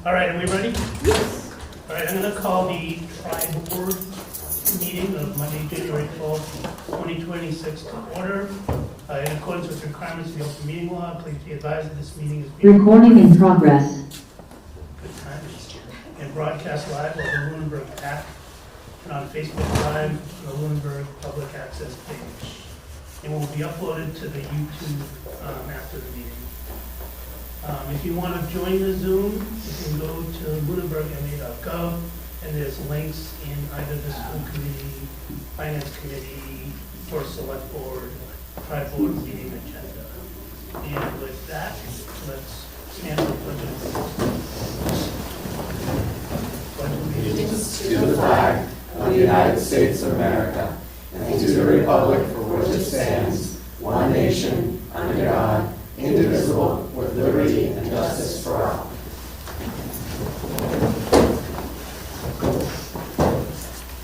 All right, are we ready? Yes. All right, I'm going to call the TriBoard Meeting of Monday, January 12th, 2026 to order. In accordance with the requirements of the open meeting law, please be advised that this meeting is being Recording in progress. good times, and broadcast live on the Lunenburg app and on Facebook Live on the Lunenburg Public Access page. And will be uploaded to the YouTube after the meeting. If you want to join the Zoom, you can go to lunenburgma.gov, and there's links in either the school committee, finance committee, or select board, TriBoard meeting agenda. And with that, let's stand for pledge of allegiance. To the flag of the United States of America and to the republic for which it stands, one nation, under God, indivisible, with liberty and justice for all.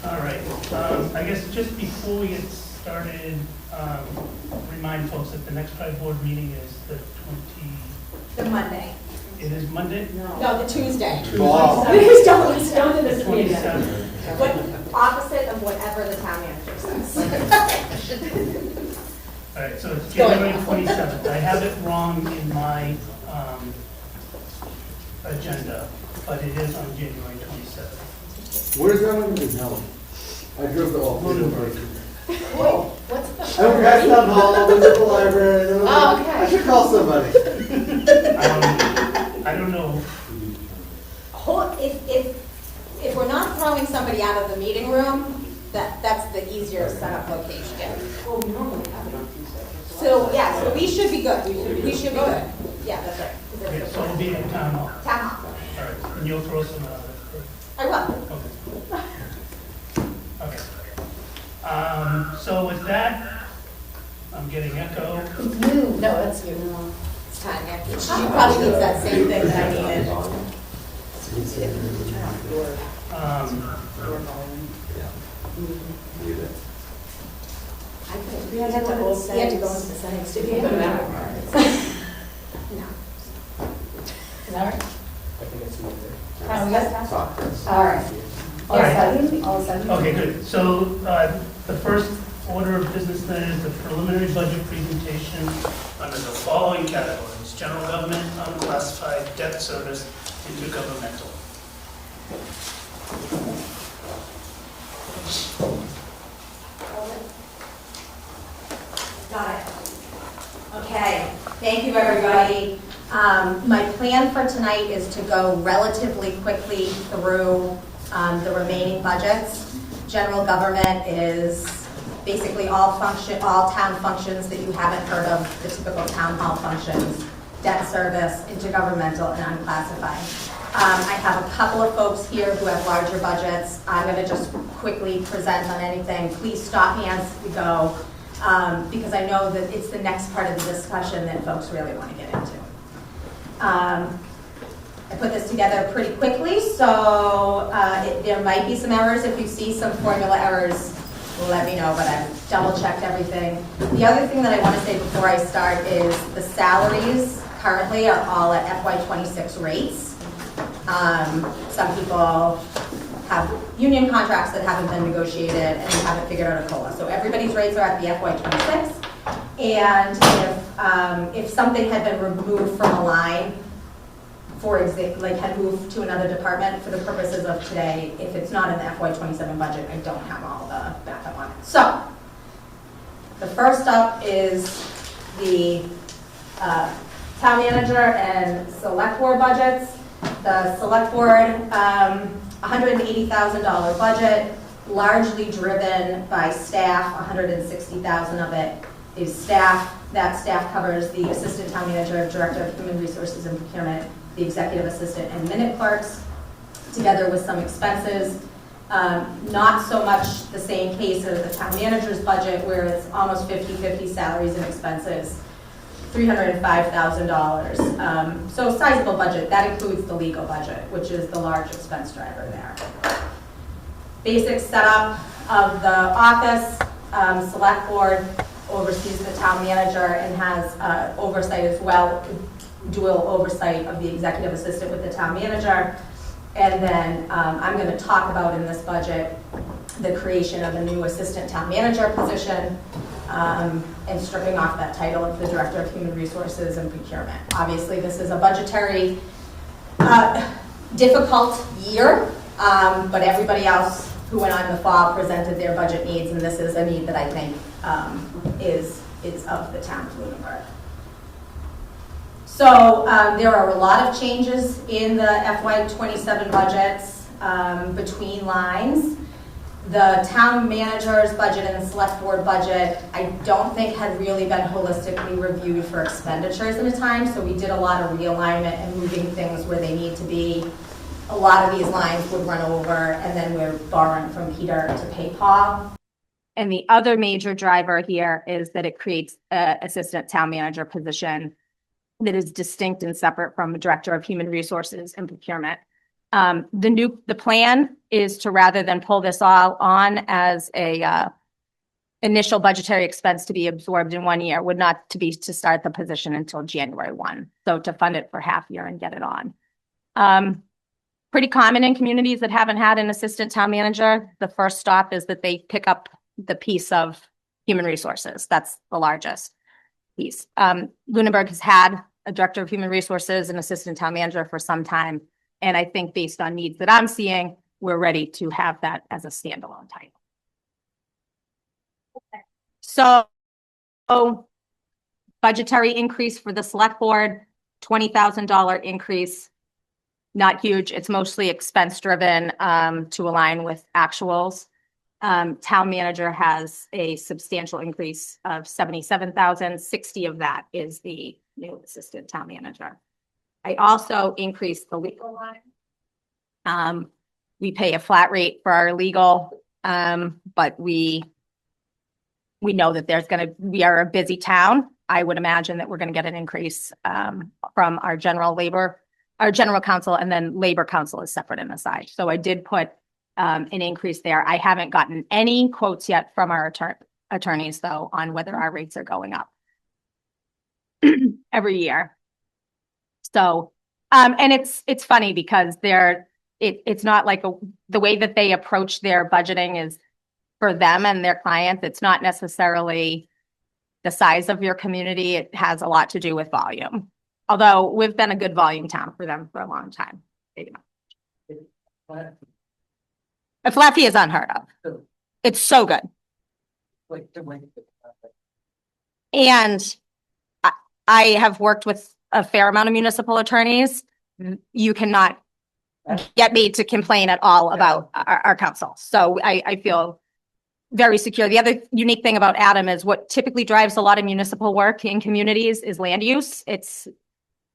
All right, I guess just before we get started, remind folks that the next TriBoard meeting is the The Monday. it is Monday? No, the Tuesday. Wow. Please don't do The this. 27th. What, opposite of whatever the town manager says. All right, so it's January 27th. I have it wrong in my agenda, but it is on January 27th. Where's that one? No. I drove the whole Lunenburg. Whoa, what's the? I went past town hall, I went to the library, and I was Oh, like, okay. I should call somebody. I don't know. If we're not throwing somebody out of the meeting room, that's the easier setup location. Well, we normally have it on Tuesday. So, yeah, so we should be good. We should be good. Yeah, that's right. 'Cause Okay, it's so it'll be in town hall. Town hall. All right, and you'll throw some out of it. I will. Okay. So with that, I'm getting echo. No, that's you. It's Tanya. She probably needs that same thing that I needed. We had to go into the settings to be able to. No. Is that right? I think it's Monday. Oh, we got that? Socrates. All right. All right. All seven? Okay, good. So the first order of business then is the preliminary budget presentation under the following categories: general government, unclassified, debt service, intergovernmental. Got it. Okay, thank you, everybody. My plan for tonight is to go relatively quickly through the remaining budgets. General government is basically all town functions that you haven't heard of, the typical town hall functions, debt service, intergovernmental, and unclassified. I have a couple of folks here who have larger budgets. I'm going to just quickly present on anything. Please stop me as we go, because I know that it's the next part of the discussion that folks really want to get into. I put this together pretty quickly, so there might be some errors. If you see some formula errors, let me know, but I've double-checked everything. The other thing that I want to say before I start is the salaries currently are all at FY26 rates. Some people have union contracts that haven't been negotiated and we haven't figured out a COLA. So everybody's rates are at the FY26. And if something had been removed from a line, for example, like had moved to another department for the purposes of today, if it's not in the FY27 budget, I don't have all the backup on it. So the first up is the town manager and select board budgets. The select board, $180,000 budget, largely driven by staff. $160,000 of it is staff. That staff covers the assistant town manager, director of human resources and procurement, the executive assistant, and minute clerks, together with some expenses. Not so much the same case as the town manager's budget, where it's almost 50-50 salaries and expenses. $305,000. So sizable budget. That includes the legal budget, which is the large expense driver there. Basic setup of the office. Select board oversees the town manager and has oversight as well dual oversight of the executive assistant with the town manager. And then I'm going to talk about in this budget the creation of a new assistant town manager position and stripping off that title of the director of human resources and procurement. Obviously, this is a budgetary difficult year, but everybody else who went on in the fall presented their budget needs, and this is a need that I think is of the town of Lunenburg. So there are a lot of changes in the FY27 budgets between lines. The town manager's budget and the select board budget, I don't think had really been holistically reviewed for expenditures at a time, so we did a lot of realignment and moving things where they need to be. A lot of these lines would run over, and then we're borrowing from Peter to pay Paul. And the other major driver here is that it creates an assistant town manager position that is distinct and separate from the director of human resources and procurement. The plan is to, rather than pull this all on as a initial budgetary expense to be absorbed in 1 year, would not to be to start the position until January 1. So to fund it for half year and get it on. Pretty common in communities that haven't had an assistant town manager. The first stop is that they pick up the piece of human resources. That's the largest piece. Lunenburg has had a director of human resources and assistant town manager for some time. And I think based on needs that I'm seeing, we're ready to have that as a standalone title. So, budgetary increase for the select board, $20,000 increase. Not huge. It's mostly expense driven to align with actuals. Town manager has a substantial increase of 77,000. 60 of that is the new assistant town manager. I also increased the legal line. We pay a flat rate for our legal, but we know that we are a busy town. I would imagine that we're going to get an increase from our general counsel, and then labor counsel is separate and aside. So I did put an increase there. I haven't gotten any quotes yet from our attorneys, though, on whether our rates are going up every year. So, and it's funny because it's not like the way that they approach their budgeting is for them and their clients. It's not necessarily the size of your community. It has a lot to do with volume. Although we've been a good volume town for them for a long time. A flat fee is unheard of. It's so good. And I have worked with a fair amount of municipal attorneys. You cannot get me to complain at all about our council. So I feel very secure. The other unique thing about Adam is what typically drives a lot of municipal work in communities is land use. It's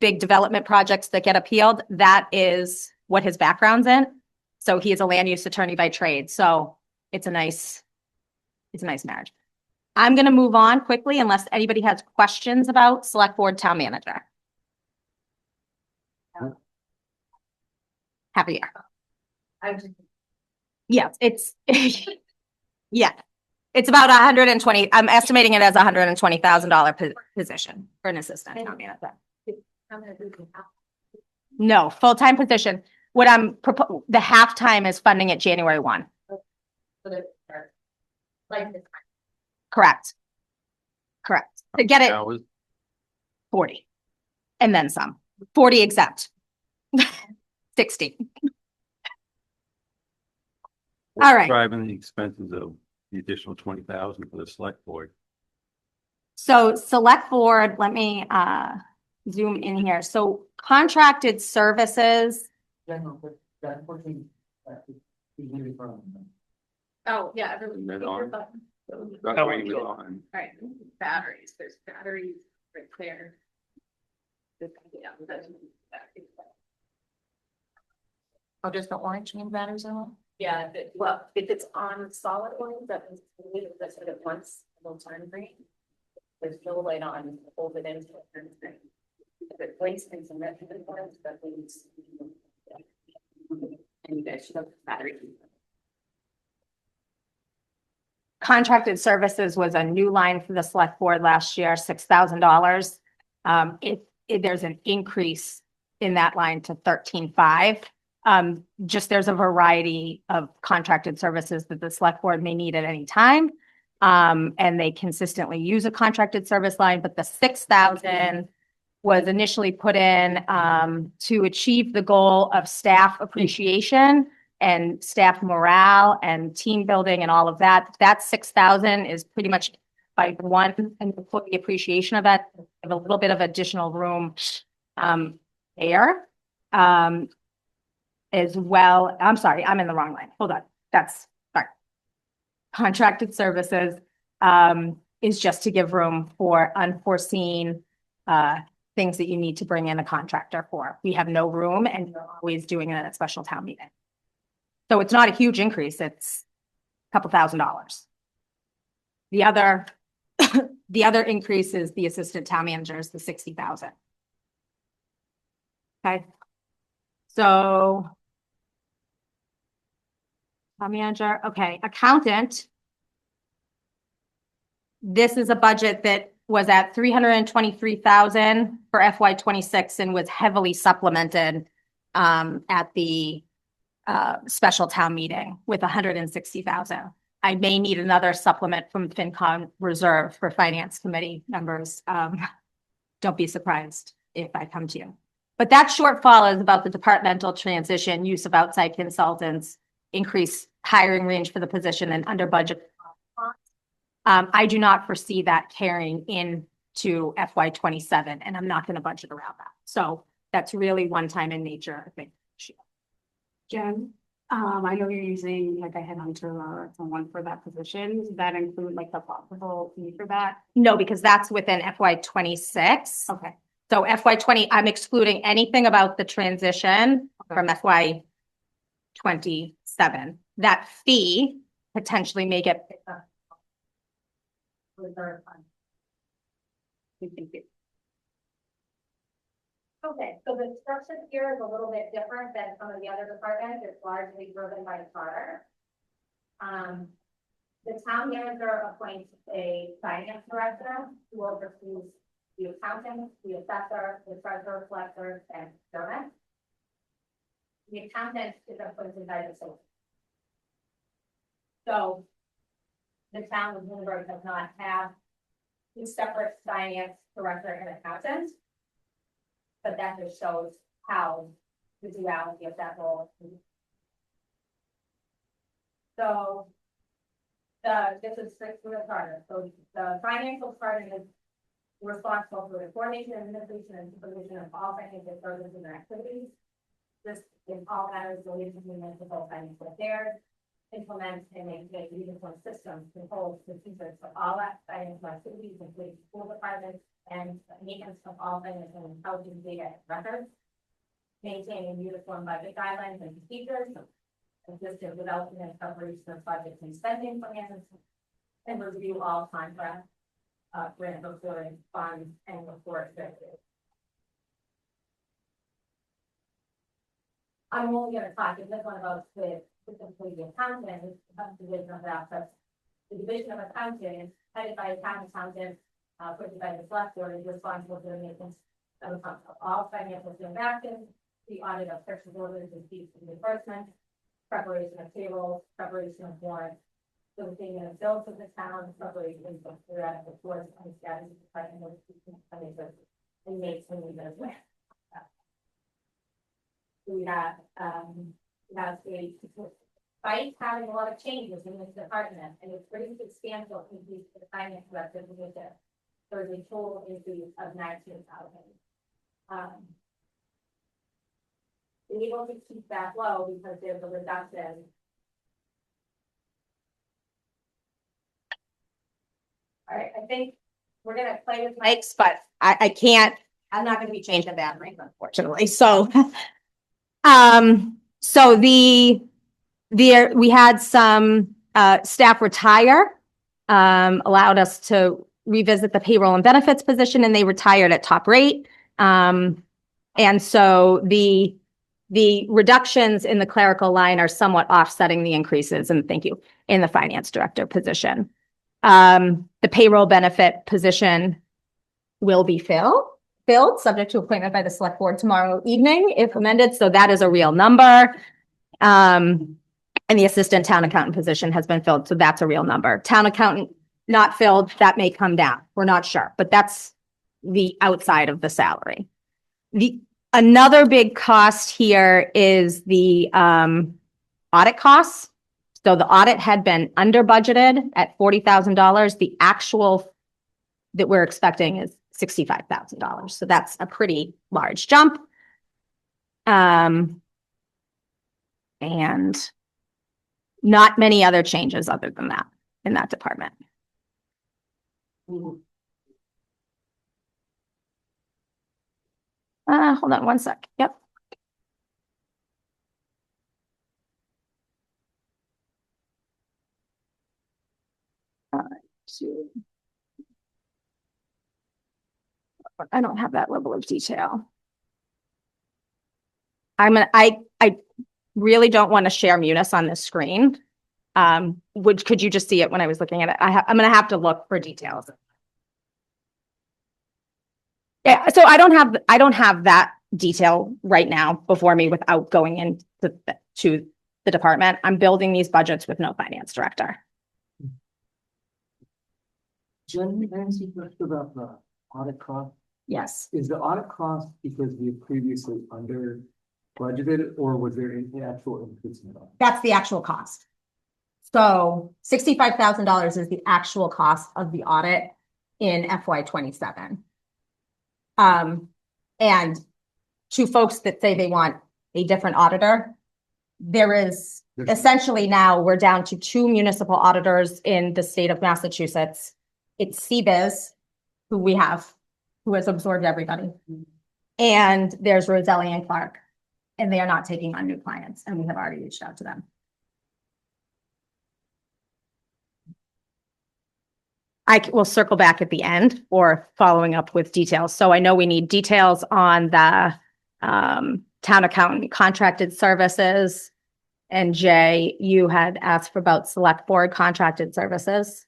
big development projects that get appealed. That is what his background's in. So he is a land use attorney by trade. So it's a nice marriage. I'm going to move on quickly unless anybody has questions about select board town manager. Happy year. Yeah, it's yeah, it's about 120. I'm estimating it as $120,000 position for an assistant town manager. No, full-time position. What I'm the half-time is funding it January 1. Correct. To get it 40 and then some. 40 exempt. 60. All right. Driving the expenses of the additional 20,000 for the select board. So select board, let me zoom in here. So contracted services. Oh, yeah. Right on. That's How where we you go. were on. Right, batteries, there's batteries right there. Oh, does the orange mean batteries are on? Yeah, well, if it's on solid ones, that means that's what it wants, a little time frame. There's no light on, hold it in. If it blinks things and that means. And you guys should have battery. Contracted services was a new line for the select board last year, $6,000. there's an increase in that line to 13.5. Just there's a variety of contracted services that the select board may need at any time. And they consistently use a contracted service line, but the 6,000 was initially put in to achieve the goal of staff appreciation and staff morale and team building and all of that. That 6,000 is pretty much by one and put the appreciation of that, have a little bit of additional room there. As well, I'm sorry, I'm in the wrong line. Hold on. That's sorry. Contracted services is just to give room for unforeseen things that you need to bring in a contractor for. We have no room and you're always doing it at a special town meeting. So it's not a huge increase. It's a couple $1,000s. The other, the other increase is the assistant town managers, the 60,000. Okay. So town manager, okay, accountant. This is a budget that was at 323,000 for FY26 and was heavily supplemented at the special town meeting with 160,000. I may need another supplement from FinCom reserve for finance committee members. Don't be surprised if I come to you. But that shortfall is about the departmental transition, use of outside consultants, increased hiring range for the position and under budget. I do not foresee that carrying into FY27, and I'm not going to budget around that. So that's really one time in nature, I think. Jen, I know you're using like a headhunter or someone for that position. Does that include like the possible fee for that? No, because that's within FY26. Okay. So FY20, I'm excluding anything about the transition from FY27. That fee potentially may get picked up. Reserve fund. Thank you. Okay, so the structure here is a little bit different than some of the other departments. It's largely driven by charter. The town manager appoints a finance director who oversees the accountant, the assessor, the treasurer, collector, and procurement. The accountant is appointed by the state. So the town of Bloomberg does not have two separate finance director and accountant. But that just shows how the duality of that role. So this is strict to the charter. So the financial charter is responsible for the coordination, administration, and supervision of all financial services and activities. This in all matters related to municipal financial affairs, implement and maintain uniform systems, controls, procedures for all financial activities, including school departments, and maintenance of all financial intelligence data and records, maintaining uniform budget guidelines and procedures, assist in development and preparation of budgets and spending plans, and review all contracts, grant reporting, funds, and report services. I'm only going to talk in this one about specifically the accountant, division of assets. The division of accounting is headed by a town accountant, put by the select board, is responsible for the maintenance of all financial transactions, the audit of purchase orders, receipts and disbursements, preparation of payrolls, preparation of warrants, so the payment of bills of the town, preparation of periodic reports on the status of the financial expenditures, and makes and leaves as well. We have a despite having a lot of changes in this department, and it's pretty substantial increase to the finance director position. There's a total increase of 19,000. We're able to keep that low because there's a reduction. All right, I think we're gonna play with mics, but I can't. I'm not gonna be changing that ring, unfortunately. So, we had some staff retire, allowed us to revisit the payroll and benefits position, and they retired at top rate. And so the reductions in the clerical line are somewhat offsetting the increases, and thank you, in the finance director position. The payroll benefit position will be filled. filled, subject to appointment by the select board tomorrow evening, if amended, so that is a real number. And the assistant town accountant position has been filled, so that's a real number. Town accountant not filled, that may come down, we're not sure, but that's the outside of the salary. Another big cost here is the audit costs. So the audit had been under budgeted at $40,000. The actual that we're expecting is $65,000. So that's a pretty large jump. And not many other changes other than that in that department. Hold on one sec. Yep. I don't have that level of detail. I really don't want to share Munis on this screen. Could you just see it when I was looking at it? I'm going to have to look for details. Yeah, so I don't have that detail right now before me without going into the department. I'm building these budgets with no finance director. Jen, can I ask you a question about the audit cost? Yes. Is the audit cost because we had previously under budgeted, or was there an actual increase in it? That's the actual cost. So $65,000 is the actual cost of the audit in FY27. And to folks that say they want a different auditor, there is essentially now we're down to 2 municipal auditors in the state of Massachusetts. It's CBiz, who has absorbed everybody. And there's Roselli and Clark, and they are not taking on new clients, and we have already reached out to them. I will circle back at the end or following up with details. So I know we need details on the town accountant contracted services. And Jay, you had asked for about select board contracted services.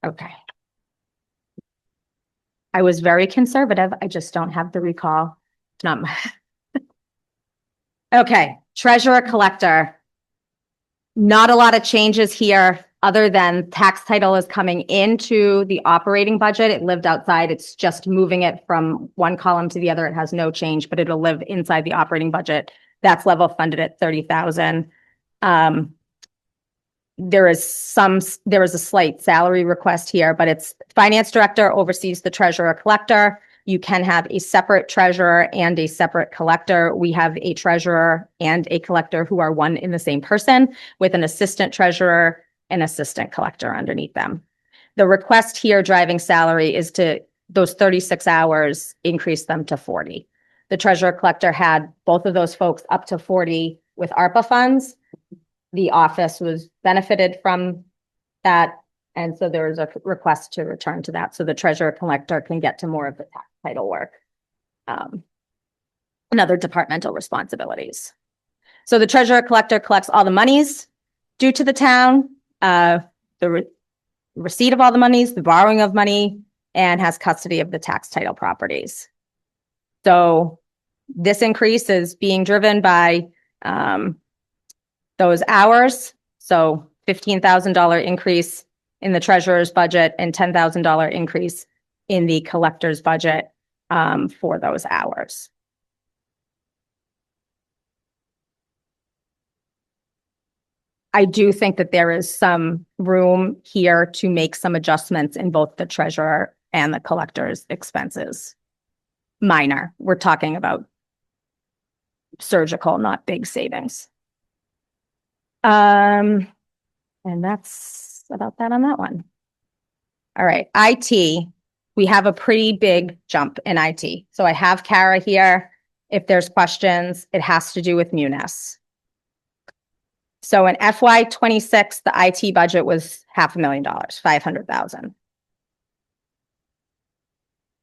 Okay. I was very conservative. I just don't have the recall. It's not my. Okay, treasurer collector. Not a lot of changes here other than tax title is coming into the operating budget. It lived outside. It's just moving it from one column to the other. It has no change, but it'll live inside the operating budget. That's level funded at 30,000. There is a slight salary request here, but it's finance director oversees the treasurer collector. You can have a separate treasurer and a separate collector. We have a treasurer and a collector who are one in the same person with an assistant treasurer and assistant collector underneath them. The request here driving salary is to those 36 hours, increase them to 40. The treasurer collector had both of those folks up to 40 with ARPA funds. The office was benefited from that. And so there was a request to return to that. So the treasurer collector can get to more of the tax title work and other departmental responsibilities. So the treasurer collector collects all the monies due to the town, the receipt of all the monies, the borrowing of money, and has custody of the tax title properties. So this increase is being driven by those hours. So $15,000 increase in the treasurer's budget and $10,000 increase in the collector's budget for those hours. I do think that there is some room here to make some adjustments in both the treasurer and the collector's expenses. Minor. We're talking about surgical, not big savings. And that's about that on that one. All right, IT. We have a pretty big jump in IT. So I have Kara here. If there's questions, it has to do with Munis. So in FY26, the IT budget was $500,000, 500,000.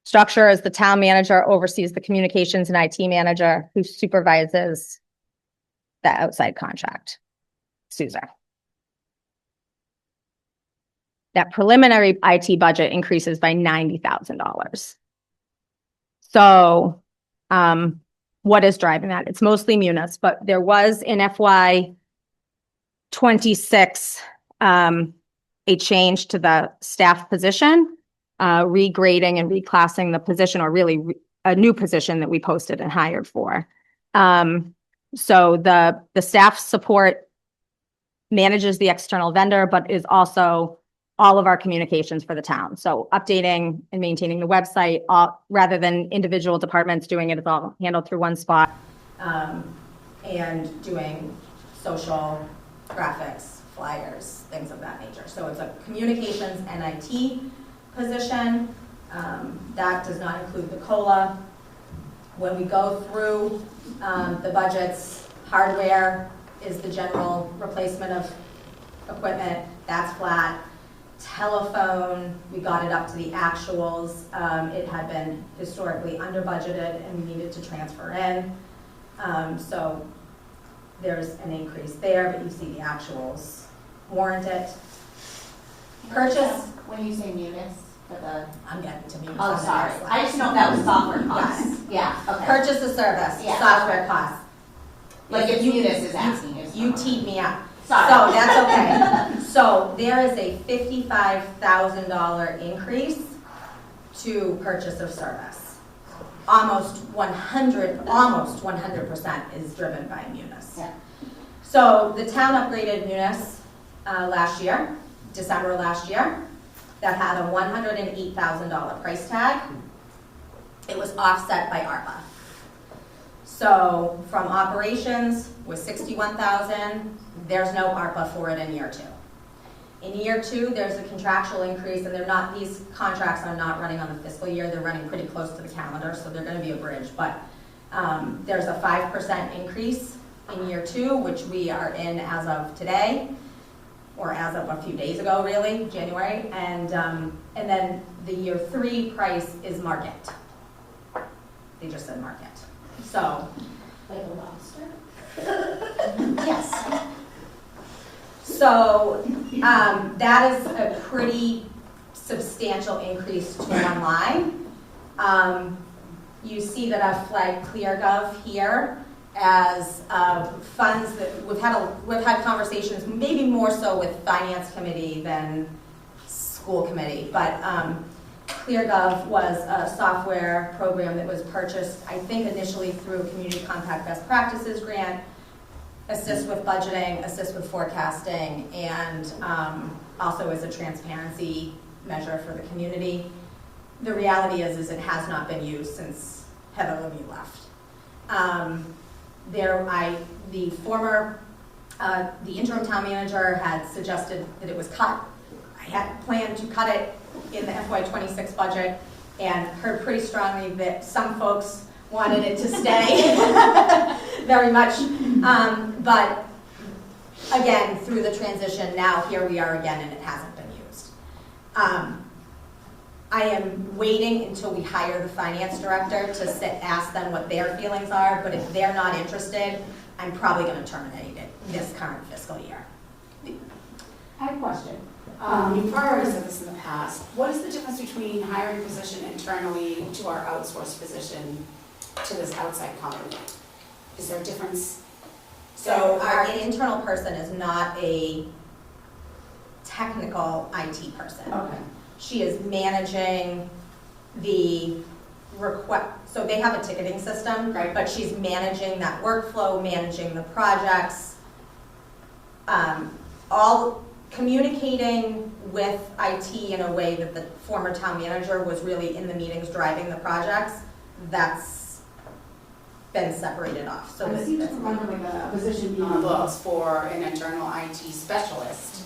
Structure is the town manager oversees the communications and IT manager who supervises the outside contract. Susan. that preliminary IT budget increases by $90,000. So, what is driving that? It's mostly munis, but there was in FY 26, a change to the staff position, regrading and reclassing the position, or really a new position that we posted and hired for. So the staff support manages the external vendor, but is also all of our communications for the town. So updating and maintaining the website, rather than individual departments doing it, it's all handled through one spot. And doing social, graphics, flyers, things of that nature. So it's a communications and IT position. That does not include the COLA. When we go through the budgets, hardware is the general replacement of equipment. That's flat. Telephone, we got it up to the actuals. It had been historically under budgeted and we needed to transfer in. So there's an increase there, but you see the actuals warrant it. Purchase. When you say munis, for the. I'm getting to munis. Oh, sorry. I just know that was software costs. Yes. Yeah, okay. Purchase of service, Yeah. software costs. Like if munis is asking you. You teed me up. Sorry. So that's okay. So there is a $55,000 increase to purchase of service. Almost 100% is driven by munis. Yeah. So the town upgraded munis last year, December last year. That had a $108,000 price tag. It was offset by ARPA. So from operations was $61,000. There's no ARPA for it in year 2. In year 2, there's a contractual increase, and these contracts are not running on the fiscal year. They're running pretty close to the calendar, so they're going to be a bridge. But there's a 5% increase in year 2, which we are in as of today, or as of a few days ago, really, January. And then the year 3 price is market. They just said market. So, Like a lobster? yes. So that is a pretty substantial increase to one line. You see that I've flagged ClearGov here as funds that we've had conversations, maybe more so with Finance Committee than School Committee, but ClearGov was a software program that was purchased, I think, initially through a Community Compact Best Practices grant, assist with budgeting, assist with forecasting, and also as a transparency measure for the community. The reality is it has not been used since Heather Libby left. The interim town manager had suggested that it was cut. I had planned to cut it in the FY26 budget and heard pretty strongly that some folks wanted it to stay very much. But again, through the transition, now here we are again and it hasn't been used. I am waiting until we hire the finance director to ask them what their feelings are, but if they're not interested, I'm probably going to terminate it this current fiscal year. I have a question. You've already said this in the past. What is the difference between hiring a position internally to our outsourced position to this outside company? Is there a difference? So our internal person is not a technical IT person. Okay. She is managing the request, so they have a ticketing system, Right. but she's managing that workflow, managing the projects, all communicating with IT in a way that the former town manager was really in the meetings driving the projects. That's been separated off. So I seem to remember like a position being on the books for an internal IT specialist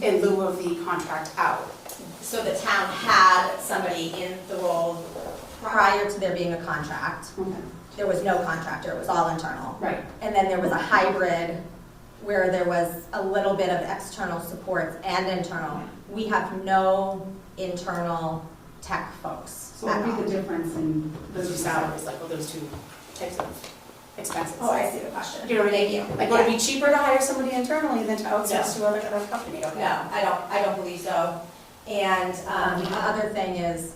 in lieu of the contract out. So the town had somebody in the role prior to there being a contract. Okay. There was no contractor, it was all internal. Right. And then there was a hybrid where there was a little bit of external support and internal. We have no internal tech folks. So what would be the difference in those two salaries, like with those two types of expenses? Oh, I see the question. You know what I mean? Thank you. Like, would it be cheaper to hire somebody internally than to outsource to another company? Okay. No, I don't believe so. And the other thing is,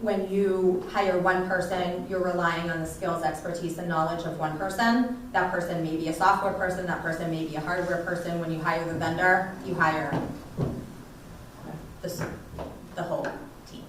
when you hire one person, you're relying on the skills, expertise, and knowledge of one person. That person may be a software person, that person may be a hardware person. When you hire the vendor, you hire the whole team.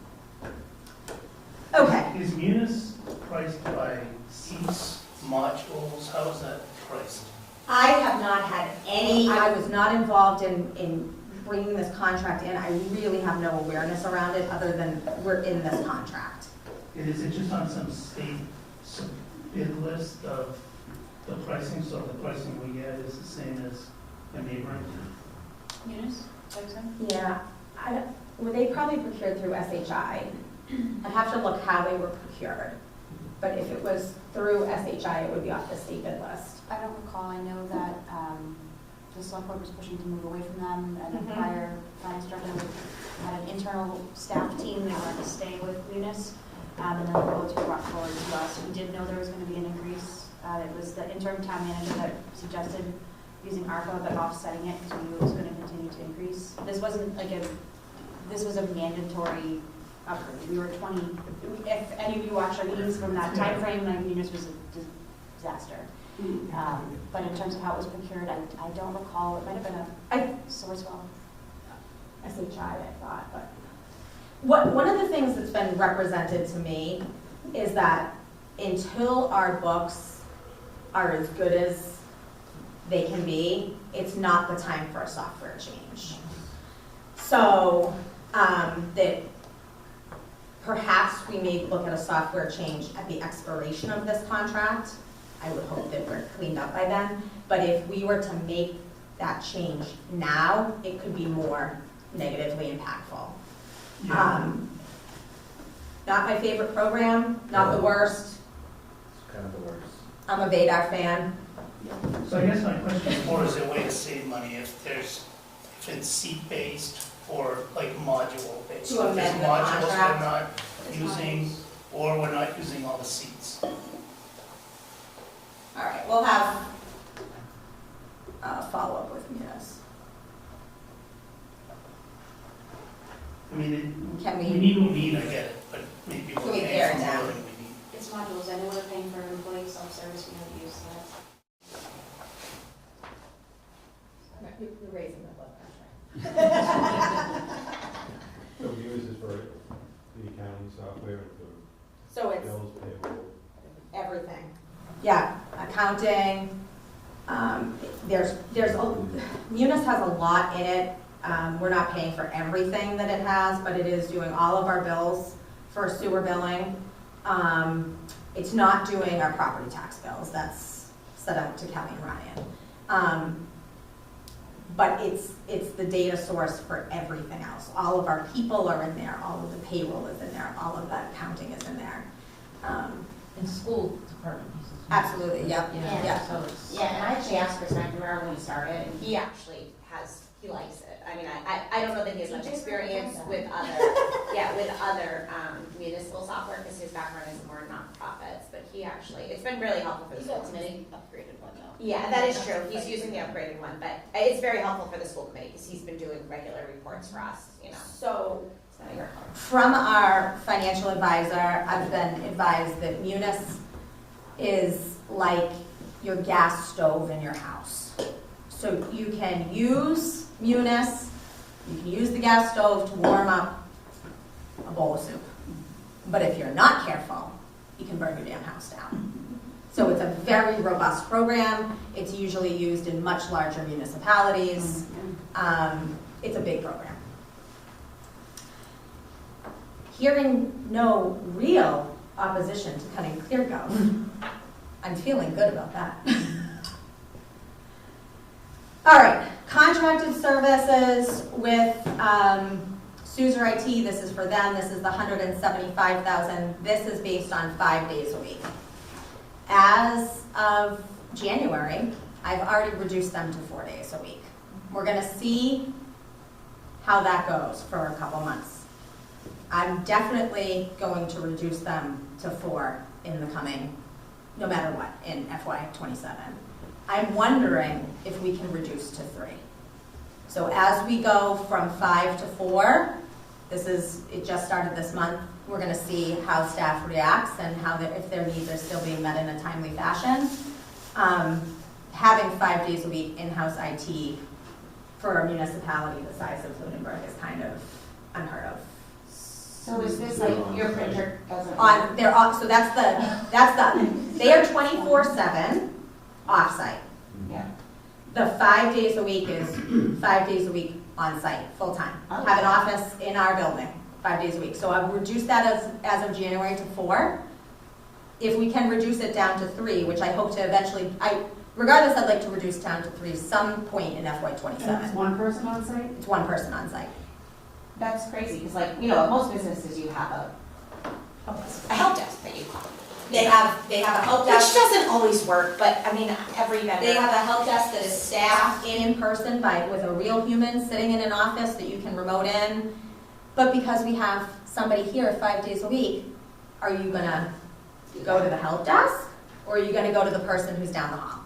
Okay. Is Munis priced by seats, modules, how is that priced? I have not had any, I was not involved in bringing this contract in. I really have no awareness around it other than we're in this contract. And is it just on some state bid list of the pricing, so the pricing we get is the same as a neighboring? Eunice, Yeah, were they probably procured through SHI? I'd have to look how they were procured. But if it was through SHI, it would be off the state bid list. I don't recall. I know that the select board was pushing to move away from them, and the prior finance director had an internal staff team. They wanted to stay with Munis, and then the votes were brought forward to us. We did know there was going to be an increase. It was the interim town manager that suggested using ARPA, but offsetting it because we knew it was going to continue to increase. This wasn't like this was a mandatory upgrade. We were 20. If any of you watched our meetings from that time frame, like Munis was a disaster. But in terms of how it was procured, I don't recall. It might have been a Sourcewell. SHI, I thought. But one of the things that's been represented to me is that until our books are as good as they can be, it's not the time for a software change. So that perhaps we may look at a software change at the expiration of this contract. I would hope that we're cleaned up by then. But if we were to make that change now, it could be more negatively impactful. Yeah. Not my favorite program, not the worst. It's kind of the worst. I'm a Vadar fan. So I guess my question is more, is there a way to save money if it's seat-based or like module-based? To amend If the there's modules contract. we're not using, or we're not using all the seats. All right, we'll have a follow-up with Munis. I mean, Can we we, need what we need, I get it, but maybe Can we're we paying pare it for more down? than we need. It's modules. I know we're paying for employee self-service. We haven't used that. you're raising the blood pressure. So we use this for the accounting software, for So it's bills, payable. everything. Yeah, accounting, Munis has a lot in it. We're not paying for everything that it has, but it is doing all of our bills for sewer billing. It's not doing our property tax bills. That's set out to Kelly and Ryan. But it's the data source for everything else. All of our people are in there, all of the payroll is in there, all of that accounting is in there. And school department uses. Absolutely, yep, Yeah, yep. so it's. Yeah, and I actually asked Chris, and I remember when he started, and he actually he likes it. I mean, I don't know that he has much experience with other municipal software, because his background is more nonprofits, but he actually, it's been really helpful for the school committee. Upgraded one though. Yeah, that is true, he's using the upgraded one, but it's very helpful for the school committee, because he's been doing regular reports for us, you know. So It's not your fault. from our financial advisor, I've been advised that Munis is like your gas stove in your house. So you can use Munis, you can use the gas stove to warm up a bowl of soup. But if you're not careful, you can burn your damn house down. So it's a very robust program. It's usually used in much larger municipalities. It's a big program. Hearing no real opposition to cutting ClearGov, I'm feeling good about that. All right, contracted services with Suzer IT, this is for them, this is the $175,000. This is based on 5 days a week. As of January, I've already reduced them to 4 days a week. We're gonna see how that goes for a couple months. I'm definitely going to reduce them to 4 in the coming, no matter what, in FY27. I'm wondering if we can reduce to 3. So as we go from 5 to 4, It just started this month. We're gonna see how staff reacts and if their needs are still being met in a timely fashion. Having 5 days a week in-house IT for a municipality the size of Lunenburg is kind of unheard of. So is this like your printer doesn't? So they are 24/7 offsite. Yeah. The 5 days a week is 5 days a week on site, full time. Oh. Have an office in our building, 5 days a week. So I've reduced that as of January to 4. If we can reduce it down to 3, which I hope to eventually, regardless, I'd like to reduce down to 3 some point in FY And it's '27. one person on site? It's one person on site. That's crazy, because like, you know, at most businesses you have a help desk that you call. They have a help desk. Which doesn't always work, but I mean, every vendor. They have a help desk that is staffed in person with a real human sitting in an office that you can remote in. But because we have somebody here 5 days a week, are you gonna go to the help desk? Or are you gonna go to the person who's down the hall?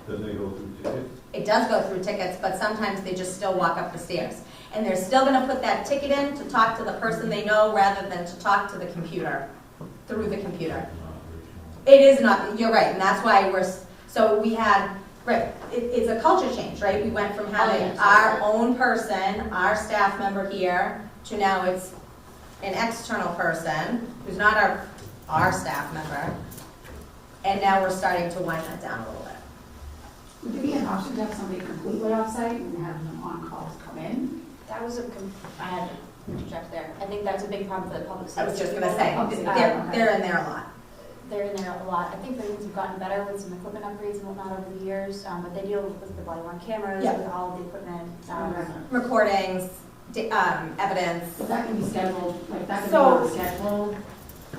Doesn't it go through tickets? It does go through tickets, but sometimes they just still walk up the stairs. And they're still gonna put that ticket in to talk to the person they know rather than to talk to the computer, through the computer. It is not, you're right, and that's why it's a culture change, right? We went from having our own person, our staff member here, to now it's an external person who's not our staff member. And now we're starting to wind that down a little bit. Would there be an option to have somebody completely off-site and have them on calls come in? That was I had to interject there. I think that's a big problem for the public safety. I was just gonna say, they're in there a lot. They're in there a lot. I think the things have gotten better with some equipment upgrades and whatnot over the years, but they deal with the body-worn cameras, Yep. with all of the equipment. Recordings, evidence. So that can be scheduled, like that can So- be scheduled,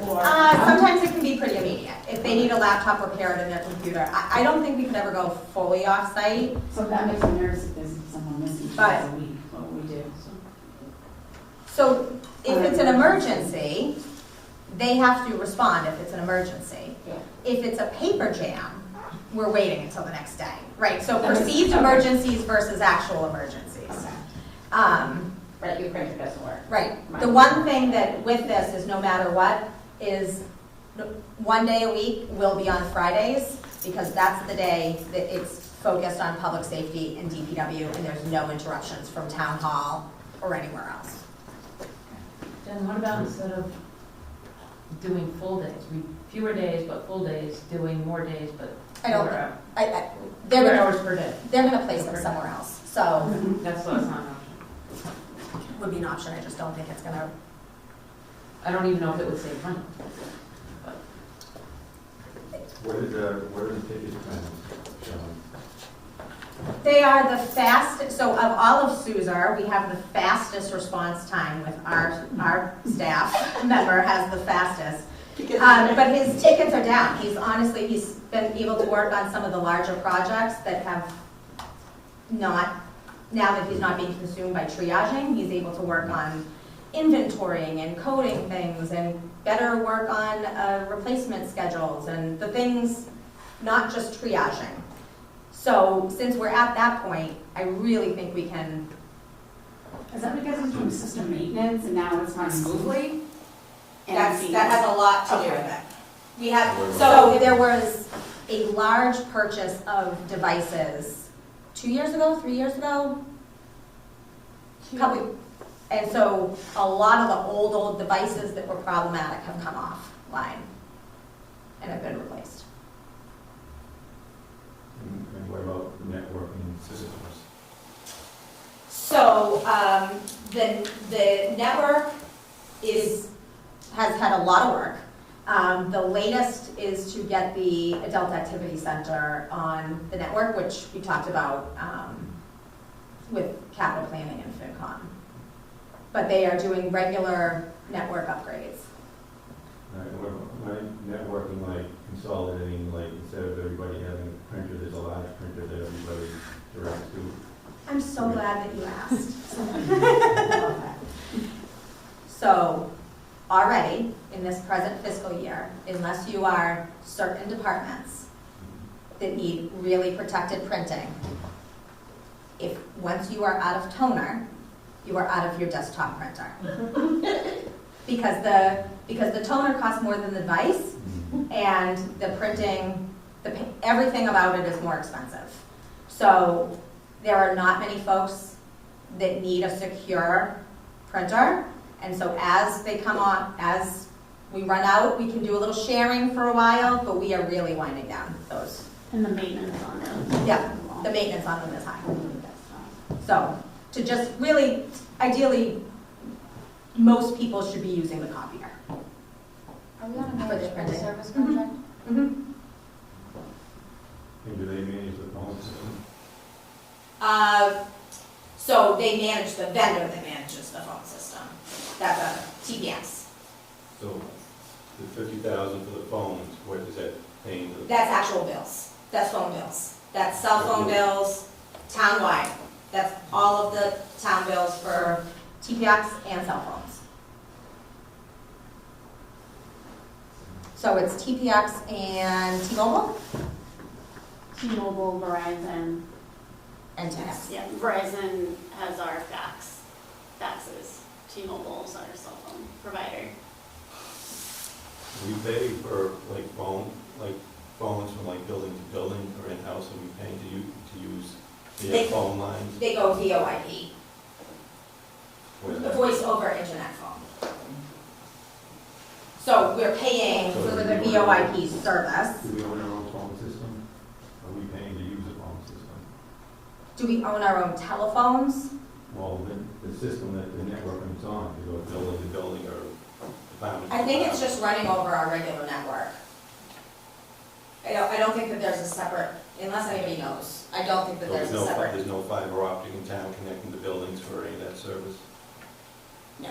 or? Sometimes it can be pretty immediate. If they need a laptop repaired in their computer. I don't think we could ever go fully off-site. So that makes me nervous if there's someone missing 2 But- days a week, what would we do? So if it's an emergency, they have to respond if it's an emergency. Yeah. If it's a paper jam, we're waiting until the next day, right? So perceived emergencies versus actual emergencies. Right, your printer doesn't work. Right. The one thing that with this is no matter what is 1 day a week will be on Fridays because that's the day that it's focused on public safety and DPW and there's no interruptions from town hall or anywhere else. Jen, what about instead of doing full days, fewer days but full days, doing more days but I don't, fewer they're fewer gonna, hours per day? they're gonna place them somewhere else. So That's not an option. would be an option. I just don't think it's gonna. I don't even know if it would save money. But What are the ticket times showing? They are the fastest, so of all of SUSAR, we have the fastest response time with our staff member has the fastest. But his tickets are down. He's been able to work on some of the larger projects that have not, now that he's not being consumed by triaging, he's able to work on inventorying and coding things and better work on replacement schedules and the things, not just triaging. So since we're at that point, I really think we can. Is that because he's doing system maintenance and now it's running smoothly? That has a lot to do with it. So there was a large purchase of devices 2 years ago, 3 years ago. And so a lot of the old devices that were problematic have come offline and have been replaced. And what about networking systems? So the network has had a lot of work. The latest is to get the Adult Activity Center on the network, which we talked about with capital planning and FinCom. But they are doing regular network upgrades. Networking, like consolidating, like instead of everybody having a printer, there's a large printer that everybody directs to. I'm so glad that you asked. So already in this present fiscal year, unless you are certain departments that need really protected printing, once you are out of toner, you are out of your desktop printer. Because the toner costs more than the device, and the printing, everything about it is more expensive. So there are not many folks that need a secure printer, and so as they come on, as we run out, we can do a little sharing for a while, but we are really winding down those. And the maintenance on those. Yeah, the maintenance on them is high. So to just really, ideally, most people should be using the copier. Are we on a For the managed printing. service contract? And do they manage the phone system? So they manage the vendor that manages the phone system. That's a TPS. So the 50,000 for the phones, what is that paying? That's actual bills. That's phone bills. That's cell phone bills, townwide. That's all of the town bills for TPX and cell phones. So it's TPX and T-Mobile T-Mobile, Verizon. and TPX. Yeah, Verizon has our faxes. T-Mobile's our cell phone provider. We pay for phones from building to building or in-house, and we pay to use their phone lines. They go VoIP, Where's the that? voice over internet phone. So we're paying for the VoIP service. Do we own our own phone system? Are we paying to use a phone system? Do we own our own telephones? Well, the system that the network is on, to go building to building or department. I think it's just running over our regular network. I don't think that there's a separate, unless anybody knows, I don't think that So there's a separate. there's no fiber optic in town connecting the buildings for any of that service? No.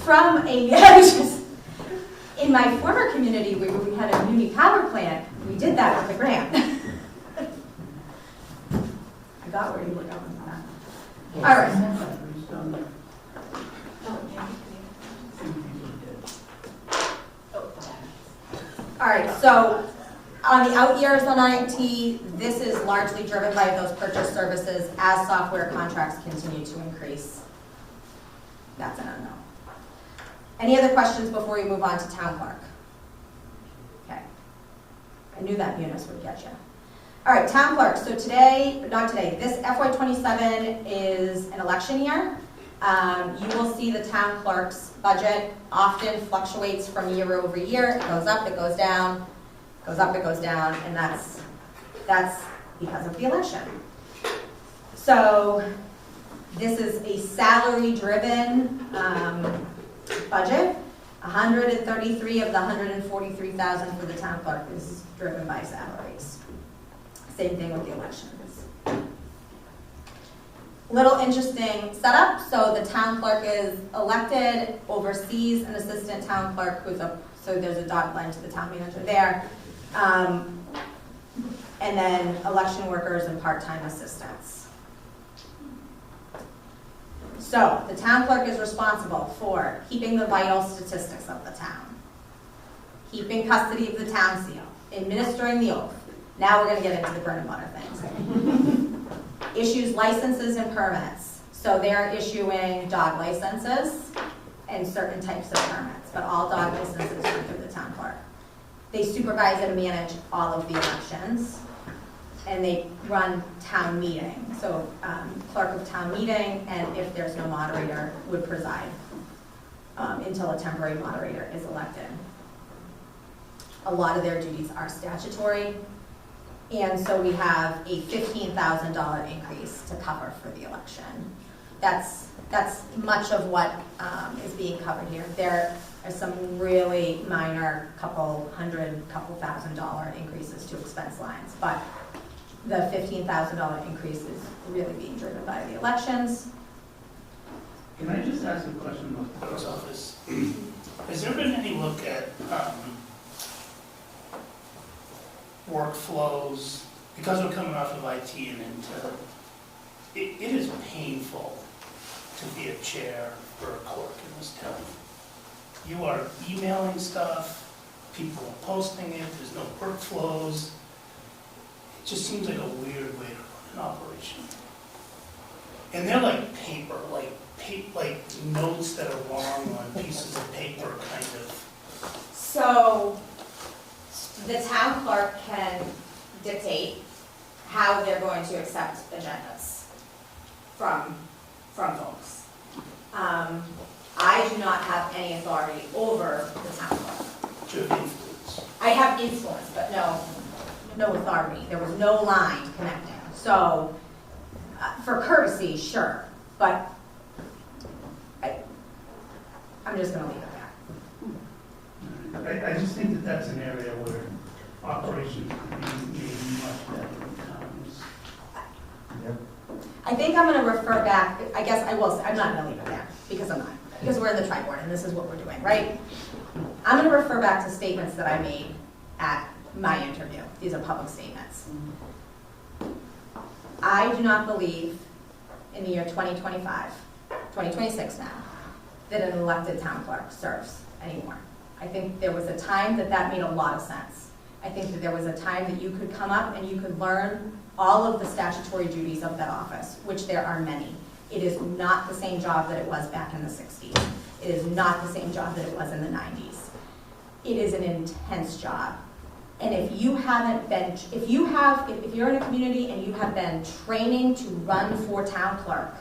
From a, in my former community where we had a muni power plant, we did that with a grant. I got where you were going with that. All right. All right, so on the out years on IT, this is largely driven by those purchase services as software contracts continue to increase. That's an unknown. Any other questions before we move on to town clerk? Okay. I knew that Eunice would get you. All right, town clerk. So today, not today, this FY27 is an election year. You will see the town clerk's budget often fluctuates from year over year. It goes up, it goes down, goes up, it goes down, and that's because of the election. So this is a salary-driven budget. 133 of the 143,000 for the town clerk is driven by salaries. Same thing with the elections. Little interesting setup. So the town clerk is elected, oversees an assistant town clerk so there's a dotted line to the town manager there. And then election workers and part-time assistants. So the town clerk is responsible for keeping the vital statistics of the town, keeping custody of the town seal, administering the oath. Now we're going to get into the bread and butter things. Issues licenses and permits. So they're issuing dog licenses and certain types of permits, but all dog licenses are through the town clerk. They supervise and manage all of the elections, and they run town meeting. So clerk of town meeting, and if there's no moderator, would preside until a temporary moderator is elected. A lot of their duties are statutory. And so we have a $15,000 increase to cover for the election. That's much of what is being covered here. There are some really minor couple $1,000 increases to expense lines, but the $15,000 increase is really being driven by the elections. Can I just ask a question about the clerk's office? Has there been any look at workflows, because we're coming off of IT and into, it is painful to be a chair for a clerk in this town. You are emailing stuff, people are posting it, there's no workflows. It just seems like a weird way to run an operation. And they're like paper, like notes that are long on pieces of paper, kind of. So the town clerk can dictate how they're going to accept agendas from folks. I do not have any authority over the town clerk. To influence. I have influence, but no authority. There was no line connecting. So, for courtesy, sure, but I'm just gonna leave it there. I just think that that's an area where operations could be made much better in towns. I think I'm gonna refer back, I guess I will, I'm not gonna leave it there, because I'm not, because we're in the TriBoard and this is what we're doing, right? I'm gonna refer back to statements that I made at my interview. These are public statements. I do not believe in the year 2025, 2026 now, that an elected town clerk serves anymore. I think there was a time that made a lot of sense. I think that there was a time that you could come up and you could learn all of the statutory duties of that office, which there are many. It is not the same job that it was back in the 60s. It is not the same job that it was in the 90s. It is an intense job. And if you haven't been, if you're in a community and you have been training to run for town clerk,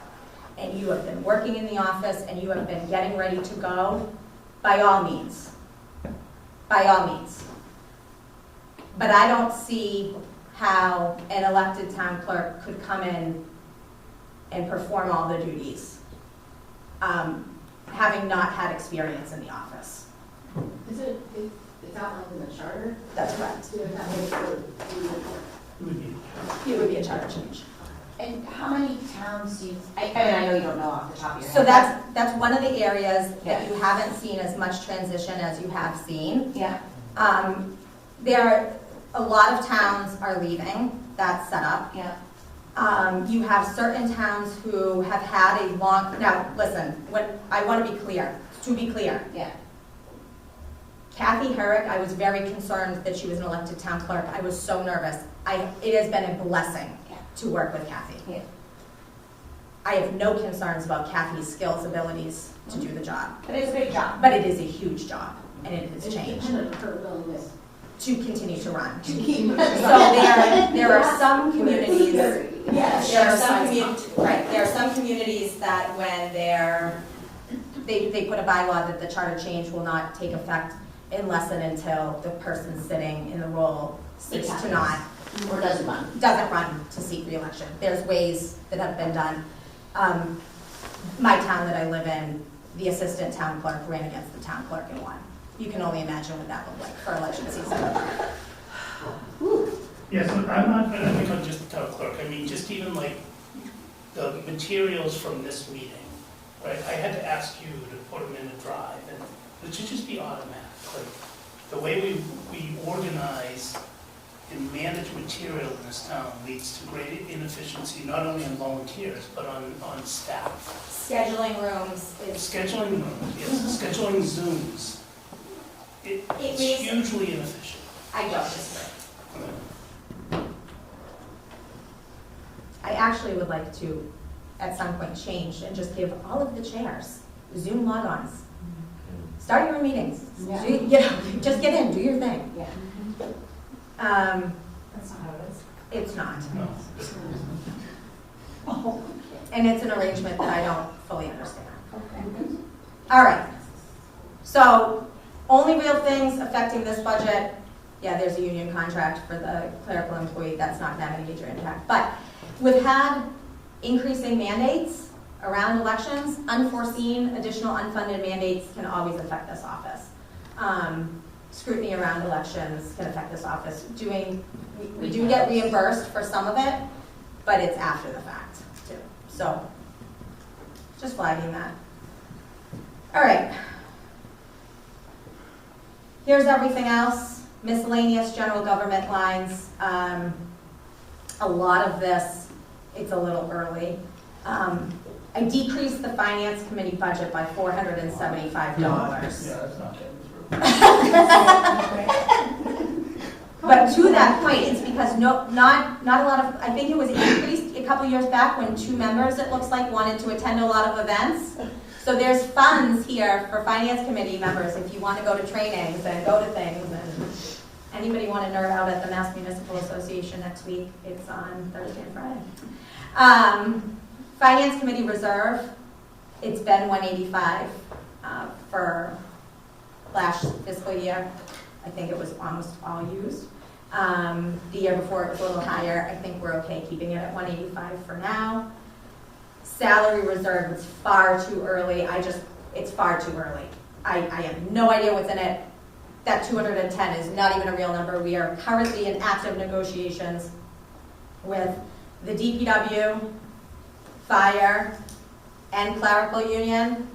and you have been working in the office and you have been getting ready to go, by all means. By all means. But I don't see how an elected town clerk could come in and perform all the duties, having not had experience in the office. It's outlined in the charter? That's correct. So that makes It would be a charter change. And how many towns do you, I mean, I know you don't know off the top of your head. So that's one of the areas that you haven't seen as much transition as you have seen. Yeah. A lot of towns are leaving that setup. Yeah. You have certain towns who have had a long, now listen, I want to be clear, Yeah. Kathy Herrick, I was very concerned that she was an elected town clerk. I was so nervous. It has been a blessing to work with Kathy. Yeah. I have no concerns about Kathy's skills, abilities to do the job. But it's a big job. But it is a huge job, and it has changed her willingness to continue to run. to keep. So there are some communities, Yes. there are some communities, right, there are some communities that when they put a bylaw that the charter change will not take effect unless and until the person sitting in the role seeks to not. Or doesn't run. Doesn't run to seek re-election. There's ways that have been done. My town that I live in, the assistant town clerk ran against the town clerk and won. You can only imagine what that looked like for election season. Yes, I'm not going to pick on just the town clerk. I mean, just even like the materials from this meeting, right? I had to ask you to put them in a drive, and it should just be automatic. Like the way we organize and manage material in this town leads to great inefficiency, not only on volunteers, but on staff. Scheduling rooms is. Scheduling rooms, yes, scheduling Zooms. It's hugely inefficient. I don't disagree. I actually would like to, at some point, change and just give all of the chairs Zoom logons. Start your own meetings. Yeah. Just get in, do your thing. Yeah. That's not how it is. It's not. No. Oh, And it's an arrangement that I don't fully understand. okay. All right. So, only real things affecting this budget, yeah, there's a union contract for the clerical employee, that's not having a major impact. But we've had increasing mandates around elections. Unforeseen, additional unfunded mandates can always affect this office. Scrutiny around elections can affect this office. We do get reimbursed for some of it, but it's after the fact too. So, just flagging that. All right. Here's everything else. Miscellaneous general government lines. A lot of this, it's a little early. I decreased the finance committee budget by $475. Yeah, that's not getting through. But to that point, it's because not a lot of, I think it was increased a couple years back when 2 members, it looks like, wanted to attend a lot of events. So there's funds here for finance committee members if you want to go to trainings and go to things. And anybody want to nerd out at the Mass Municipal Association next week? It's on Thursday and Friday. Finance committee reserve, it's been 185 for last fiscal year. I think it was almost all used. The year before it was a little higher. I think we're okay keeping it at 185 for now. Salary reserve, it's far too early. It's far too early. I have no idea what's in it. That 210 is not even a real number. We are currently in active negotiations with the DPW, fire, and clerical union.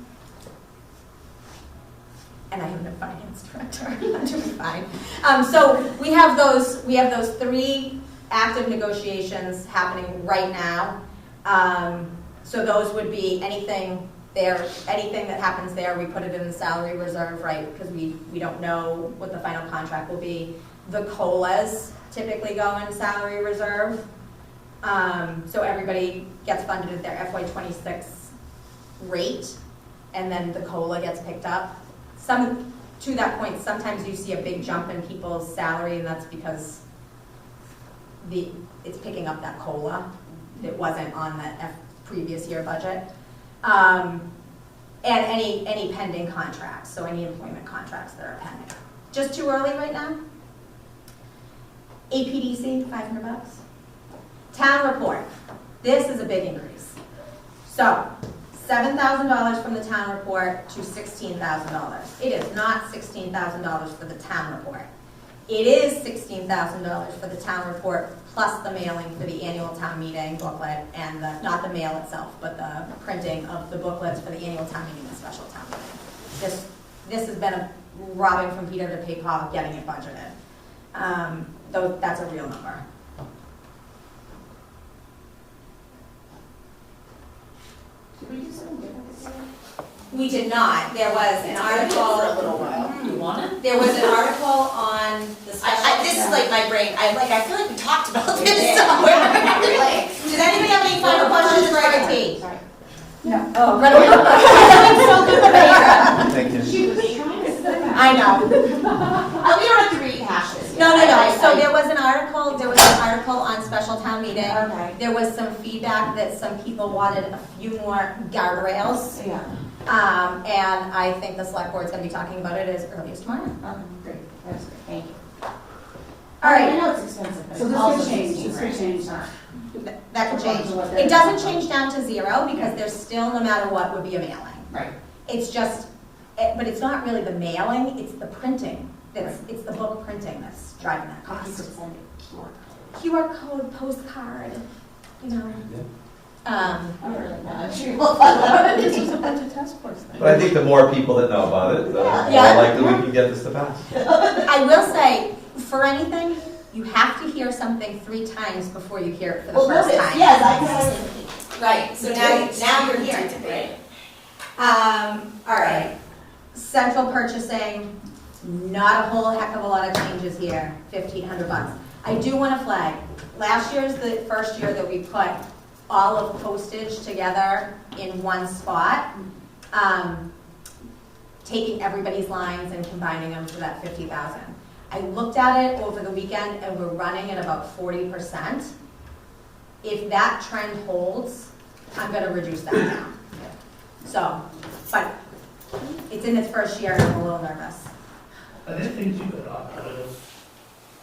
And I have no finance director. I'm doing fine. So we have those 3 active negotiations happening right now. So those would be anything that happens there, we put it in the salary reserve, right? Because we don't know what the final contract will be. The COLAs typically go in salary reserve. So everybody gets funded at their FY26 rate, and then the COLA gets picked up. To that point, sometimes you see a big jump in people's salary, and that's because it's picking up that COLA. It wasn't on the previous year budget. And any pending contracts, so any employment contracts that are pending. Just too early right now? APDC, $500. Town report. This is a big increase. So, $7,000 from the town report to $16,000. It is not $16,000 for the town report. It is $16,000 for the town report plus the mailing for the annual town meeting booklet and not the mail itself, but the printing of the booklets for the annual town meeting and special town meeting. This has been a robbing from Peter to pay Paul, getting it budgeted. Though that's a real number. Did we do something different this year? We did not. There was an article. For a little while. You want it? There was an article on the special. This is like my brain, I feel like we talked about this somewhere. Does anybody have any final questions for IT? Sorry. No. Oh, right. So good with Aaron. Thank you. She was trying to say that. I know. We don't have to rehash this. No. So there was an article on special town meeting. Okay. There was some feedback that some people wanted a few more guardrails. Yeah. And I think the select board's gonna be talking about it as early as tomorrow. Okay, great. That's great. Thank you. All right. I know it's expensive, but So it's this also could change, 16, this could right? change. That could change. According to what It they're- doesn't change down to 0 because there's still, no matter what, would be a mailing. Right. It's just, but it's not really the mailing, it's the printing. It's the book printing that's driving that You could cost. send it QR code, postcard, you know. I'm really not sure. This was a budget task force thing. But I think the more people that know about it, the more Yeah. likely we can get this to pass. I will say, for anything, you have to hear something 3 times before you hear it for the first time. Yes, I can. Right, so now you're hearing it. All right. Central purchasing, not a whole heck of a lot of changes here, $1,500. I do want to flag, last year's the first year that we put all of postage together in one spot, taking everybody's lines and combining them for that 50,000. I looked at it over the weekend and we're running at about 40%. If that trend holds, I'm gonna reduce that down. So, but it's in its first year and I'm a little nervous. Are there things you could opt out of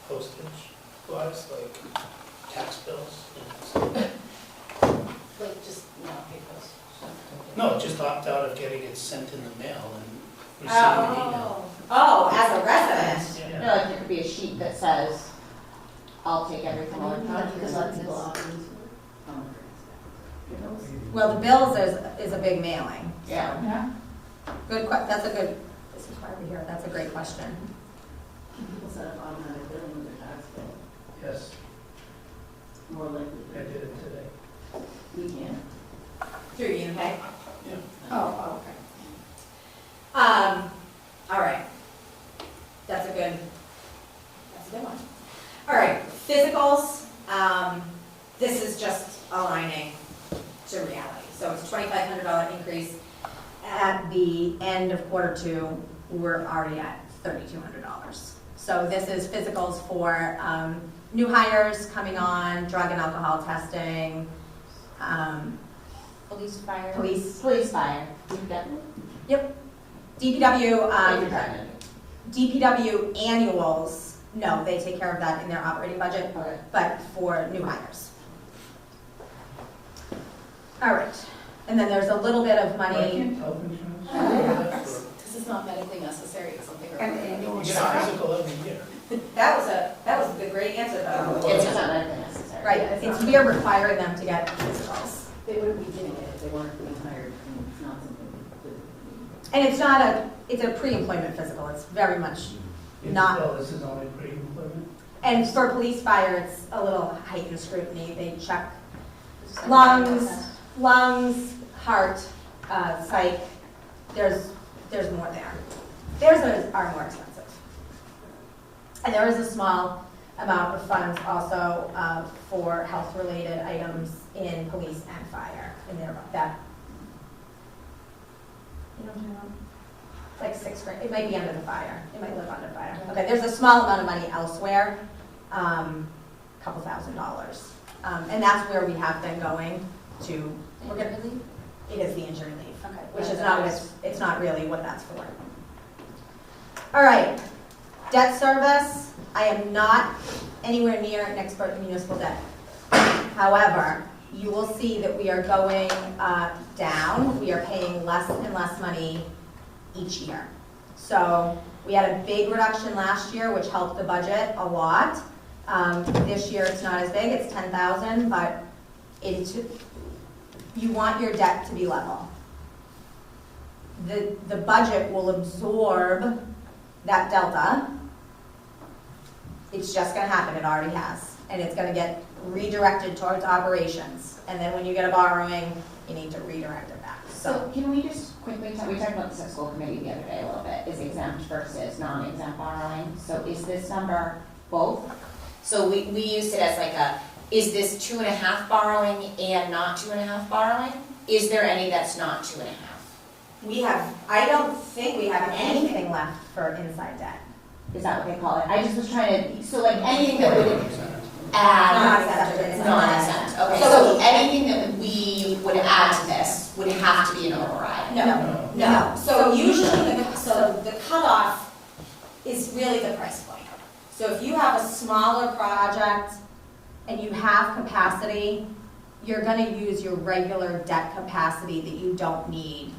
postage wise, like tax bills? Like just not pay post. No, just opt out of getting it sent in the mail and receiving an email. Oh, as a resident. I feel like there could be a sheet that says, I'll take everything electronic. Because a lot of people opt into it. Well, the bills is a big mailing. Yeah. Yeah. That's a good, this is why we're here, that's a great question. People set up automatic billing with their tax bill. Yes, More likely. I did it today. We can. Through you, okay? Oh, okay. All right. That's a good one. at the end of Q2, we're already at $3,200. So this is physicals for new hires coming on, drug and alcohol testing, Police, fire. police. Police, fire, Yep. DPW annuals, no, they take care of that in their operating budget, Okay. but for new hires. All right, and then there's a little bit of Why money. can't health insurance? This is not medically necessary, it's something. You get a physical every year. That was a great answer though. It's not medically necessary. Right, it's we're requiring them to get physicals. They wouldn't be getting it if they weren't being hired, and it's not something And it's a pre-employment physical, it's very much not. Well, this is only pre-employment. And for police fire, it's a little heightened scrutiny, they check lungs, heart, psych, there's more there. Theirs are more expensive. And there is a small amount of funds also for health-related items in police and fire, in there, that. You know what I'm talking about? Like $6,000, it might be under the fire, it might live under fire. Okay, there's a small amount of money elsewhere, couple $1,000. And that's where we have been going to, it is the injury leave, Okay. which is not, it's not really what that's for. All right, debt service, I am not anywhere near an expert in municipal debt. However, you will see that we are going down, we are paying less and less money each year. So we had a big reduction last year, which helped the budget a lot. This year it's not as big, it's 10,000, but you want your debt to be level. The budget will absorb that delta. It's just gonna happen, it already has. And it's gonna get redirected towards operations. And then when you get a borrowing, you need to redirect it back, So can we just quickly, we talked about this at school committee the other day a little bit, is exempt versus non-exempt borrowing. So is this number both? So we used it as like is this 2.5 borrowing and not 2.5 borrowing? Is there any that's not 2.5? I don't think we have anything left for inside debt. Is that what they call it? I just was trying to, so like anything that would add. Non-exempt. Non-exempt, okay, So- so anything that we would add to this would have to be an override? No. So usually, the cutoff is really the price point. So if you have a smaller project and you have capacity, you're gonna use your regular debt capacity that you don't need.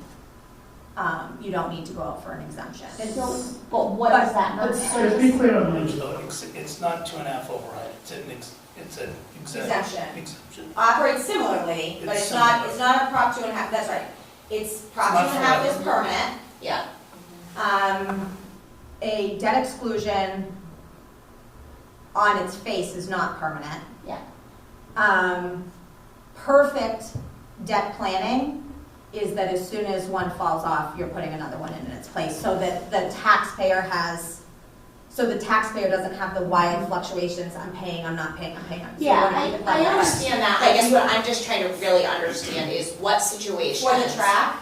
You don't need to go out for an exemption. But what is that number? So to be clear on this though, it's not 2.5 override, it's an Exemption. exemption. Operates similarly, but it's not a Prop 2.5, that's right. It's Prop It's not 2.5 is forever. permanent. Yeah. A debt exclusion on its face is not permanent. Yeah. Perfect debt planning is that as soon as one falls off, you're putting another one in its place, so that the taxpayer doesn't have the wild fluctuations, I'm paying, I'm not paying, I'm paying. So you wanna keep it I level. understand that, I guess what I'm just trying to really understand is what situations. For the track?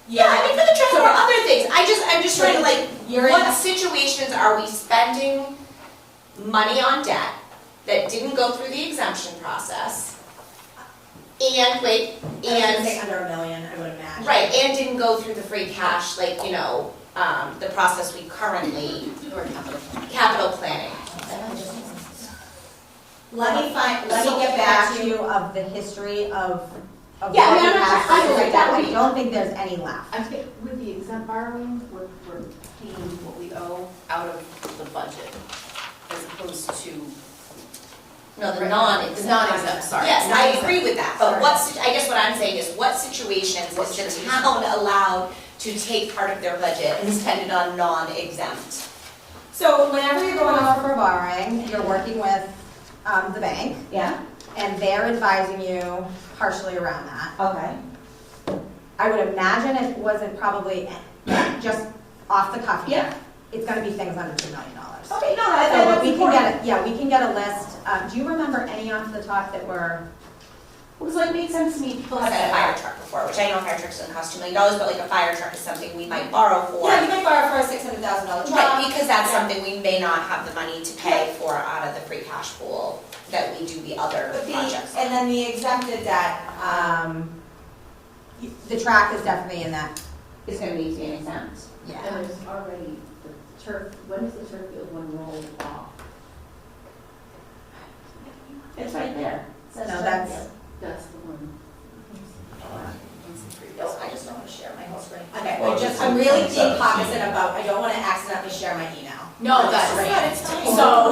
Yeah, I mean, for the track So- or other things, I'm just trying to like, You're in- what situations are we spending money on debt that didn't go through the exemption process? And I would say under $1 million, I would imagine. right, and didn't go through the free cash, like, the process we currently, capital planning. Let me get back to you of the history of what we Yeah, I mean, I'm not have sure- right that now. I would be- don't think there's any left. I think with the exempt borrowing, we're paying what we owe out of the budget, as opposed to. No, the Right. non-exempt. The non-exempt, sorry. Yes, I agree with that, but Sorry. I guess what I'm saying is, what situations is the town allowed to take part of their budget and spend it on non-exempt? So whenever you're going out for borrowing, you're working with the bank, Yeah, and they're advising you partially around that. okay. I would imagine it wasn't probably just off the cuff here. Yeah. It's gonna be things under $2 million. Okay, no, So that's we can important. we can get a list. Do you remember any off the top that were Well, so it makes sense to me, people have had a fire truck before, which I know a fire truck doesn't cost $2 million, but like a fire truck is something we might borrow for. Yeah, you might borrow for a $600,000 truck. Right, because that's something we may not have the money to pay for out of the free cash pool that we do the other But projects. and then the exempted debt, the track is definitely in that, It's gonna need to be an exempt. yeah. And there's already the turf, when is the turf field one rolled off? It's right there. It says No, turf that's- field. That's the one. Oh, I just don't want to share my whole screen. Okay, Well, I'm really it's being 17. cognizant about, I don't wanna accidentally share my email. No, that's right. right, it's fine. So, No,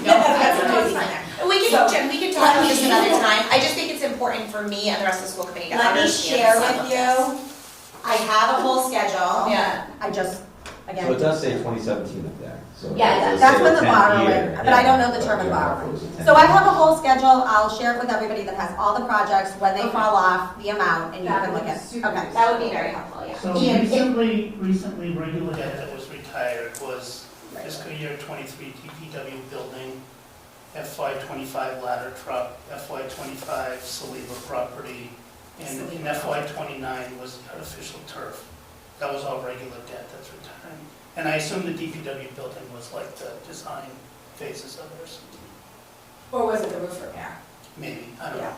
that's what I was fine there. We can, So, Jen, we can talk about this another time. I just think it's important for me and the rest of the school committee to Let me understand share some with of you, this. I have a whole schedule. Yeah. I just, again. So it does say 2017 up there, so. Yeah, it does that's say when the 10th borrowing, year, but I don't know yeah, the term of but borrowing. it was a 10th So I year. have a whole schedule, I'll share it with everybody that has all the projects, when they fall off, the amount, and you can look at it. Okay. That would be very helpful, yeah. So Ian, recently, regular debt that was retired was fiscal year 23 DPW building, FY 25 ladder truck, FY 25 Saliva property, and in FY 29 was artificial turf. That was all regular debt that's retiring. And I assume the DPW building was like the design phases of it or something. Or was it the roof repair? Maybe, I don't Yeah. know.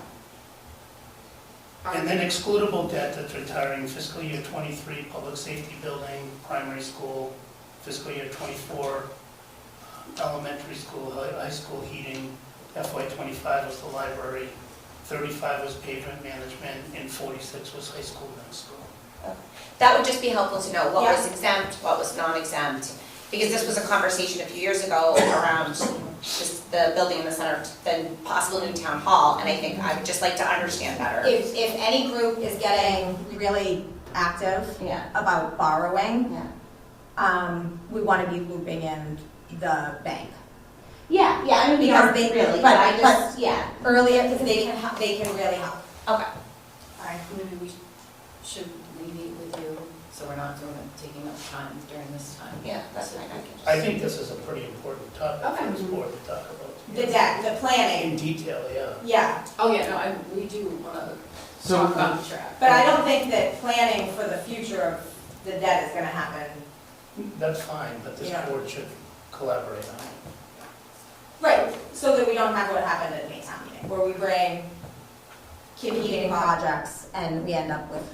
And then excludable debt that's retiring fiscal year 23 public safety building, primary school, fiscal year 24 elementary school, high school heating, FY 25 was the library, 35 was pavement management, and 46 was high school, middle school. That would just be helpful to know what Yeah. was exempt, what was non-exempt. Because this was a conversation a few years ago around just the building in the center, the possible new town hall, and I think I would just like to understand better. If any group is getting really active Yeah, about borrowing, yeah. we want to be looping in the bank. Yeah, I mean, we Because aren't they- really, but- but I just, yeah, Earlier, because they can really help. okay. Alright, maybe we should meet with you, so we're not taking up time during this time. Yeah, that's fine, I can just. I think this is a pretty important topic for Okay. this board to talk about. The debt, the planning, In detail, yeah. yeah. Oh, yeah, no, we do wanna So, talk about the track. But I don't think that planning for the future of the debt is gonna happen. That's fine, but this Yeah. board should collaborate on it. Right, so that we don't have what happened at May Town meeting, where we bring competing projects and we end up with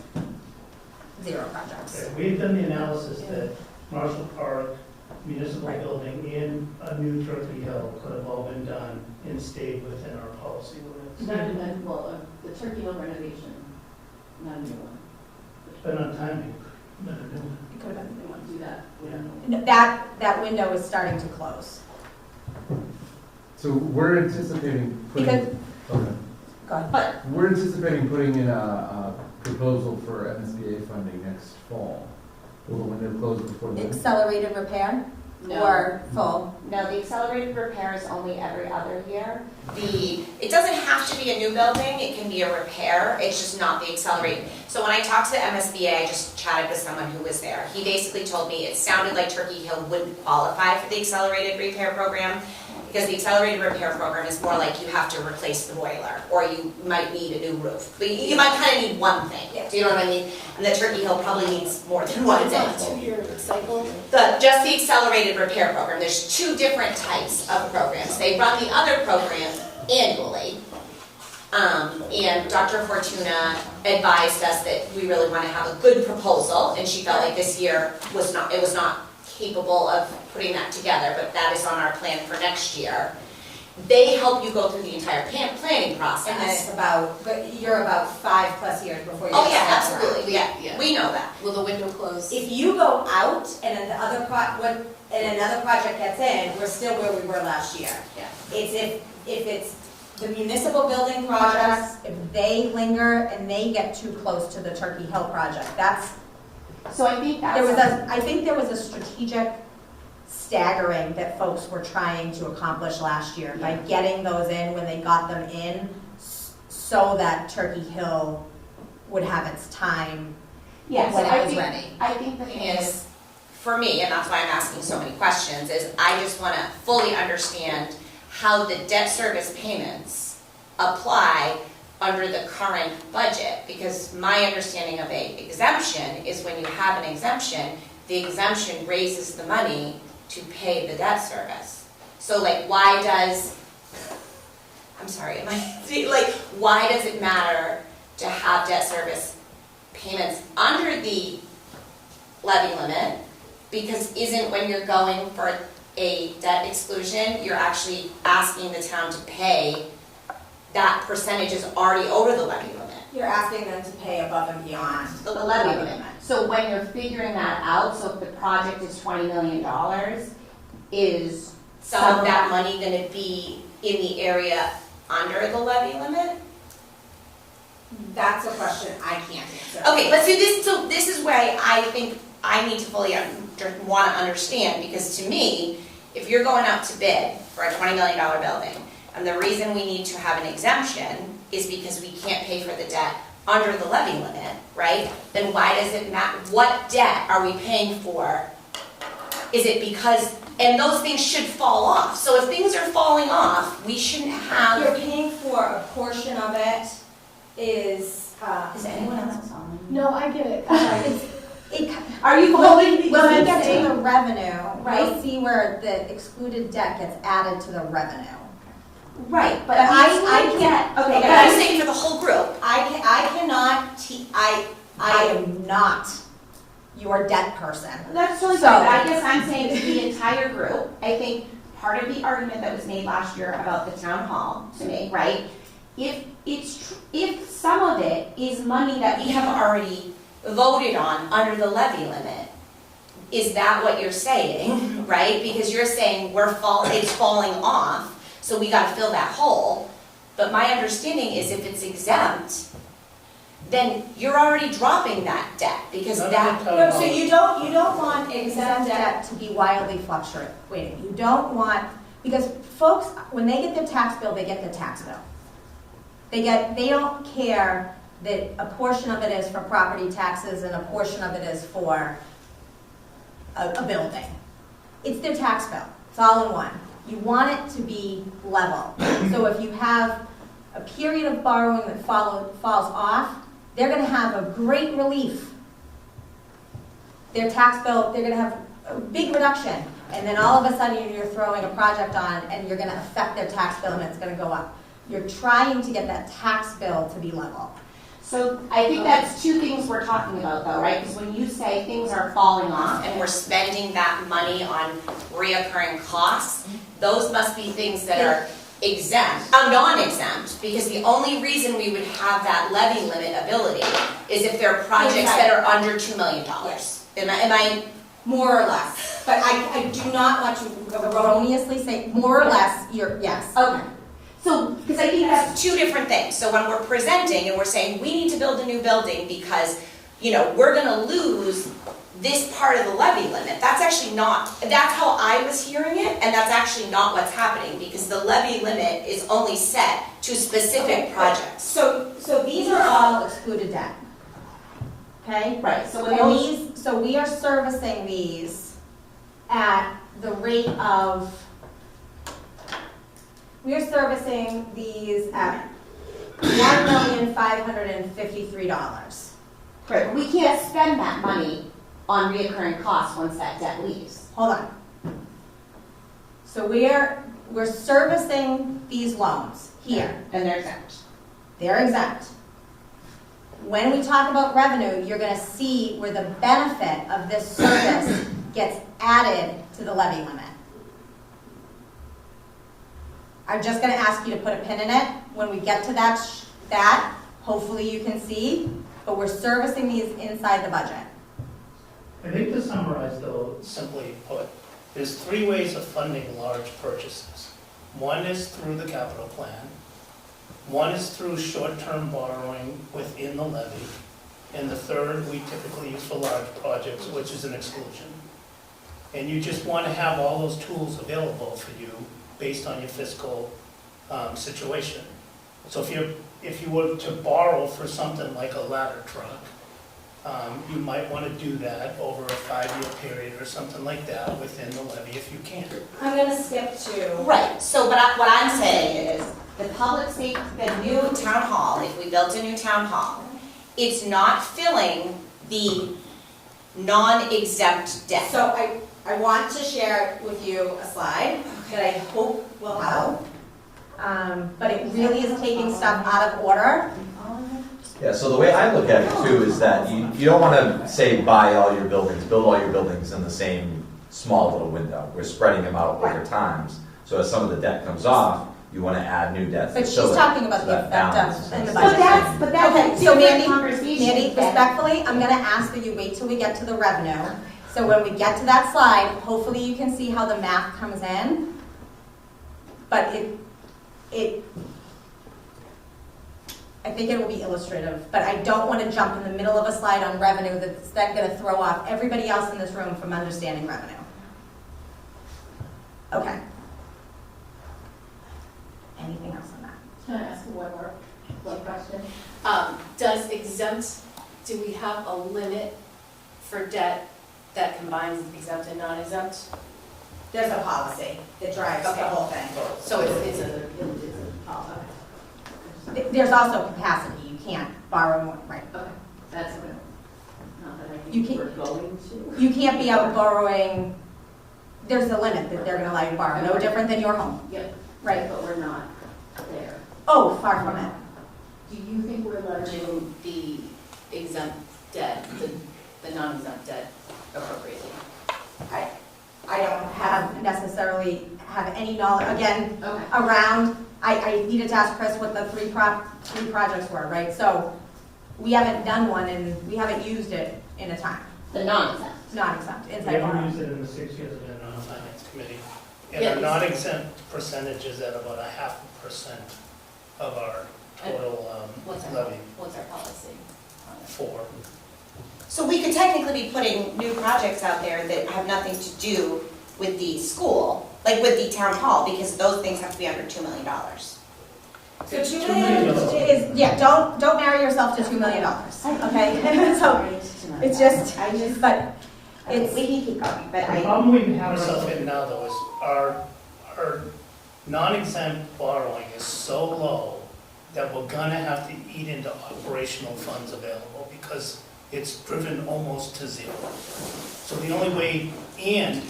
0 projects. Okay, we've done the analysis that Marshall Park, municipal Right. building, and a new Turkey Hill could have all been done and stayed within our policy limits. The Turkey Hill renovation, not a new one. Depending on timing, not a new one. It could have They want to do that. Yeah. been. That window is starting to close. so we're anticipating putting, Because, okay. go ahead. We're anticipating putting in a proposal for MSBA funding next fall. Will the window close before then? Accelerated repair No. or full? No, the accelerated repair is only every other year. It doesn't have to be a new building, it can be a repair, it's just not the accelerated. So when I talked to the MSBA, I just chatted with someone who was there. He basically told me it sounded like Turkey Hill wouldn't qualify for the accelerated repair program, because the accelerated repair program is more like you have to replace the boiler, or you might need a new roof. But you might kind of need one thing, do you know what I mean? And the Turkey Hill probably needs more than one thing. It's on a 2-year cycle. Just the accelerated repair program, there's 2 different types of programs. They run the other program annually. And Dr. Fortuna advised us that we really want to have a good proposal, and she felt like this year was not capable of putting that together, but that is on our plan for next year. They help you go through the entire planning process. And then it's but you're about 5+ years before you. Oh, yeah, get that absolutely, yeah, Yeah. we know that. Will the window close? If you go out and another project gets in, we're still where we were last year. Yeah. It's if it's the municipal building projects, if they linger and they get too close to the Turkey Hill project, So I think I think there was a strategic staggering that folks were trying to accomplish last year by getting those in when they got them in, so that Turkey Hill would have its time Yes, when I it was think, ready. I think the thing is, for me, and that's why I'm asking so many questions, is I just want to fully understand how the debt service payments apply under the current budget, because my understanding of a exemption is when you have an exemption, the exemption raises the money to pay the debt service. So like, why does, I'm sorry, why does it matter to have debt service payments under the levy limit? Because isn't when you're going for a debt exclusion, you're actually asking the town to pay that percentage is already over the levy limit. You're asking them to pay above and beyond The levy limit. So when you're figuring that out, so if the project is $20 million, is some of that money gonna be in the area under the levy limit? That's a question I can't answer. Okay, but so this is where I think I need to fully want to understand, because to me, if you're going out to bid for a $20 million building, and the reason we need to have an exemption is because we can't pay for the debt under the levy limit, right? Then why does it matter? What debt are we paying for? Is it because, and those things should fall off. So if things are falling off, we shouldn't have. You're paying for a portion of it is anyone else on? No, I get it. Are you when we well, get to the revenue, Right. you'll see where the excluded debt gets added to the revenue. Right, But I get, okay, but I'm saying for the whole group. I cannot, I am not your debt person. That's totally So- fine, but I guess I'm saying to the entire group, I think part of the argument that was made last year about the town hall, to me, right? If some of it is money that we have already voted on under the levy limit, is that what you're saying, right? Because you're saying it's falling off, so we gotta fill that hole. But my understanding is if it's exempt, then you're already dropping that debt, because that. No, so you don't want exempt debt to be wildly fluctuating. You don't want, because folks, when they get their tax bill, they get their tax bill. They don't care that a portion of it is for property taxes and a portion of it is for a building. It's their tax bill. It's all in one. You want it to be level. So if you have a period of borrowing that falls off, they're going to have a great relief. Their tax bill, they're going to have a big reduction. And then all of a sudden you're throwing a project on and you're going to affect their tax bill and it's going to go up. You're trying to get that tax bill to be level. So I think that's two things we're talking about though, right? Because when you say things are falling off and we're spending that money on reoccurring costs, those must be things that are exempt, non-exempt, because the only reason we would have that levy limit ability is if there are projects that are under $2 million. Yes. Am I More or less. But I do not want to erroneously say, more or less, yes. Okay. So, because I think that's two different things. So when we're presenting and we're saying we need to build a new building because, we're gonna lose this part of the levy limit, that's actually not, that's how I was hearing it, and that's actually not what's happening, because the levy limit is only set to specific projects. So these are all excluded debt. Okay? Right, so when So we are servicing these at the rate of, we are servicing these at $1,553,000. Right, but we can't spend that money on reoccurring costs once that debt leaves. Hold on. So we're servicing these loans here. And they're exempt. They're exempt. When we talk about revenue, you're going to see where the benefit of this service gets added to the levy limit. I'm just going to ask you to put a pin in it. When we get to that, hopefully you can see, but we're servicing these inside the budget. I think to summarize though, simply put, there's three ways of funding large purchases. One is through the capital plan. One is through short-term borrowing within the levy. And the third we typically use for large projects, which is an exclusion. And you just want to have all those tools available for you based on your fiscal situation. So if you were to borrow for something like a ladder truck, you might want to do that over a 5-year period or something like that within the levy if you can. I'm going to skip to. Right, so what I'm saying is, the public safety, the new town hall, if we built a new town hall, it's not filling the non-exempt debt. So I want to share with you a slide that I hope will help. But it really is taking stuff out of order. Yeah, so the way I look at it too is that you don't want to say buy all your buildings, build all your buildings in the same small little window. We're spreading them out over times. So as some of the debt comes off, you want to add new debt. But she's talking about the effect of in the So budget. that's Okay, a so different Mandy, conversation. respectfully, I'm gonna ask that you wait till we get to the revenue. So when we get to that slide, hopefully you can see how the math comes in. But I think it will be illustrative, but I don't want to jump in the middle of a slide on revenue that's then going to throw off everybody else in this room from understanding revenue. Okay. Anything else on that? Can I ask one question? Does exempt, do we have a limit for debt that combines exempt and non-exempt? There's a policy that drives the whole thing. So it's a policy. There's also capacity. You can't borrow more, right? Okay, that's okay. Not that I You think can't- we're going to. You can't be out borrowing, there's a limit that they're going to allow you to borrow, no different than your home. Yep. Right. But we're not there. Oh, far from it. Do you think we're leveraging the exempt debt, the non-exempt debt appropriately? I don't have necessarily have any knowledge, again, Okay. around, I needed to ask Chris what the three projects were, right? So we haven't done one and we haven't used it in a time, The non-exempt. non-exempt, We inside haven't borrow. used it in the 6 years I've been on the finance committee. And Yeah, our this- non-exempt percentage is at about 0.5% of our total What's our levy. policy on it? 4. So we could technically be putting new projects out there that have nothing to do with the school, like with the town hall, because those things have to be under $2 million. So $2 $2 million million. is, yeah, don't marry yourself to $2 million, okay? So it's just, but it's, We can keep going, but The problem we have ourselves in now, though, is our non-exempt borrowing is so low that we're gonna have to eat into operational funds available because it's driven almost to zero. So the only way, and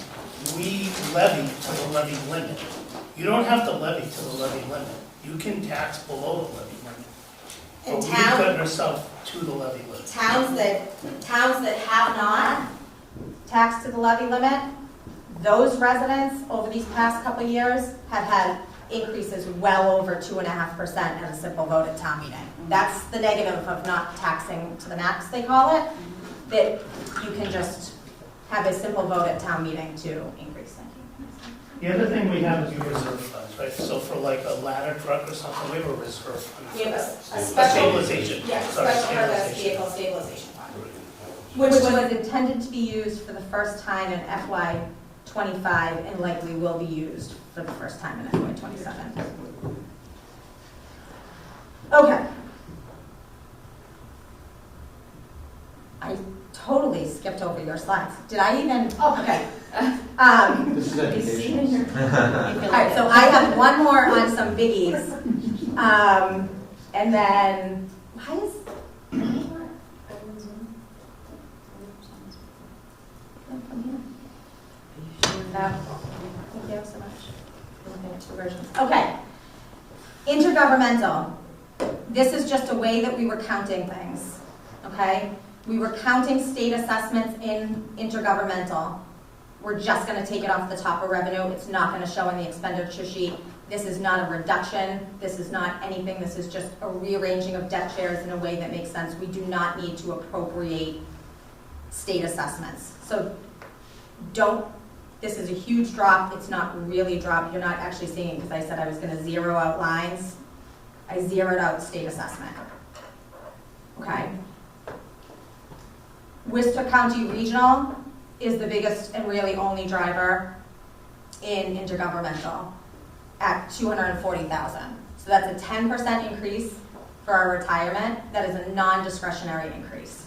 we levy to the levy limit. You don't have to levy to the levy limit. You can tax below the levy limit. But And we've town- gotten ourselves to the levy limit. towns that have not taxed to the levy limit, those residents over these past couple of years have had increases well over 2.5% at a simple vote at town meeting. That's the negative of not taxing to the max, they call it, that you can just have a simple vote at town meeting to increase. The other thing we have is reserve funds, right? So for like a ladder truck or something, we have a reserve fund. We have a A special, stabilization. yeah, Sorry, special purpose stabilization. vehicle stabilization fund, which was intended to be used for the first time in FY '25 and likely will be used for the first time in FY '27. Okay. I totally skipped over your slides. Did I even? Oh, okay. This is education. All right, so I have one more on some biggies. And then, why is? Thank you so much. I'm looking at 2 versions. Okay. Intergovernmental. This is just a way that we were counting things, okay? We were counting state assessments in intergovernmental. We're just going to take it off the top of revenue. It's not going to show in the expenditure sheet. This is not a reduction. This is not anything. This is just a rearranging of debt shares in a way that makes sense. We do not need to appropriate state assessments. So this is a huge drop. It's not really a drop. You're not actually seeing it because I said I was going to zero out lines. I zeroed out state assessment. Okay. Worcester County Regional is the biggest and really only driver in intergovernmental at $240,000. So that's a 10% increase for our retirement. That is a non-discretionary increase.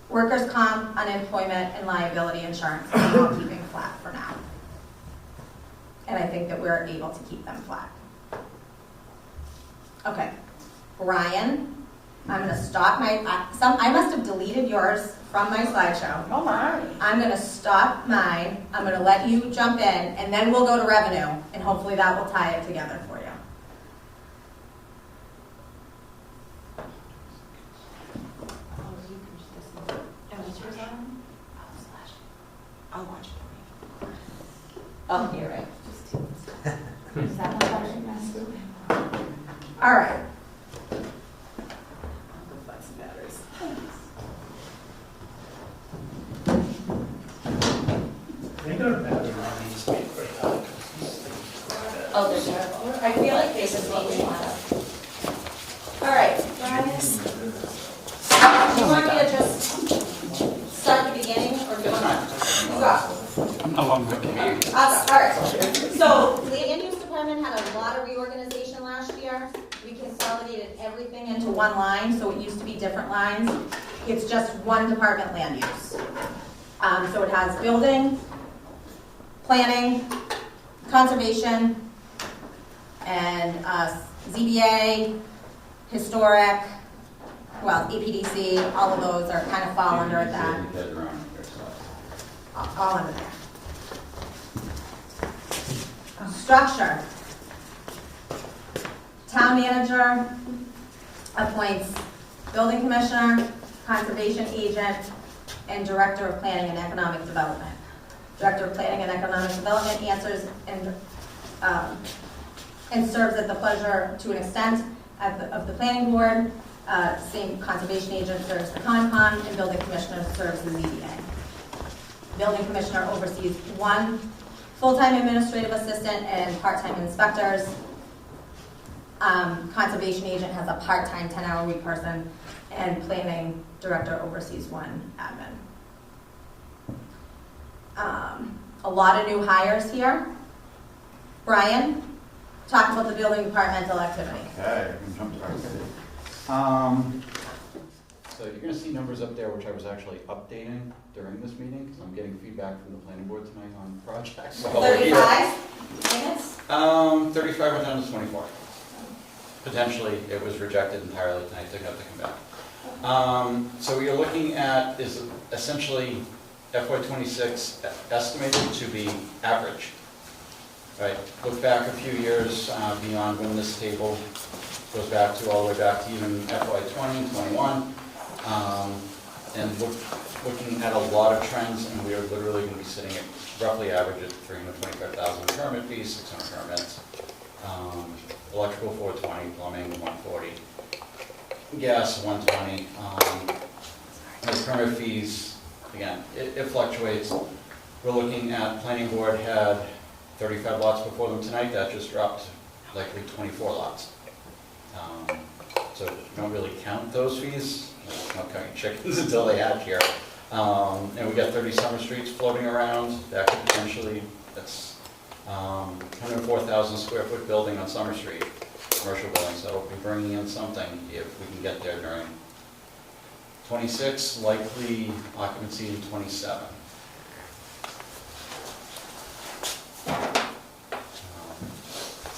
Workers' comp, unemployment, and liability insurance are all keeping flat for now. And I think that we're able to keep them flat. Okay, Brian, I'm gonna stop my, I must have deleted yours from my slideshow. Oh my. I'm gonna stop mine, I'm gonna let you jump in, and then we'll go to revenue, and hopefully that will tie it together for you. I'll watch it. Oh, you're right. Is that what I should ask you? All right, They got a battery on these, pretty high. Oh, they're terrible. I feel like this is what we want. All right, Brian. Do you want me to just start at the beginning, or do you want to? You go. How long would it be? All right. So the land use department had a lot of reorganization last year. we consolidated everything into one line, so it used to be different lines. It's just one department land use. So it has building, planning, conservation, and ZBA, historic, well, APDC, all of those are kind of fall under that. All under there. Structure. Town manager appoints building commissioner, conservation agent, and director of planning and economic development. Director of planning and economic development answers and serves at the pleasure, to an extent, of the planning board. Same conservation agent serves the Concom, and building commissioner serves the ZBA. Building commissioner oversees one full-time administrative assistant and part-time inspectors. Conservation agent has a part-time 10-hour-a-week person, and planning director oversees one admin. A lot of new hires here. Brian, talk about the building departmental activity. Okay, I can jump right to it. So you're gonna see numbers up there, which I was actually updating during this meeting, because I'm getting feedback from the planning board tonight on projects. 35 minutes? 35 went down to 24. Potentially, it was rejected entirely tonight, they're gonna have to come back. So what you're looking at is essentially FY26 estimated to be average. Right, look back a few years beyond when this table goes back to, all the way back to even FY20, 21, and looking at a lot of trends, and we are literally going to be sitting at roughly average at 325,000 permit fees, 600 permits, electrical 420, plumbing 140, gas 120. Those permit fees, again, it fluctuates. We're looking at, planning board had 35 lots before them tonight, that just dropped likely 24 lots. So you don't really count those fees, not counting chickens until they hatch here. And we got 30 summer streets floating around, that could potentially, that's 104,000 square foot building on Summer Street, commercial building, so we'll be bringing in something if we can get there during 26, likely occupancy in 27.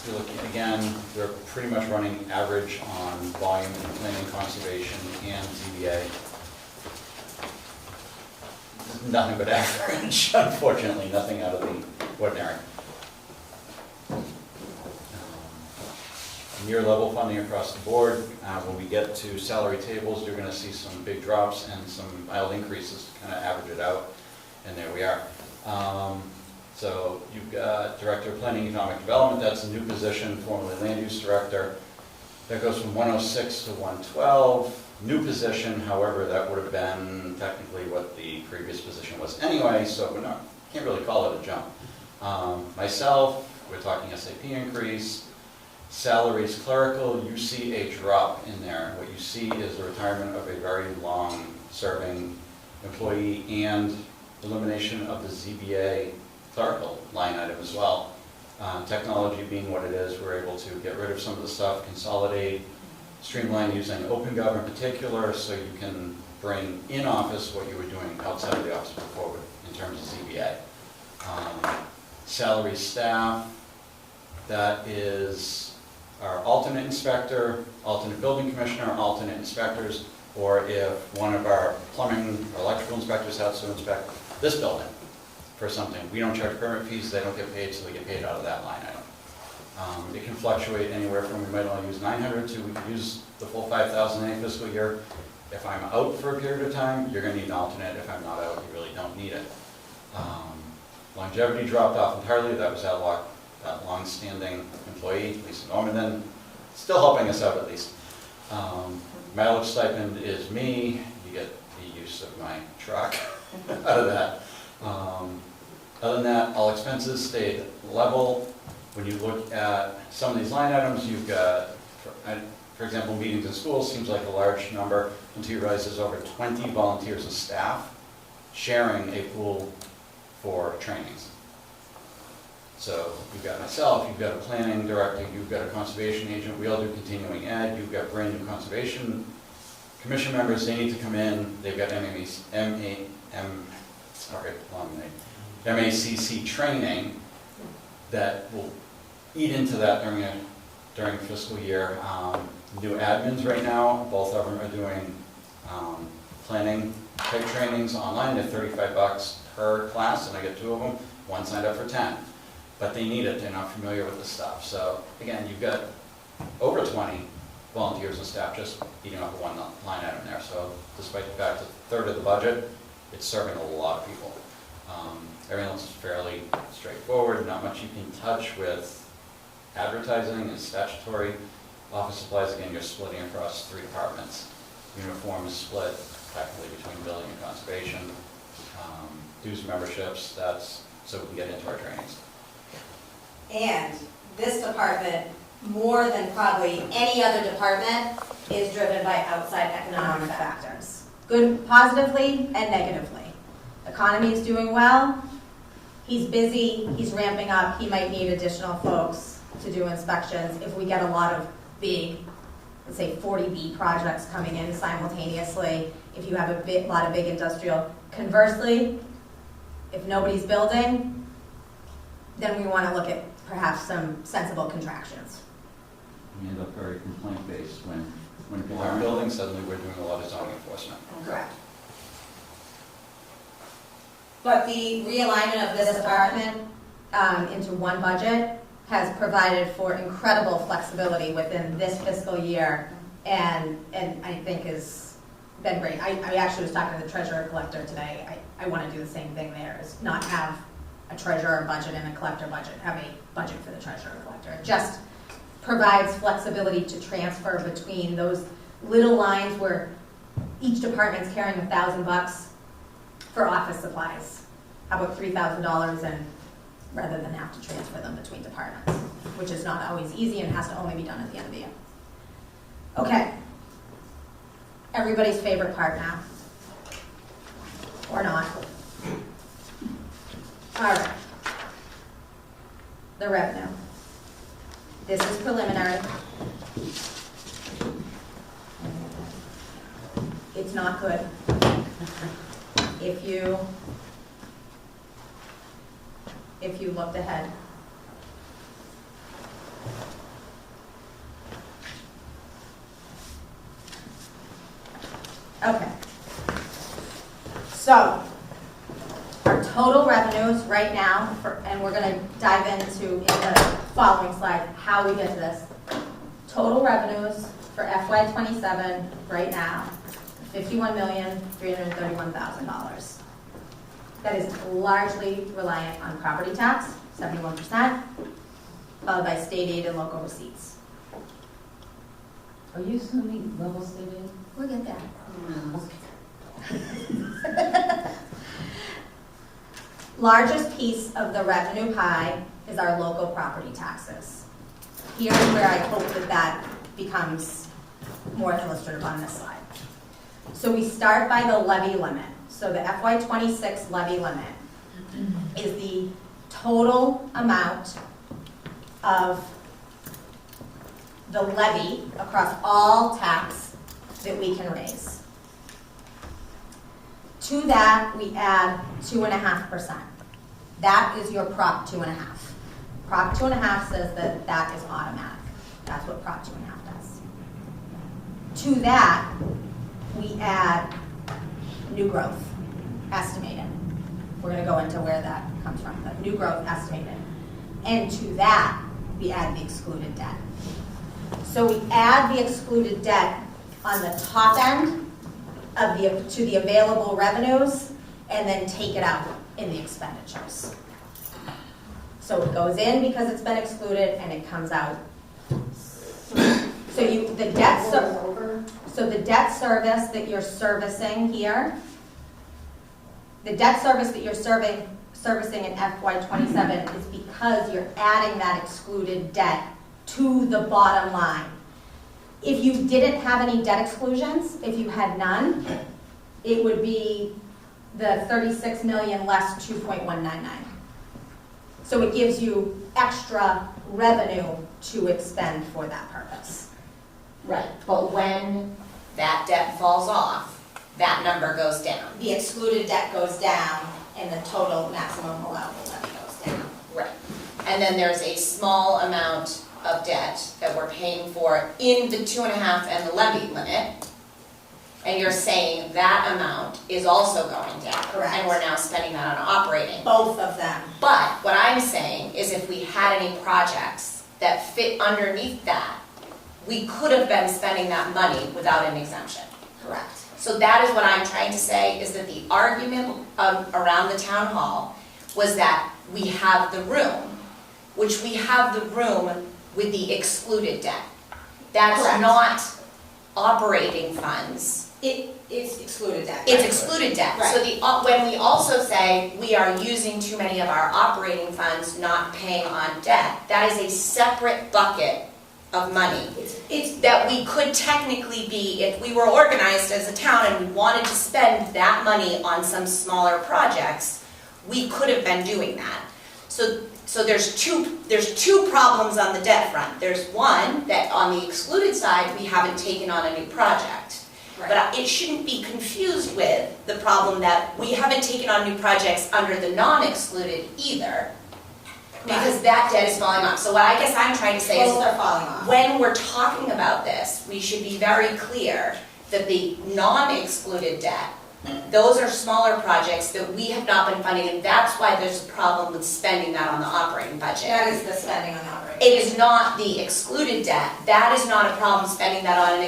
You're looking, again, we're pretty much running average on volume in planning, conservation, and ZBA. Nothing but average, unfortunately, nothing out of the ordinary. Near level funding across the board. When we get to salary tables, you're going to see some big drops and some mild increases to kind of average it out, and there we are. So you've got Director of Planning and Economic Development, that's a new position, formerly Land Use Director. That goes from 106 to 112. New position, however, that would have been technically what the previous position was anyway, so we're not, can't really call it a jump. Myself, we're talking SAP increase. Salaries clerical, you see a drop in there. What you see is the retirement of a very long-serving employee and elimination of the ZBA clerical line item as well. Technology being what it is, we're able to get rid of some of the stuff, consolidate, streamline using OpenGov in particular, so you can bring in office what you were doing outside of the office before in terms of ZBA. Salary staff, that is our alternate inspector, alternate building commissioner, alternate inspectors, or if one of our plumbing or electrical inspectors has to inspect this building for something. We don't charge permit fees, they don't get paid, so we get paid out of that line item. It can fluctuate anywhere from, we might only use 900 to we can use the full 5,000 any fiscal year. If I'm out for a period of time, you're gonna need an alternate. If I'm not out, you really don't need it. Longevity dropped off entirely. That was that long-standing employee, Lisa Norman, then still helping us out at least. Mileage stipend is me. You get the use of my truck out of that. Other than that, all expenses stayed level. When you look at some of these line items, you've got, for example, meetings in schools seems like a large number until you realize there's over 20 volunteers and staff sharing a pool for trainings. So you've got myself, you've got a planning director, you've got a conservation agent, we all do continuing ed, you've got brand new conservation commission members, they need to come in, they've got MACC training that will eat into that during fiscal year. New admins right now, both of them are doing planning type trainings online. They're $35 per class, and I get 2 of them. One signed up for 10, but they need it. They're not familiar with the stuff. So again, you've got over 20 volunteers and staff just eating off of one line item there. So despite the fact that a third of the budget, it's serving a lot of people. Everything else is fairly straightforward. Not much you can touch with advertising and statutory. Office supplies, again, you're splitting across 3 departments. Uniforms split technically between building and conservation. Dues memberships, that's so we can get into our trainings. And this department, more than probably any other department, is driven by outside economic factors. Good, positively and negatively. Economy is doing well. He's busy, he's ramping up, he might need additional folks to do inspections. If we get a lot of big, let's say 40B projects coming in simultaneously, if you have a lot of big industrial. Conversely, if nobody's building, then we want to look at perhaps some sensible contractions. We end up very complaint-based when people aren't building, suddenly we're doing a lot of zoning enforcement. Correct. But the realignment of this department into one budget has provided for incredible flexibility within this fiscal year, and I think has been great. I actually was talking to the treasurer collector today. I want to do the same thing there, is not have a treasurer budget and a collector budget, have a budget for the treasurer collector. It just provides flexibility to transfer between those little lines where each department's carrying $1,000 for office supplies. How about $3,000, and rather than have to transfer them between departments, which is not always easy and has to only be done at the end of the year. Okay. Everybody's favorite part now. Or not. All right. The revenue. This is preliminary. It's not good. If you looked ahead. Okay. So, our total revenues right now, and we're going to dive into in the following slide how we get to this. Total revenues for FY27 right now, $51,331,000. That is largely reliant on property tax, 71%, followed by state aid and local receipts. Are you assuming level state aid? We'll get there. Largest piece of the revenue pie is our local property taxes. Here's where I hope that becomes more illustrative on this slide. So we start by the levy limit. So the FY26 levy limit is the total amount of the levy across all tax that we can raise. To that, we add 2.5%. That is your Prop 2.5. Prop 2.5 says that that is automatic. That's what Prop 2.5 does. To that, we add new growth estimated. We're gonna go into where that comes from, the new growth estimated. And to that, we add the excluded debt. So we add the excluded debt on the top end of to the available revenues, and then take it out in the expenditures. So it goes in because it's been excluded, and it comes out. So the debt service that you're servicing here, the debt service that you're servicing in FY27 is because you're adding that excluded debt to the bottom line. If you didn't have any debt exclusions, if you had none, it would be the 36 million less 2.199. So it gives you extra revenue to expend for that purpose. Right, but when that debt falls off, that number goes down. The excluded debt goes down and the total maximum allowable levy goes down. Right. And then there's a small amount of debt that we're paying for in the 2.5 and the levy limit. And you're saying that amount is also going down. Correct. And we're now spending that on operating. Both of them. But what I'm saying is if we had any projects that fit underneath that, we could have been spending that money without an exemption. Correct. So that is what I'm trying to say, is that the argument around the town hall was that we have the room, which we have the room with the excluded debt. That's Correct. not operating funds. It's excluded debt. It's excluded debt. Right. So when we also say we are using too many of our operating funds, not paying on debt, that is a separate bucket of money. It's that we could technically be, if we were organized as a town and we wanted to spend that money on some smaller projects, we could have been doing that. So there's two problems on the debt front. There's one, that on the excluded side, we haven't taken on a new project. Right. But it shouldn't be confused with the problem that we haven't taken on new projects under the non-excluded either, because that debt is falling off. So what I guess I'm trying to say is, Both are falling off. when we're talking about this, we should be very clear that the non-excluded debt, those are smaller projects that we have not been funding, and that's why there's a problem with spending that on the operating budget. That is the spending on the operating. It is not the excluded debt. That is not a problem spending that on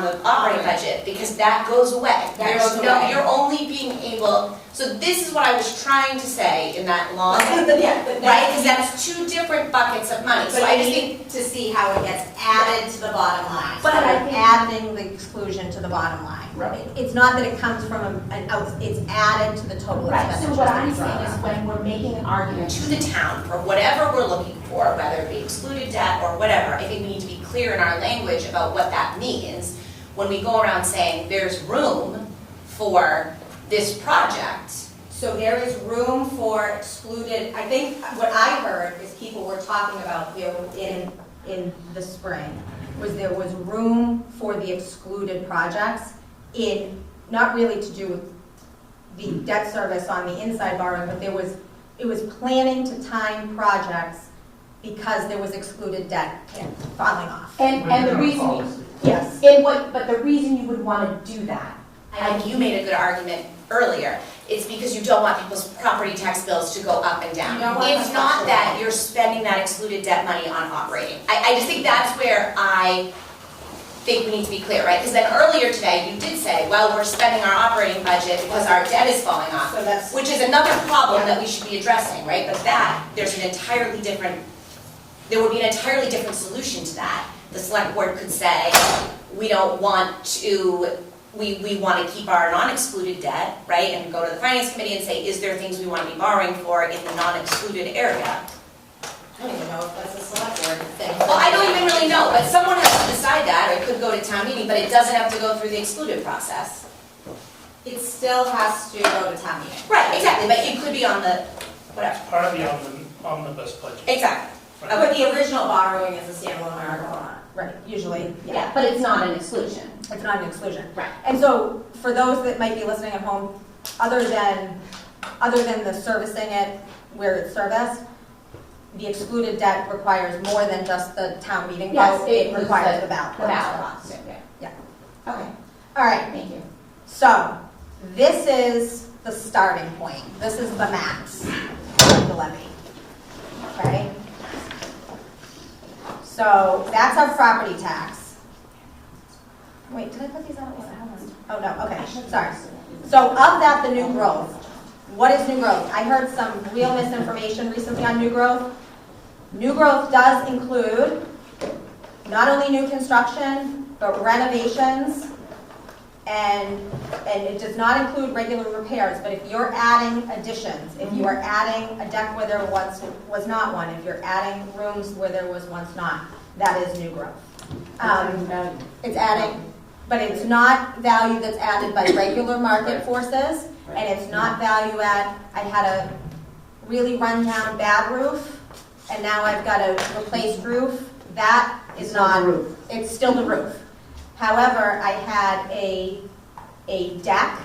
the operating budget, because that goes away. That goes away. You're only being able, so this is what I was trying to say in that long, Yeah, but right? Because that's two different buckets of money. So But I you just think, need to see how it gets added to the bottom line. But So I we're think- adding the exclusion to the bottom line. Right. It's not that it comes from an out, it's added to the total right, so expenditures. what I'm that saying we is draw. when we're making an argument to the town for whatever we're looking for, whether it be excluded debt or whatever, I think we need to be clear in our language about what that means when we go around saying there's room for this project. So there is room for excluded, I think what I heard is people were talking about, in the spring, was there was room for the excluded projects in, not really to do with the debt service on the inside borrowing, but it was planning to time projects because there was excluded debt falling off. And the reason, Yes. but the reason you would want to do that, I think you made a good argument earlier, it's because you don't want people's property tax bills to go up and down. You don't want It's them not to that you're spending that excluded debt money on operating. I just think that's where I think we need to be clear, right? Because then earlier today, you did say, well, we're spending our operating budget because our debt is falling off, So that's, which is another problem that we should be addressing, right? But there's an entirely different, there would be an entirely different solution to that. The select board could say, we don't want to, we want to keep our non-excluded debt, right? And go to the finance committee and say, is there things we want to be borrowing for in the non-excluded area? I don't even know if that's a select board thing. Well, I don't even really know, but someone has to decide that, or it could go to town meeting, but it doesn't have to go through the excluded process. It still has to go to town meeting. Right, exactly, but it could be on the, whatever. Part of the omnibus budget. Exactly. But the original borrowing is a standalone article, right, usually, yeah. But it's not an exclusion. It's not an exclusion. Right. And so, for those that might be listening at home, other than the servicing it where it's serviced, the excluded debt requires more than just the town meeting Yes, vote. it It includes requires the- the ballot. The ballot box, yeah. Yeah. Okay, All right, thank you. so this is the starting point. This is the max of the levy. Okay? So that's our property tax. Wait, did I put these out? Yeah, I haven't. Oh, no, okay, sorry. So of that, the new growth. What is new growth? I heard some real misinformation recently on new growth. New growth does include not only new construction, but renovations, and it does not include regular repairs, but if you're adding additions, if you are adding a deck where there once was not one, if you're adding rooms where there was once not, that is new growth. It's adding, but it's not value that's added by regular market forces, and it's not value add. I had a really rundown bad roof, and now I've got a replaced roof. That is not, it's still the roof. However, I had a deck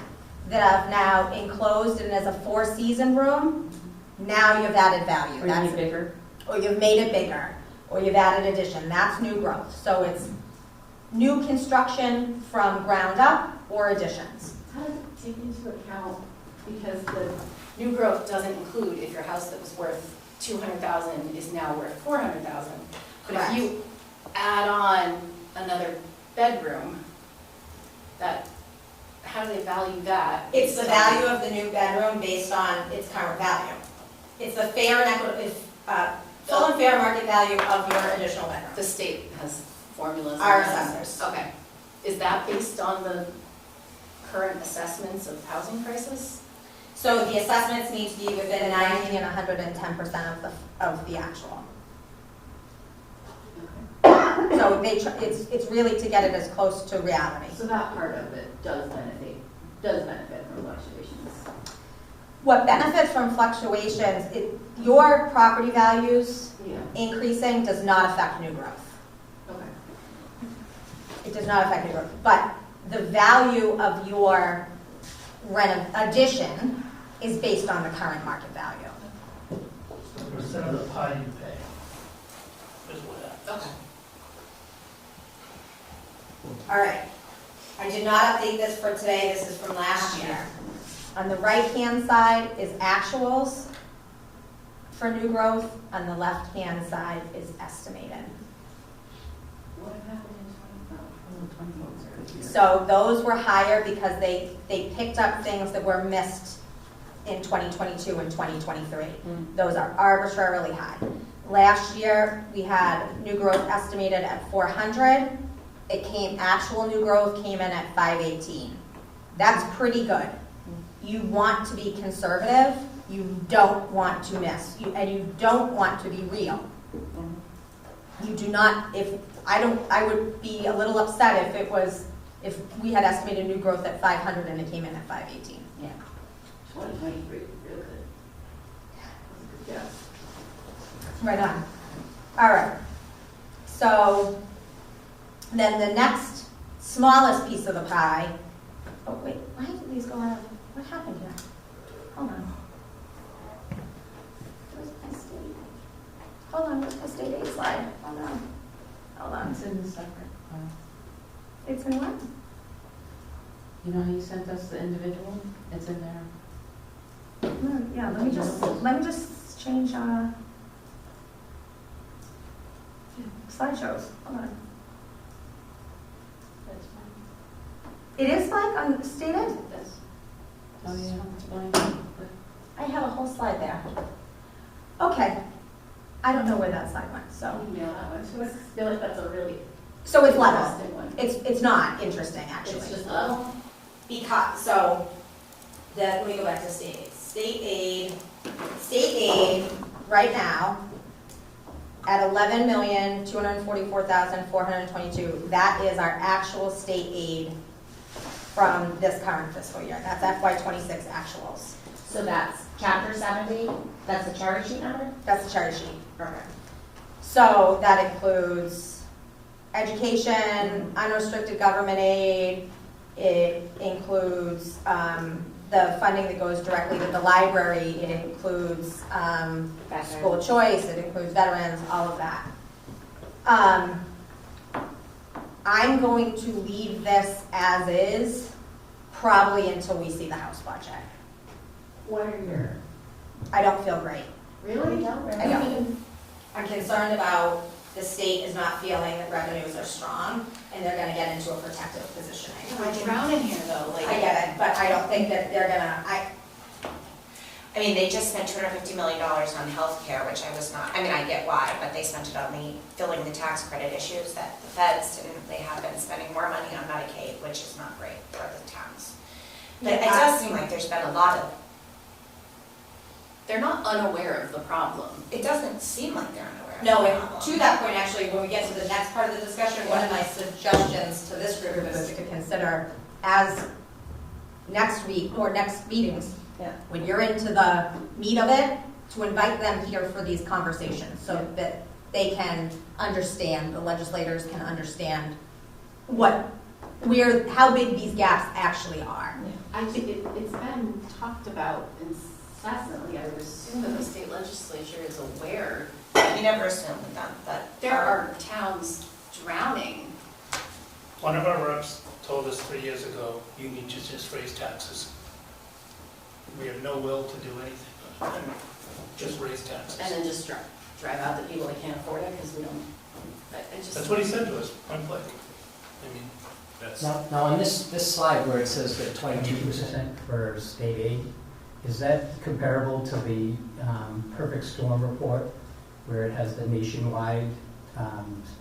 that I've now enclosed and as a 4-season room. Now you've added value. Or you made bigger. Or you've made it bigger, or you've added addition. That's new growth. So it's new construction from ground up or additions. How does it take into account, because the new growth doesn't include if your house that was worth 200,000 is now worth 400,000. But Correct. if you add on another bedroom, that, how do they value that? It's the value of the new bedroom based on its current value. It's the fair and equitable, full and fair market value of your additional bedroom. The state has formulas. on Our that. assessors. Okay. Is that based on the current assessments of housing prices? So the assessments need to be within 90 and 110% of the actual. So it's really to get it as close to reality. So that part of it does benefit from fluctuations. What benefits from fluctuations, your property values Yeah. increasing does not affect new growth. Okay. It does not affect new growth. But the value of your addition is based on the current market value. The percent of the pie you pay is what happens. Okay. All right. I did not update this for today. This is from last year. On the right-hand side is actuals for new growth. On the left-hand side is estimated. What happened in 2024? So those were higher because they picked up things that were missed in 2022 and 2023. Those are arbitrarily high. Last year, we had new growth estimated at 400. Actual new growth came in at 518. That's pretty good. You want to be conservative. You don't want to miss. And you don't want to be real. You do not, I would be a little upset if we had estimated new growth at 500 and it came in at 518. Yeah. 2023, real good. Yeah. Right on. All right. So then the next smallest piece of the pie, oh wait, why did these go out? What happened here? Hold on. Where's my state? Hold on, where's my state aid slide? Hold on. Hold on. It's in the separate. It's in what? You know how you sent us the individual? It's in there. Yeah, let me just change slideshows. Hold on. That's fine. It is like stated? Oh, yeah, it's blank. I have a whole slide there. Okay. I don't know where that slide went, so. Yeah, that one. So I feel like that's a really So it's level. interesting one. It's not interesting, actually. It's just level. Because, so, let me go back to state aid. State aid, right now, at 11,244,422, that is our actual state aid from this current fiscal year. That's FY26 actuals. So that's chapter 70, that's the charter sheet number? That's the charter sheet. Okay. So that includes education, unrestricted government aid. It includes the funding that goes directly to the library. It includes school choice, it includes veterans, all of that. I'm going to leave this as is, probably until we see the House budget. What are your, I don't feel great. really? I don't. I'm concerned about the state is not feeling that revenues are strong, and they're gonna get into a protective positioning. We're drowning here though, like. I get it, but I don't think that they're gonna, I mean, they just spent $250 million on healthcare, which I was not, I mean, I get why, but they spent it on filling the tax credit issues that the feds didn't. They have been spending more money on Medicaid, which is not great for the towns. But it does seem like there's been a lot of, They're not unaware of the problem. it doesn't seem like they're unaware of no, the and problem. to that point, actually, when we get to the next part of the discussion, one of my suggestions to this group is to consider as next week, or next meetings, Yeah. when you're into the meat of it, to invite them here for these conversations, so that they can understand, the legislators can understand how big these gaps actually are. I think it's been talked about incessantly. I would assume that the state legislature is aware. You never assume with them, but. There are towns drowning. One of our reps told us 3 years ago, you need to just raise taxes. We have no will to do anything, but just raise taxes. And then just drive out the people that can't afford it because we don't, I just. That's what he said to us, point blank. I mean, that's. Now on this slide where it says that 22% for state aid, is that comparable to the perfect storm report where it has the nationwide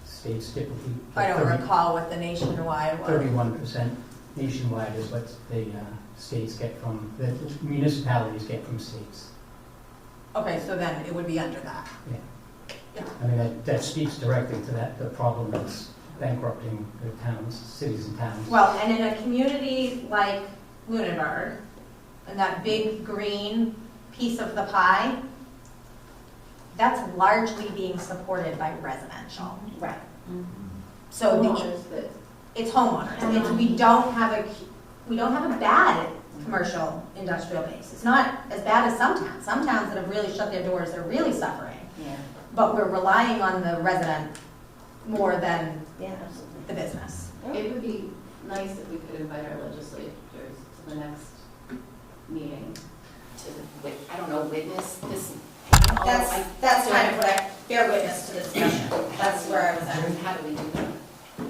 states typically? I don't recall what the nationwide was. 31% nationwide is what the states get from, the municipalities get from states. Okay, so then it would be under that. I mean, that speaks directly to the problem that's bankrupting the towns, cities and towns. Well, and in a community like Lunenburg, and that big green piece of the pie, that's largely being supported by residential. Right. So it's homeowners. We don't have a bad commercial industrial base. It's not as bad as some towns. Some towns that have really shut their doors, they're really suffering. Yeah. But we're relying on the resident more than the business. It would be nice if we could invite our legislators to the next meeting to, I don't know, witness this. That's kind of what I bear witness to the discussion. That's where I was at. How do we do that?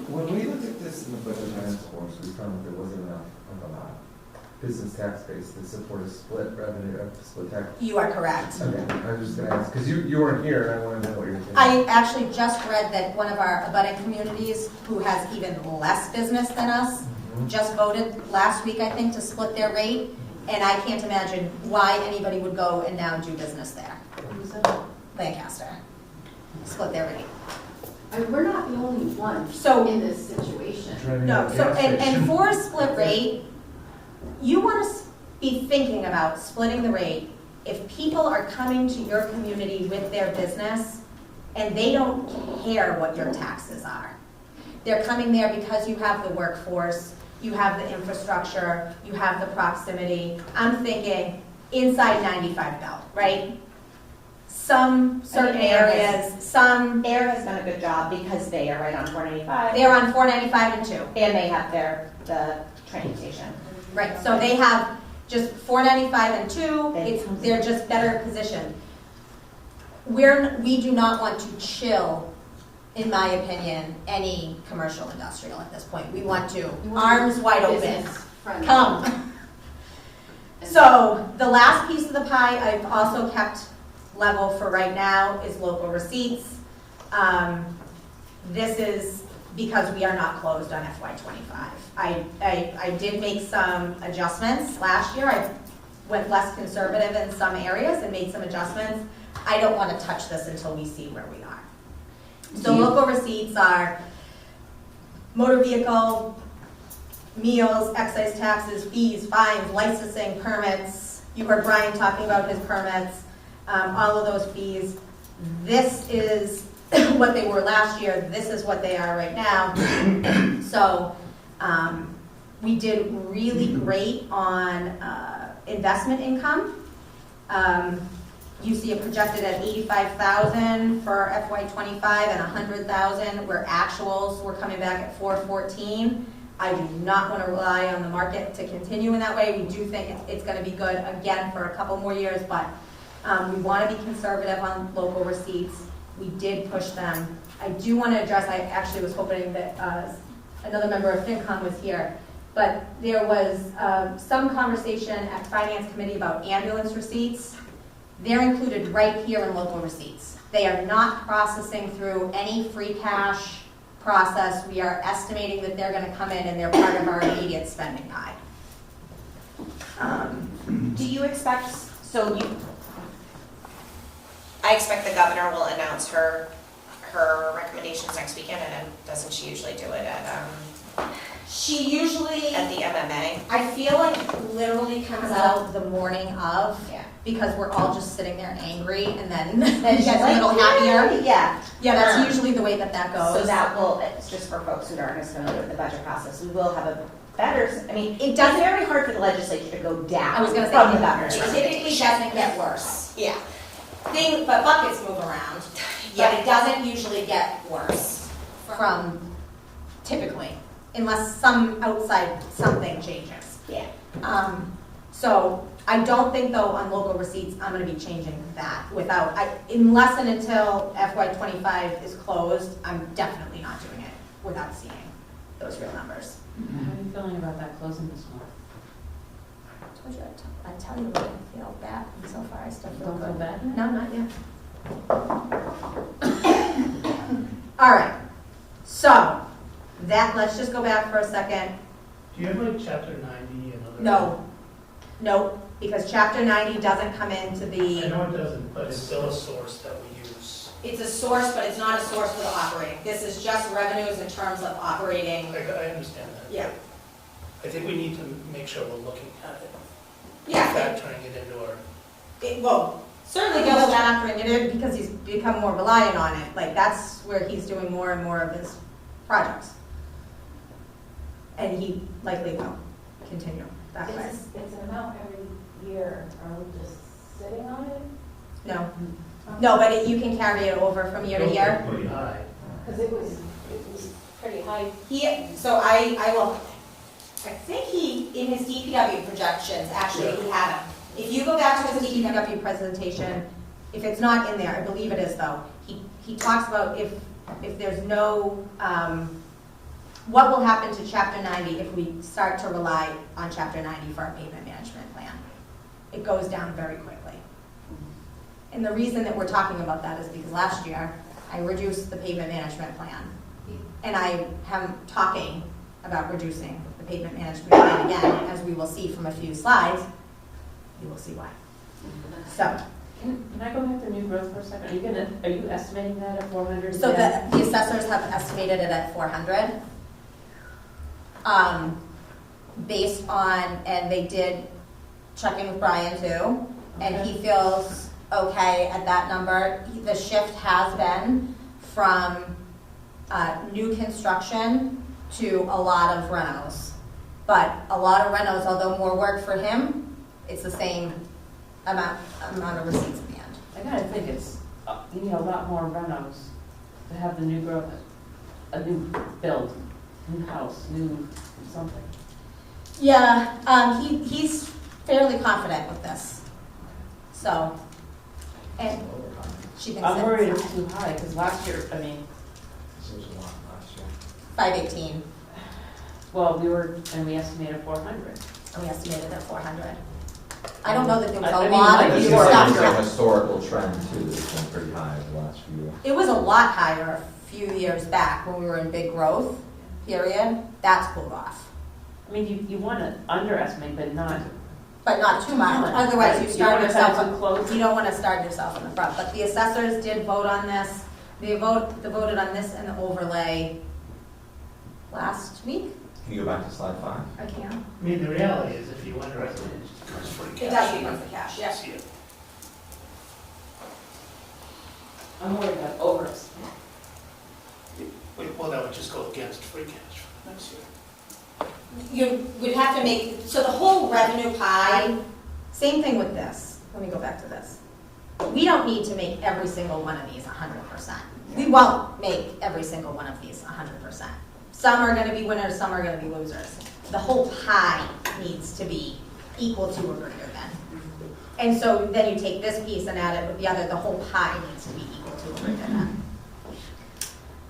When we looked at this in the budget task force, we found that there wasn't enough of a business tax base to support a split revenue, split tax. You are correct. Okay, I was just gonna ask, because you weren't here, and I wanted to know what you were thinking. I actually just read that one of our abutting communities, who has even less business than us, just voted last week, I think, to split their rate. And I can't imagine why anybody would go and now do business there. Lancaster. Split their rate. We're not the only ones So- in this situation. No, so, and for a split rate, you want to be thinking about splitting the rate if people are coming to your community with their business and they don't care what your taxes are. They're coming there because you have the workforce, you have the infrastructure, you have the proximity. I'm thinking inside 95 belt, right? Some certain areas, some, Air has done a good job because they are right on 495. they're on 495 and 2. And they have the train station. Right, so they have just 495 and 2, they're just better positioned. We do not want to chill, in my opinion, any commercial industrial at this point. We want to, arms wide open, Business friendly. come. So the last piece of the pie I've also kept level for right now is local receipts. This is because we are not closed on FY25. I did make some adjustments last year. I went less conservative in some areas and made some adjustments. I don't want to touch this until we see where we are. So local receipts are motor vehicle, meals, excise taxes, fees, fines, licensing, permits. You heard Brian talking about his permits, all of those fees. This is what they were last year. This is what they are right now. So we did really great on investment income. You see it projected at 85,000 for FY '25 and 100,000 where actuals were coming back at 414. I do not want to rely on the market to continue in that way. We do think it's going to be good again for a couple more years, but we want to be conservative on local receipts. We did push them. I do want to address, I actually was hoping that another member of FinCom was here, but there was some conversation at Finance Committee about ambulance receipts. They're included right here in local receipts. They are not processing through any free cash process. We are estimating that they're going to come in and they're part of our immediate spending pie. Do you expect, I expect the governor will announce her recommendations next weekend, and doesn't she usually do it at, She usually, at the MMA? I feel like it literally comes out the morning of, Yeah. because we're all just sitting there angry, and then Then you she's get a like, little happier. Yeah. Yeah, that's usually the way that goes. So that will, it's just for folks who aren't as familiar with the budget process, we will have a better, I mean, It it's doesn't- very hard for the legislature to go down I was going to say, from the governor's it typically recommendation. doesn't get worse. Yeah, But buckets move around, but it doesn't usually get worse from typically, unless some outside something changes. yeah. So I don't think though on local receipts, I'm gonna be changing that unless and until FY '25 is closed, I'm definitely not doing it without seeing those real numbers. How are you feeling about that closing this month? I tell you what, I feel bad, and so far I still feel Don't good. feel bad? No, not yet. All right, so let's just go back for a second. Do you have like chapter 90 and other? No, because chapter 90 doesn't come into I the, know it doesn't, but it's still a source that we use. it's a source, but it's not a source for the operating. This is just revenues in terms of operating. I understand that. Yeah. I think we need to make sure we're looking at it. Yeah, Factoring it into our, well, certainly Bill's factoring it in because he's become more reliant on it. Like, that's where he's doing more and more of his projects. And he likely will continue that way. It's an amount every year, are we just sitting on it? No, but you can carry it over from year to year. pretty high. Because it was pretty high. I think in his DPW projections, actually, he had them. If you go back to his DPW presentation, if it's not in there, I believe it is though, he talks about if there's no, what will happen to chapter 90 if we start to rely on chapter 90 for our pavement management plan. It goes down very quickly. And the reason that we're talking about that is because last year, I reduced the pavement management plan. And I am talking about reducing the pavement management plan again, as we will see from a few slides. You will see why. So, Can I go back to new growth for a second? Are you estimating that at 400? so the assessors have estimated it at 400. Based on, and they did check in with Brian too, and he feels okay at that number. The shift has been from new construction to a lot of renos. But a lot of renos, although more work for him, it's the same amount of receipts at the end. I gotta think it's, you need a lot more renos to have the new growth, a new build, new house, new something. Yeah, he's fairly confident with this. So, and she thinks I'm worried it's it's too high, because last year, I mean, This was a lot last year. 518, well, we estimated 400. and we estimated at 400. I don't know that there was I a mean, lot like of This new is stuff. like a historical trend too, that's been pretty high the last few years. It was a lot higher a few years back when we were in big growth period. That's cooled off, I mean, you want to underestimate, but not. but not too much. Otherwise, you start wanna cut it yourself. too close. You don't want to start yourself in the front. But the assessors did vote on this. They voted on this and the overlay last week. Can you go back to slide 5? I can. I mean, the reality is if you underestimate, it becomes free cash. It does become free cash, You yeah. see it. I'm worried about overestimate. Well, that would just go against free cash for next year. You would have to make, so the whole revenue pie Same thing with this. Let me go back to this. We don't need to make every single one of these 100%. We won't make every single one of these 100%. Some are gonna be winners, some are gonna be losers. The whole pie needs to be equal to or greater than. And so then you take this piece and add it with the other, the whole pie needs to be equal to or greater than.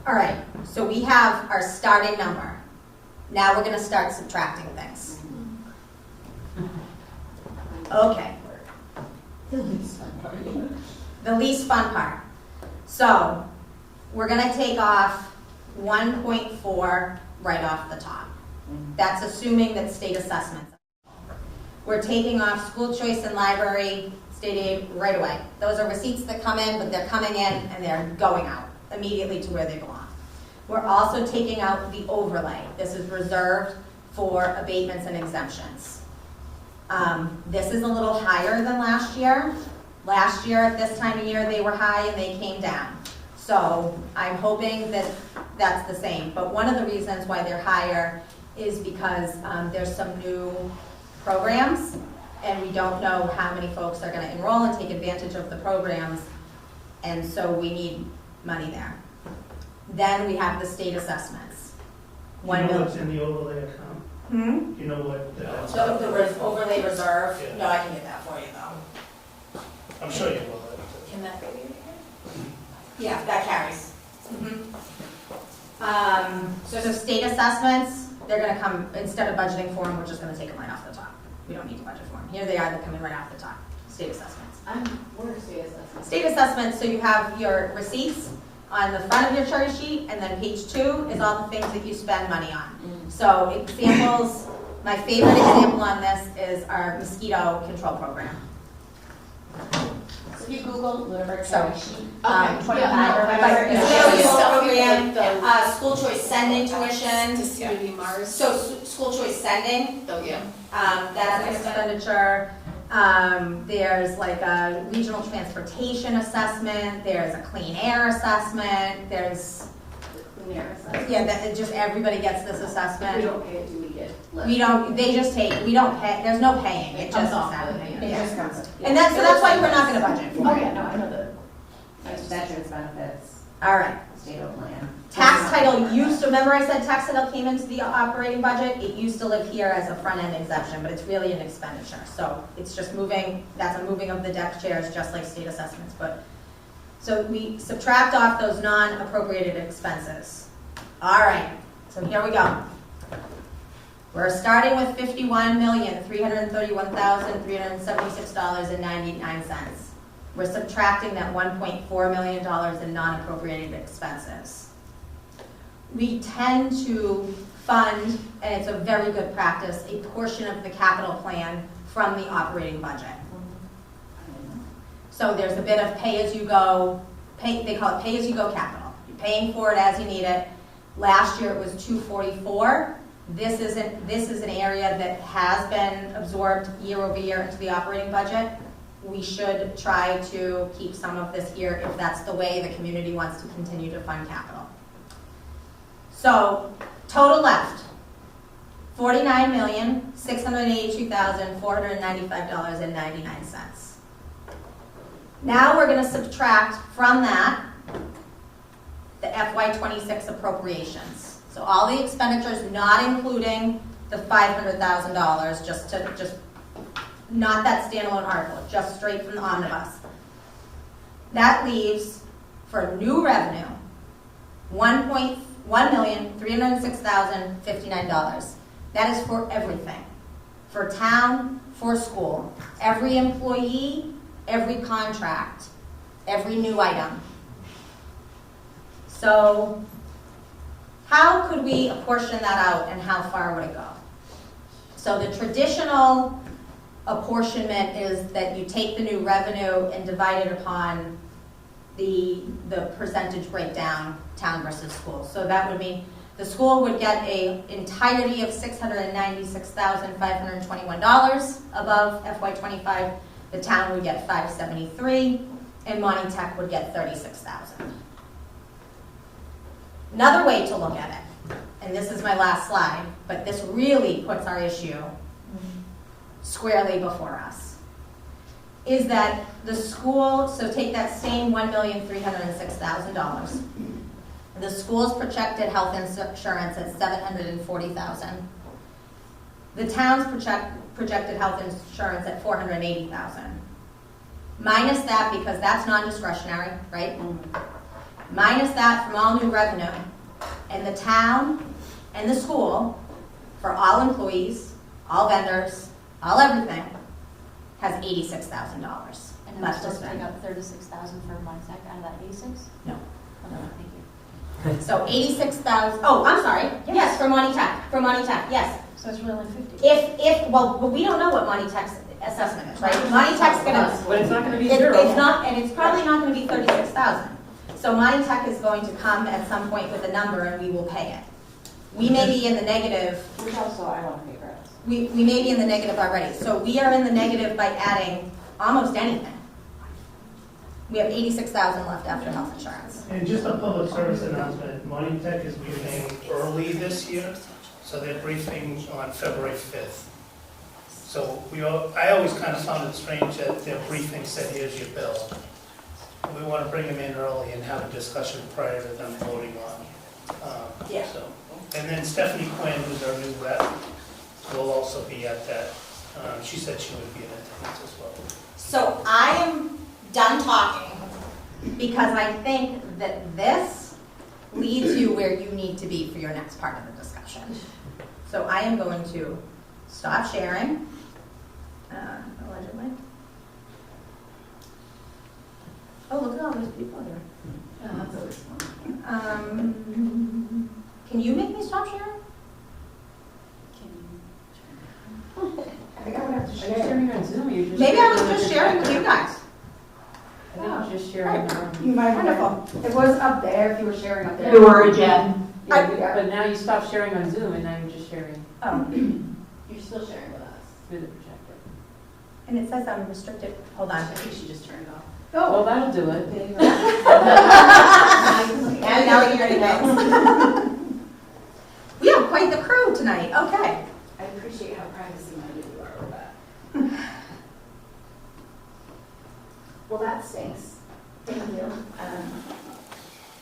All right, so we have our starting number. Now we're gonna start subtracting things. Okay. The least fun part. So we're gonna take off 1.4 right off the top. That's assuming that state assessments. We're taking off school choice and library, state aid right away. Those are receipts that come in, but they're coming in and they're going out immediately to where they belong. We're also taking out the overlay. This is reserved for abatements and exemptions. This is a little higher than last year. Last year at this time of year, they were high and they came down. So I'm hoping that that's the same. But one of the reasons why they're higher is because there's some new programs and we don't know how many folks are going to enroll and take advantage of the programs. And so we need money there. Then we have the state assessments. Do you know what's in the overlay account? Hmm? Do you know what? So the overlay reserve? Yeah. No, I can get that for you though. I'm sure you will. Can that be? Yeah, that carries. So state assessments, they're gonna come, instead of budgeting for them, we're just gonna take them right off the top. We don't need to budget for them. Here they are, they're coming right off the top, state assessments. Where is state assessment? State assessments, so you have your receipts on the front of your cherry sheet, and then page 2 is all the things that you spend money on. So examples, my favorite example on this is our mosquito control program. So if you Google Lunenburg So, cherry sheet, um, 25 yeah, or right, whatever. mosquito control Yeah. program, school choice sending tuition. To CBD Mars. So school choice sending, Oh, yeah. that's an expenditure. There's like a regional transportation assessment, there's a clean air assessment, there's, yeah, that, just everybody gets this assessment. We don't pay it, do we get? We don't, they just take, we don't pay, there's no paying, it just is comes off, happening. it Yeah. just comes. And that's, so that's why we're not gonna budget for Oh, it. yeah, no, I know the. Veterans benefits, All right. state of plan. Tax title used to, remember I said tax title came into the operating budget? It used to live here as a front-end exemption, but it's really an expenditure. So it's just moving, that's a moving of the deck chairs, just like state assessments. But so we subtract off those non-appropriated expenses. All right, so here we go. We're starting with $51,331,376.99. We're subtracting that $1.4 million in non-appropriated expenses. We tend to fund, and it's a very good practice, a portion of the capital plan from the operating budget. So there's a bit of pay-as-you-go, they call it pay-as-you-go capital. You're paying for it as you need it. Last year it was $244. This is an area that has been absorbed year over year into the operating budget. We should try to keep some of this here if that's the way the community wants to continue to fund capital. So, total left, $49,682,495.99. Now we're going to subtract from that the FY26 appropriations. So all the expenditures, not including the $500,000, just not that standalone article, just straight from the omnibus. That leaves, for new revenue, $1,306,059. That is for everything. For town, for school. Every employee, every contract, every new item. So, how could we apportion that out and how far would it go? So the traditional apportionment is that you take the new revenue and divide it upon the percentage breakdown, town versus school. So that would mean the school would get an entirety of $696,521 above FY25. The town would get $573, and Monty Tech would get $36,000. Another way to look at it, and this is my last slide, but this really puts our issue squarely before us. is that the school, so take that same $1,306,000. The school's projected health insurance at $740,000. The town's projected health insurance at $480,000. Minus that, because that's non-discretionary, right? Minus that from all new revenue, and the town and the school, for all employees, all vendors, all everything, has $86,000 And then we're left to supposed to take spend. out 36,000 for Moneytech out of that 86? No. Okay, thank you. So 86,000, oh, I'm sorry, yes, for Money Tech, yes. So it's really only 50? Well, we don't know what Money Tech's assessment is, right? Money Tech's gonna. But it's not gonna be It's zero. not, and it's probably not gonna be 36,000. So Money Tech is going to come at some point with a number and we will pay it. We may be in the negative, Which also I want to figure out. we may be in the negative already. So we are in the negative by adding almost anything. We have 86,000 left after health insurance. And just a public service announcement, Money Tech is briefing early this year, so they're briefing on February 5th. So I always kind of found it strange that their briefing said, here's your bill. We want to bring them in early and have a discussion prior to them voting on. Yeah. So, and then Stephanie Quinn, who's our new rep, will also be at that. She said she would be in attendance as well. So I am done talking because I think that this leads you where you need to be for your next part of the discussion. So I am going to stop sharing, allegedly. Oh, look at all those people here. Yeah, that's always fun. Can you make me stop sharing? I think I would have to Are you share. sharing on Zoom or you just? Maybe I was just sharing with you guys. I think you're just sharing. You might Wonderful. It was up there if you were sharing up there. You were, Jen. But now you stopped sharing on Zoom and now you're just sharing Oh, You're still sharing with us. through the projector. and it says I'm restricted. Hold on. I think she just turned it off. Well, that'll do it. And now you're getting it. We have quite the crew tonight. Okay. I appreciate how privacy-minded you are with that. Well, that stinks. Thank you.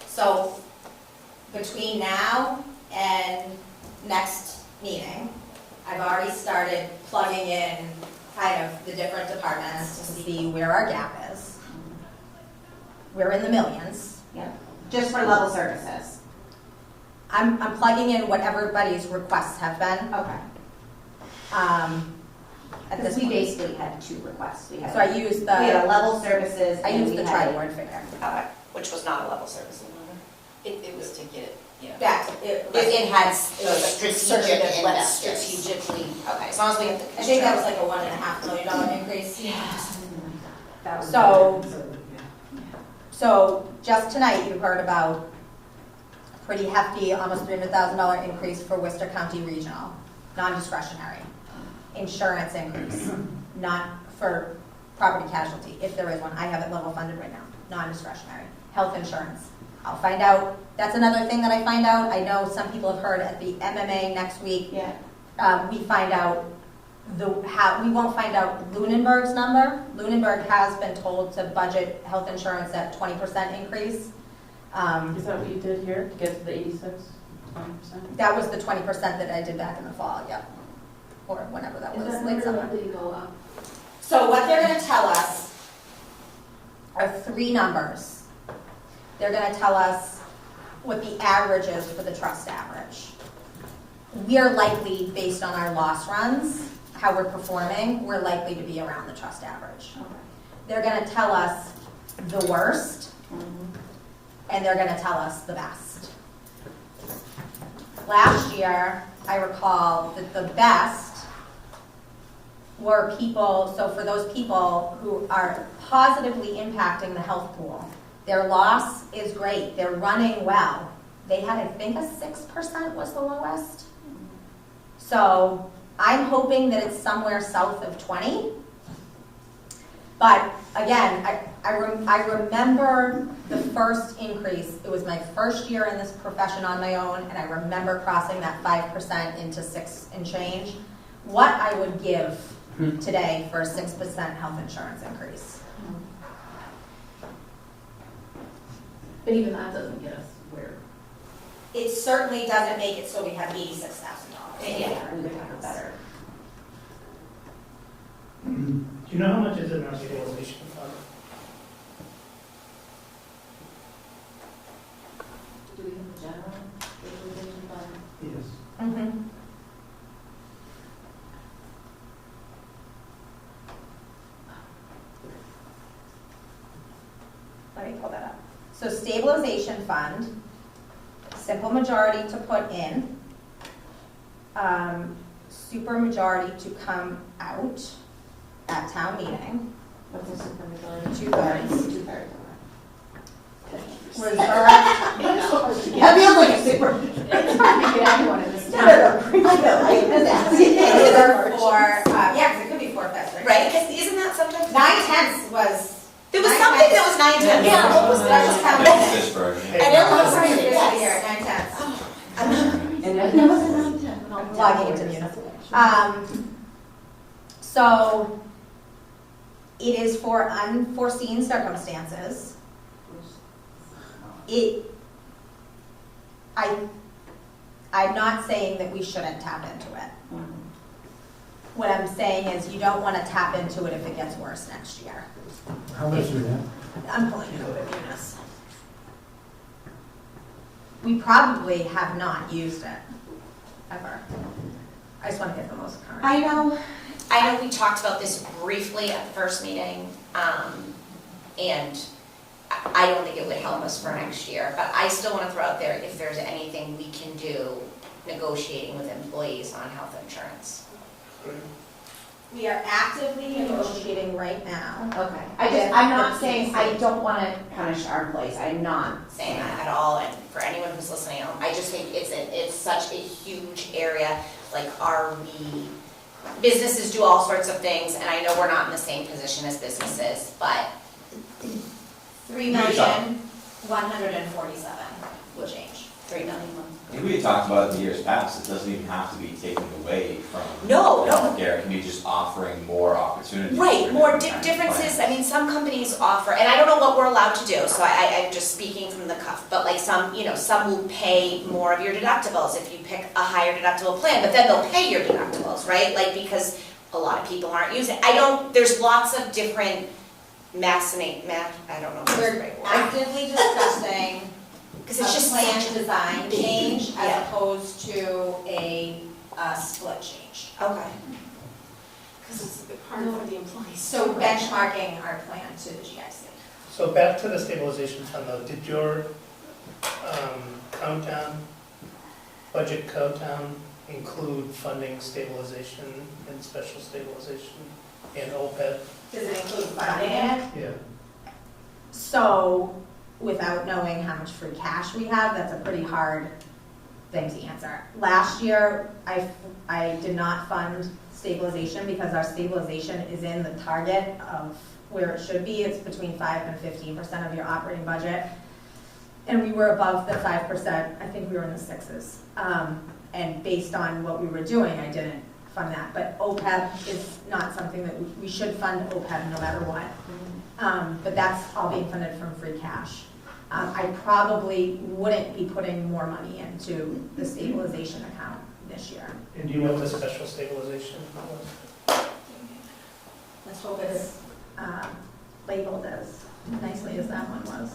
So between now and next meeting, I've already started plugging in kind of the different departments to see where our gap is. We're in the millions. Yeah, just for level services. I'm plugging in what everybody's requests have been. Okay. At Because this we point. basically had two requests. We had So I used we had a the, level services. I and used we the had TriBoard figure. which was not a level service. It was to get, That, it had it was strategic conservative, let's yes. strategically, okay, as long as we have the. I think that was like a $1.5 million increase. That was So- So just tonight, you heard about a pretty hefty, almost $300,000 increase for Worcester County Regional, non-discretionary. Insurance increase, not for property casualty, if there is one. I have it level funded right now, non-discretionary. Health insurance. I'll find out. That's another thing that I find out. I know some people have heard at the MMA next week. Yeah. We find out we won't find out Lunenburg's number. Lunenburg has been told to budget health insurance at 20% increase. Is that what you did here to get to the 86, 20%? That was the 20% that I did back in the fall, yep. Or whenever that was, late summer. Did go up? So what they're gonna tell us are three numbers. They're gonna tell us what the average is for the trust average. We are likely, based on our loss runs, how we're performing, we're likely to be around the trust average. They're gonna tell us the worst, and they're gonna tell us the best. Last year, I recall that the best were people, so for those people who are positively impacting the health pool, their loss is great, they're running well. They had, I think, a 6% was the lowest. So I'm hoping that it's somewhere south of 20. But again, I remember the first increase. It was my first year in this profession on my own, and I remember crossing that 5% into 6 and change. What I would give today for a 6% health insurance increase. But even that doesn't get us where. It certainly doesn't make it so we have $86,000. Yeah, we would have a better. Do you know how much is in our stabilization fund? Do we have a general stabilization fund? Yes. Mm-hmm. Let me pull that up. So stabilization fund, simple majority to put in, super majority to come out at town meeting. What's the super majority? 2/3. 2/3. Reserve. That feels like a super. It's hard to get anyone in this town. Reserve for, yeah, because it could be 4/5, right? Right, because isn't that something? 9/10 was. There was something that was 9/10. Yeah, what was that? Just how many? This version. I know, Oh, I'm sorry, sorry, this yes. year, 9/10. And That was a 9/10. I'm logging into Munis. So it is for unforeseen circumstances. I'm not saying that we shouldn't tap into it. What I'm saying is you don't want to tap into it if it gets worse next year. How much do we have? I'm pulling it over Munis. We probably have not used it, ever. I just want to get the most current. I know we talked about this briefly at the first meeting, and I don't think it would help us for next year, but I still want to throw out there if there's anything we can do negotiating with employees on health insurance. We are actively negotiating right now. Okay. I'm not saying I don't want to punish our employees. I'm not Saying that at all, and for anyone who's listening, I just think it's such a huge area. Like, businesses do all sorts of things, and I know we're not in the same position as businesses, but 3,147 will change. 3 million. I think we had talked about it in years past, it doesn't even have to be taken away from No. healthcare, it can be just offering more opportunities. Right, for more different kinds of differences, plans. I mean, some companies offer, and I don't know what we're allowed to do, so I'm just speaking from the cuff, but like some will pay more of your deductibles if you pick a higher deductible plan, but then they'll pay your deductibles, right? Like, because a lot of people aren't using, there's lots of different I don't know if that's the We're right word. actively discussing Because it's just plan such a design change Yeah. as opposed to a split change. Okay. Because it's a big part for the employees. So benchmarking our plan to the GIC. So back to the stabilization fund though, did your budget countdown include funding stabilization and special stabilization and OPEB? Does it include funding it? Yeah. So, without knowing how much free cash we have, that's a pretty hard thing to answer. Last year, I did not fund stabilization because our stabilization is in the target of where it should be. It's between 5 and 15% of your operating budget. And we were above the 5%, I think we were in the 6s. And based on what we were doing, I didn't fund that. But OPEB is not something that we should fund OPEB no matter what. But that's all being funded from free cash. I probably wouldn't be putting more money into the stabilization account this year. And do you know what the special stabilization was? Let's hope it's labeled as nicely as that one was.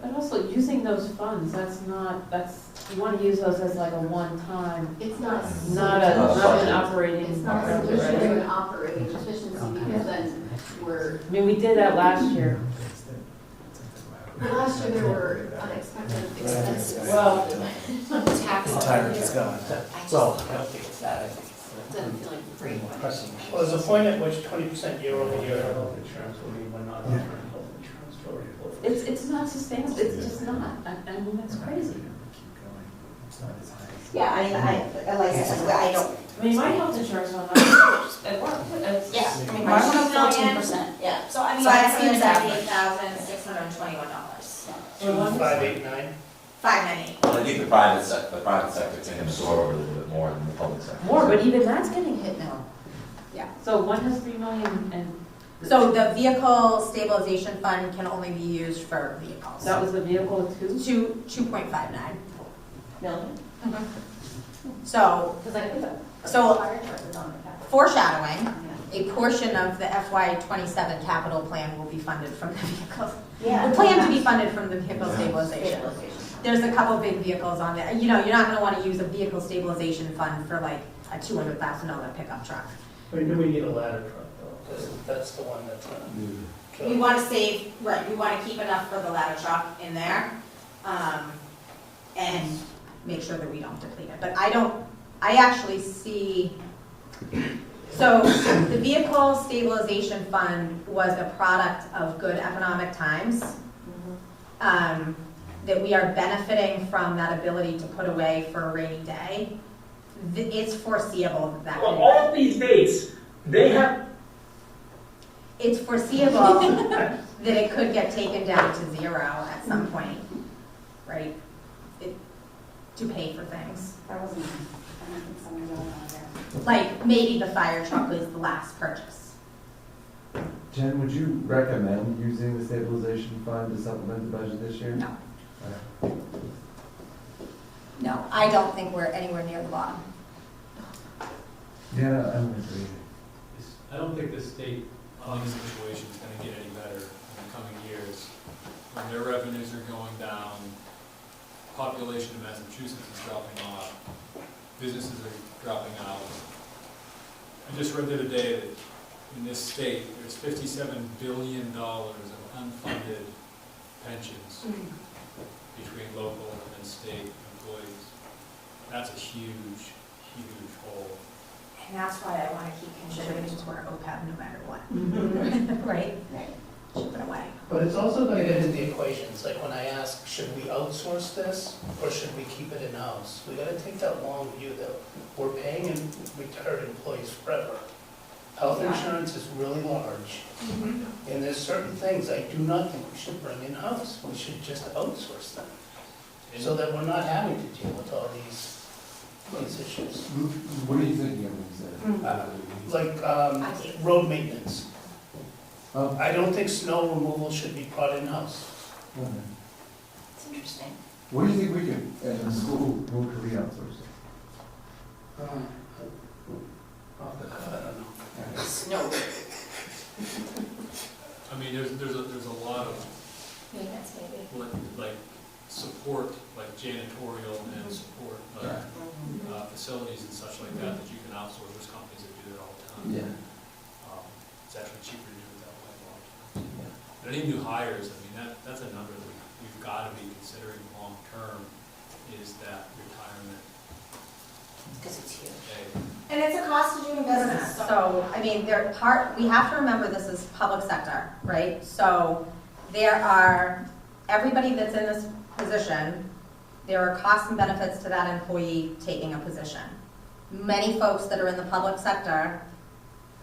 But also using those funds, you want to use those as like a one-time, It's not. not an operating. It's not a solution to an operating efficiency because then we're, I mean, we did that last year. last year there were unexpected expenses. Well, Tax. It's gone. Well, I don't think it's that, I think it's Doesn't feel like free. Well, there's a point at which 20% year-over-year health insurance will be when not offering health insurance for employees. it's not sustainable, it's just not, I mean, that's crazy. Yeah, I like I said, I don't. I mean, my health insurance went up at work, it's. Yeah, I mean, Mine went up 14%. 14%. Yeah, so I mean, So that's $578,621. $2,589. 598. I think the private sector can absorb a little bit more than the public sector. More, but even that's getting hit now. Yeah. So one has 3 million and. So the vehicle stabilization fund can only be used for vehicles. That was the vehicle too? 2.59. Million? So, Because I think that. So- Fire truck is on the cap. foreshadowing, a portion of the FY '27 capital plan will be funded from the vehicles. Yeah. The plan to be funded from the vehicle stabilization. There's a couple big vehicles on there. You know, you're not gonna wanna use a vehicle stabilization fund for like a $200,000 pickup truck. We need a ladder truck though, because that's the one that's gonna kill. We wanna save, right, we wanna keep enough for the ladder truck in there, and make sure that we don't deplete it. But I actually see, so the vehicle stabilization fund was a product of good economic times. That we are benefiting from that ability to put away for a rainy day. It's foreseeable that. Well, all these dates, they have, It's foreseeable that it could get taken down to 0 at some point, right? To pay for things. That wasn't, I don't think someone going on there. Like, maybe the fire truck was the last purchase. Jen, would you recommend using the stabilization fund to supplement the budget this year? No. Okay. No, I don't think we're anywhere near the bottom. Yeah, I'm with you. I don't think the state funding situation is going to get any better in the coming years. When their revenues are going down, population in Massachusetts is dropping off, businesses are dropping out. I just read the other day that in this state, there's $57 billion of unfunded pensions between local and state employees. That's a huge, huge hole. And that's why I want to keep contributing to our OPEB no matter what. Right? Right. Chip it away. But it's also gonna get into the equations, like when I ask, should we outsource this, or should we keep it in-house? We gotta take that long view that we're paying in retired employees forever. Health insurance is really large, and there's certain things I do not think we should bring in-house. We should just outsource them, so that we're not having to deal with all these issues. What are you thinking of? Like road maintenance. Oh. I don't think snow removal should be brought in-house. Okay. It's interesting. What do you think we can, as a school, what could we outsource? Off the cuff, I don't know. Snow. I mean, there's a lot of Maintenance maybe. like support, like janitorial and support facilities and such like that you can outsource. There's companies that do it all the time. Yeah. It's actually cheaper to do it that way a lot of times. But any new hires, I mean, that's a number that we've got to be considering long-term, is that retirement. Because it's huge. Pay. And it's a cost of doing business. So, I mean, we have to remember this is public sector, right? So there are, everybody that's in this position, there are costs and benefits to that employee taking a position. Many folks that are in the public sector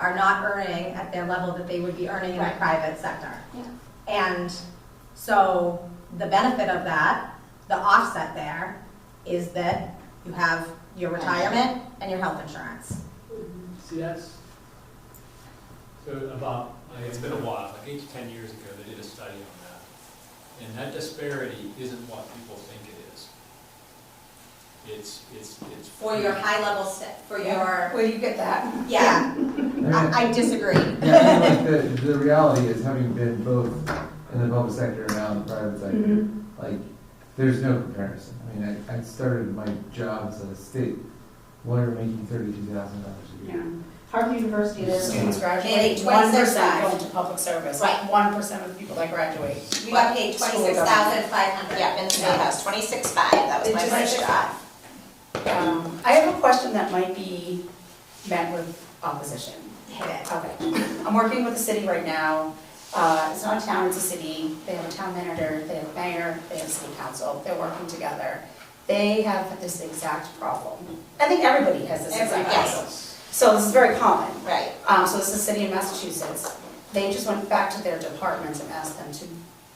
are not earning at their level that they would be earning in the private sector. Yeah. And so the benefit of that, the offset there, is that you have your retirement and your health insurance. See, that's, so about, it's been a while, like 8 to 10 years ago, they did a study on that. And that disparity isn't what people think it is. It's. For your high level, for your. Where you get that? Yeah, I disagree. Yeah, I mean, like the reality is, having been both in the public sector and now in the private sector, like, there's no comparison. I mean, I started my job as a state lawyer making $32,000 a year. Yeah. Harvard University, their students graduate, Paid 1% 26,500. go into public service. Right. 1% of the people that graduate. We got paid $26,500. Yeah, in the state house, $26,500, that was my first job. I have a question that might be met with opposition. Hit it. Okay. I'm working with a city right now. It's not a town, it's a city. They have a town manager, they have a mayor, they have a city council. They're working together. They have this exact problem. I think everybody has this exact problem. So this is very common. Right. So this is a city in Massachusetts. They just went back to their departments and asked them to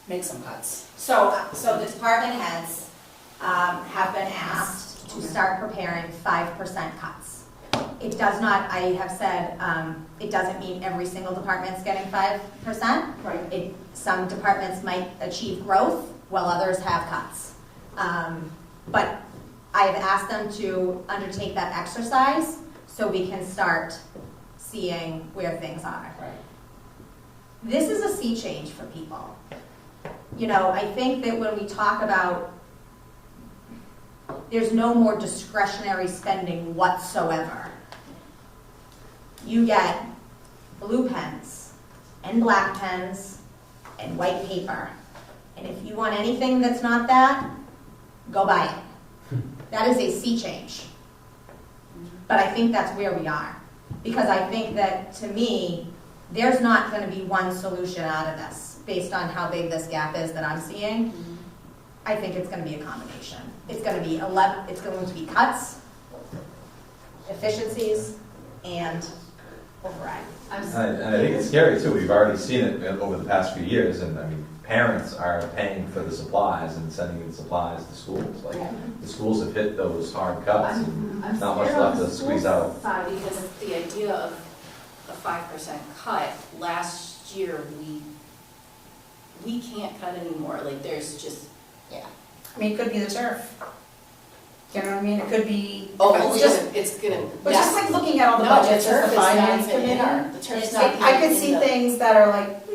make some cuts. So the department heads have been asked to start preparing 5% cuts. It does not, I have said, it doesn't mean every single department's getting 5%. Right. Some departments might achieve growth while others have cuts. But I've asked them to undertake that exercise so we can start seeing where things are. Right. This is a sea change for people. You know, I think that when we talk about there's no more discretionary spending whatsoever. You get blue pens and black pens and white paper. And if you want anything that's not that, go buy it. That is a sea change. But I think that's where we are. Because I think that, to me, there's not going to be one solution out of this based on how big this gap is that I'm seeing. I think it's going to be a combination. It's going to be it's going to be cuts, efficiencies, and override. And I think it's scary too. We've already seen it over the past few years, and I mean, parents are paying for the supplies and sending the supplies to schools. Like the schools have hit those hard cuts, and not much left to squeeze out. Because of the idea of a 5% cut, last year we can't cut anymore. Like there's just I mean, it could be the turf. You know what I mean? It could be. it's gonna. But just like looking at all the budgets, the finance committee. The turf's not. I could see things that are like,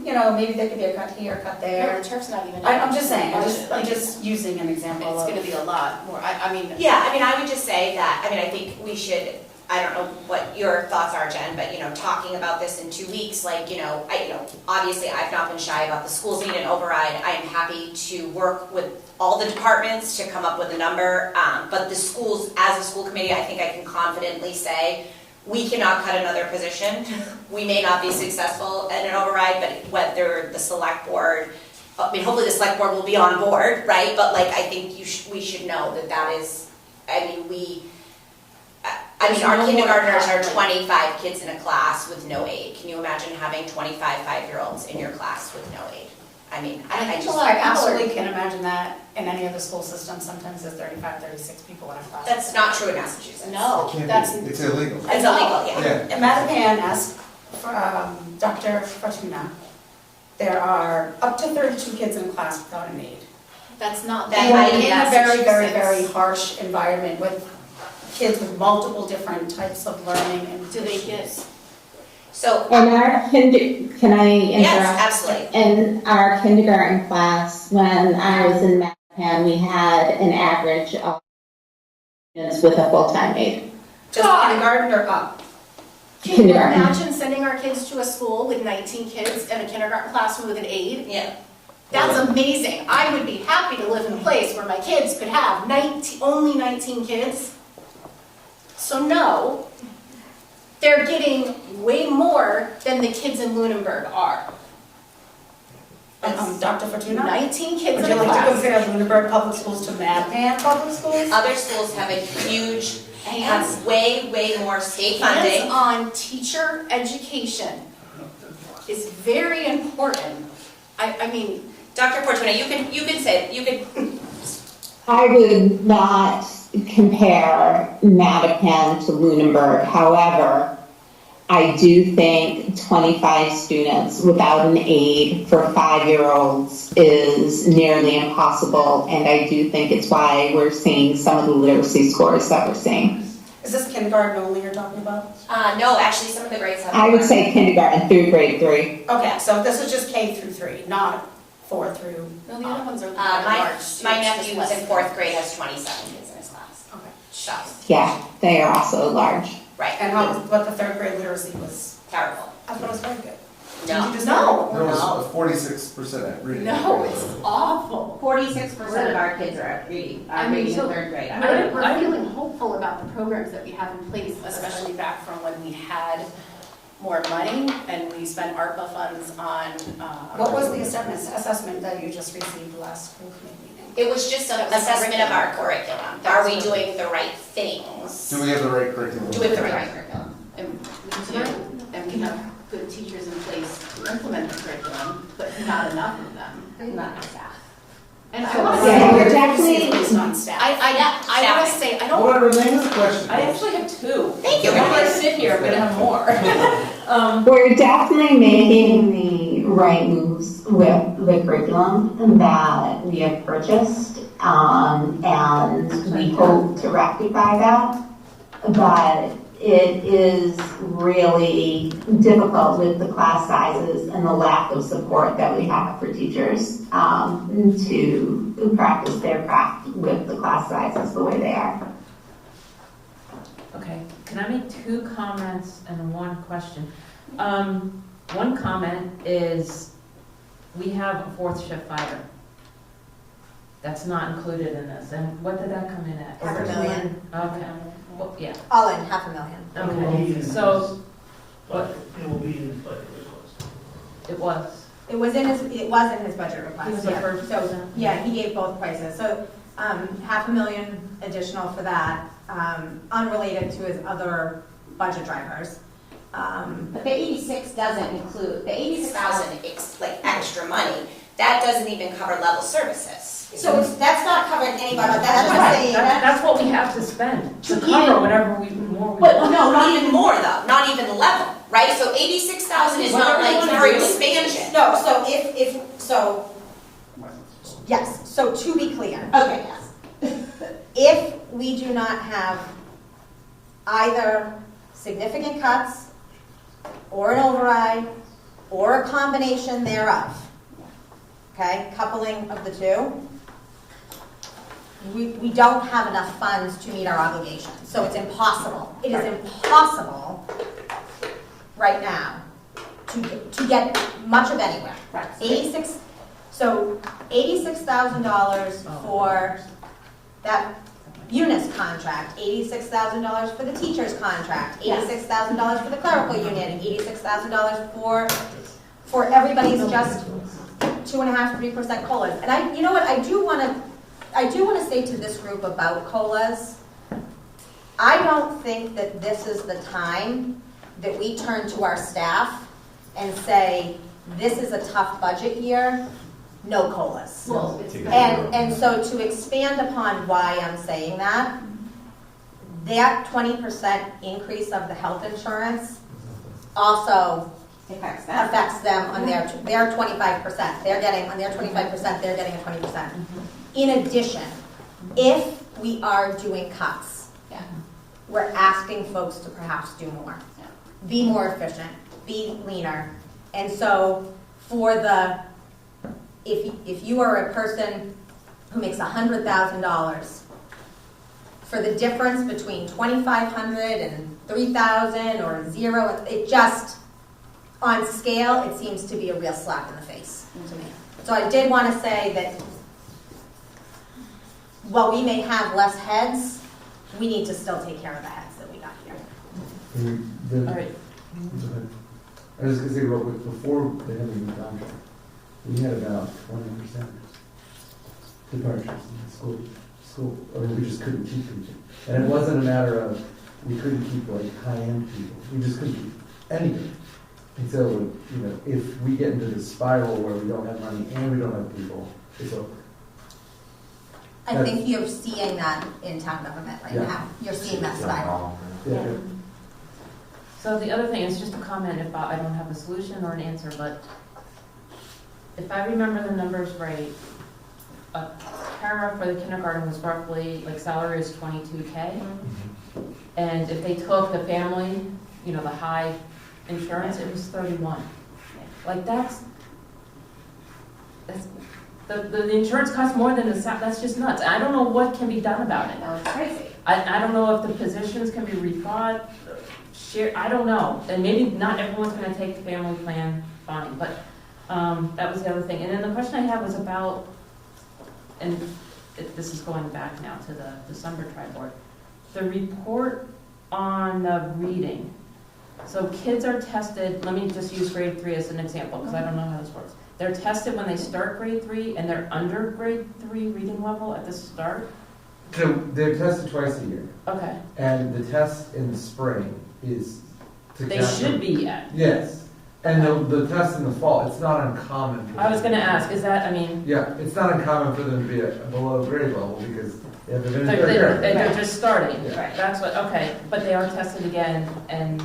you know, maybe there could be a cut here, a cut there. No, the turf's not even. I'm just saying. I'm just using an example. It's going to be a lot more. I mean. Yeah, I mean, I would just say that, I mean, I think we should, I don't know what your thoughts are, Jen, but, you know, talking about this in 2 weeks, like, you know, obviously I've not been shy about the schools need an override. I am happy to work with all the departments to come up with a number, but the schools, as a school committee, I think I can confidently say, we cannot cut another position. We may not be successful at an override, but whether the select board, I mean, hopefully the select board will be on board, right? But like, I think we should know that is, I mean, our kindergartners are 25 kids in a class with no aid. Can you imagine having 25 5-year-olds in your class with no aid? I mean, I absolutely can imagine that in any other school system. Sometimes there's 35, 36 people in a class. That's not true in Massachusetts. No, It's illegal. It's illegal, yeah. In Mattapan, ask Dr. Fortuna, there are up to 32 kids in a class without an aid. That's not They that are in in a very, very, Massachusetts. very harsh environment with kids with multiple different types of learning and Do they get? So. In our can I interrupt? Yes, absolutely. In our kindergarten class, when I was in Mattapan, we had an average of students with a full-time aide. just kindergarten or up. Can you Kindergarten. imagine sending our kids to a school with 19 kids and a kindergarten classroom with an aide? Yeah. That's amazing. I would be happy to live in a place where my kids could have only 19 kids. So no, they're getting way more than the kids in Lunenburg are. Dr. Fortuna? 19 kids Would in you a like to class. compare Lunenburg Public Schools to Mattapan Public Schools? Other schools have a huge, have way more state funding. Hands-on teacher education is very important. I mean, Dr. Fortuna, you can I would not compare Mattapan to Lunenburg. However, I do think 25 students without an aide for 5-year-olds is nearly impossible, and I do think it's why we're seeing some of the literacy scores that we're seeing. Is this kindergarten only you're talking about? no, actually some of the grades have. I would say kindergarten through grade 3. Okay, so this is just K through 3, not 4 through. no, the other ones are My nephew who's in 4th grade has 27 kids in his class. Okay. So, Yeah, they are also large. right. And what the 3rd grade literacy was? Terrible. I thought it was very good. No. There was 46% at reading. No, it's awful. 46% of our kids are at reading, reading in 3rd grade. We're feeling hopeful about the programs that we have in place, especially back from when we had more money and we spent ARPA funds on. What was the assessment that you just received last school committee meeting? It was just an assessment of our curriculum. Are we doing the right things? Do we have the right curriculum? Do we have the right curriculum? And we do, and we have good teachers in place to implement the curriculum, but not enough of them, not enough staff. And Yeah, we're definitely- based on staff. I want to say, I don't, What are Renee's questions? I actually have two. Thank you. If I sit here, I'm gonna have more. We're definitely making the right moves with the curriculum that we have purchased, and we hope to rectify that. But it is really difficult with the class sizes and the lack of support that we have for teachers to practice their craft with the class sizes the way they are. Okay, can I make two comments and one question? One comment is, we have a fourth shift fighter. That's not included in this, and what did that come in at? $500,000. Okay, well, yeah, All in, $500,000. okay, so, But it will be in the budget request. it was. It was in his budget request. He was the yeah. first So, person. yeah, he gave both prices. So, $500,000 additional for that, unrelated to his other budget drivers. But the 86 doesn't include, the 86,000, it's like extra money. That doesn't even cover level services. So that's not covering any budget, that's what I'm saying. That's what we have to spend, to To cover even- whatever more we But want. no, not even more though, not even the level, right? So 86,000 is not like for expansion. No, so yes, so to be clear, Okay, yes. if we do not have either significant cuts or an override or a combination thereof, okay, coupling of the two, we don't have enough funds to meet our obligations. So it's impossible. It is impossible right now to get much of anywhere. Right. $86,000 for that Eunice contract, $86,000 for the teacher's contract, $86,000 for the clerical union, $86,000 for everybody's just 2.5–3% COLAs. And you know what, I do want to say to this group about COLAs, I don't think that this is the time that we turn to our staff and say, this is a tough budget year, no COLAs. Well, And so to expand upon why I'm saying that 20% increase of the health insurance also affects them. affects them on their 25%. They're getting, on their 25%, they're getting a 20%. In addition, if we are doing cuts, Yeah. we're asking folks to perhaps do more, be more efficient, be leaner. And so for if you are a person who makes $100,000, for the difference between $2,500 and $3,000 or zero, it just, on scale, it seems to be a real slap in the face to me. So I did want to say that while we may have less heads, we need to still take care of the heads that we got here. All right. I was gonna say, well, before the end of the contract, we had about 20% departures in the school, or we just couldn't keep people. And it wasn't a matter of, we couldn't keep like high-end people, we just couldn't keep anybody. And so, you know, if we get into this spiral where we don't have money and we don't have people, it's over. I think you're seeing that in town government right Yeah. now. You're seeing that spiral. Yeah. So the other thing is just a comment about, I don't have a solution or an answer, but if I remember the numbers right, a para for the kindergarten was roughly, like salary is $22K. And if they took the family, you know, the high insurance, it was 31. Like that's the insurance costs more than that's just nuts. I don't know what can be done about it. No, it's crazy. I don't know if the positions can be rethought, share, I don't know. And maybe not everyone's gonna take the family plan, fine, but that was the other thing. And then the question I had was about, and this is going back now to the December TriBoard, the report on the reading. So kids are tested, let me just use grade 3 as an example, because I don't know how this works. They're tested when they start grade 3, and they're under grade 3 reading level at the start? So they're tested twice a year. Okay. And the test in the spring is to They capture- should be at. Yes. And the test in the fall, it's not uncommon. For I was them. gonna ask, is that, I mean, Yeah, it's not uncommon for them to be at below grade level because they have been in they're, third grade. they're just starting. Yeah. That's what, okay, but they are tested again, and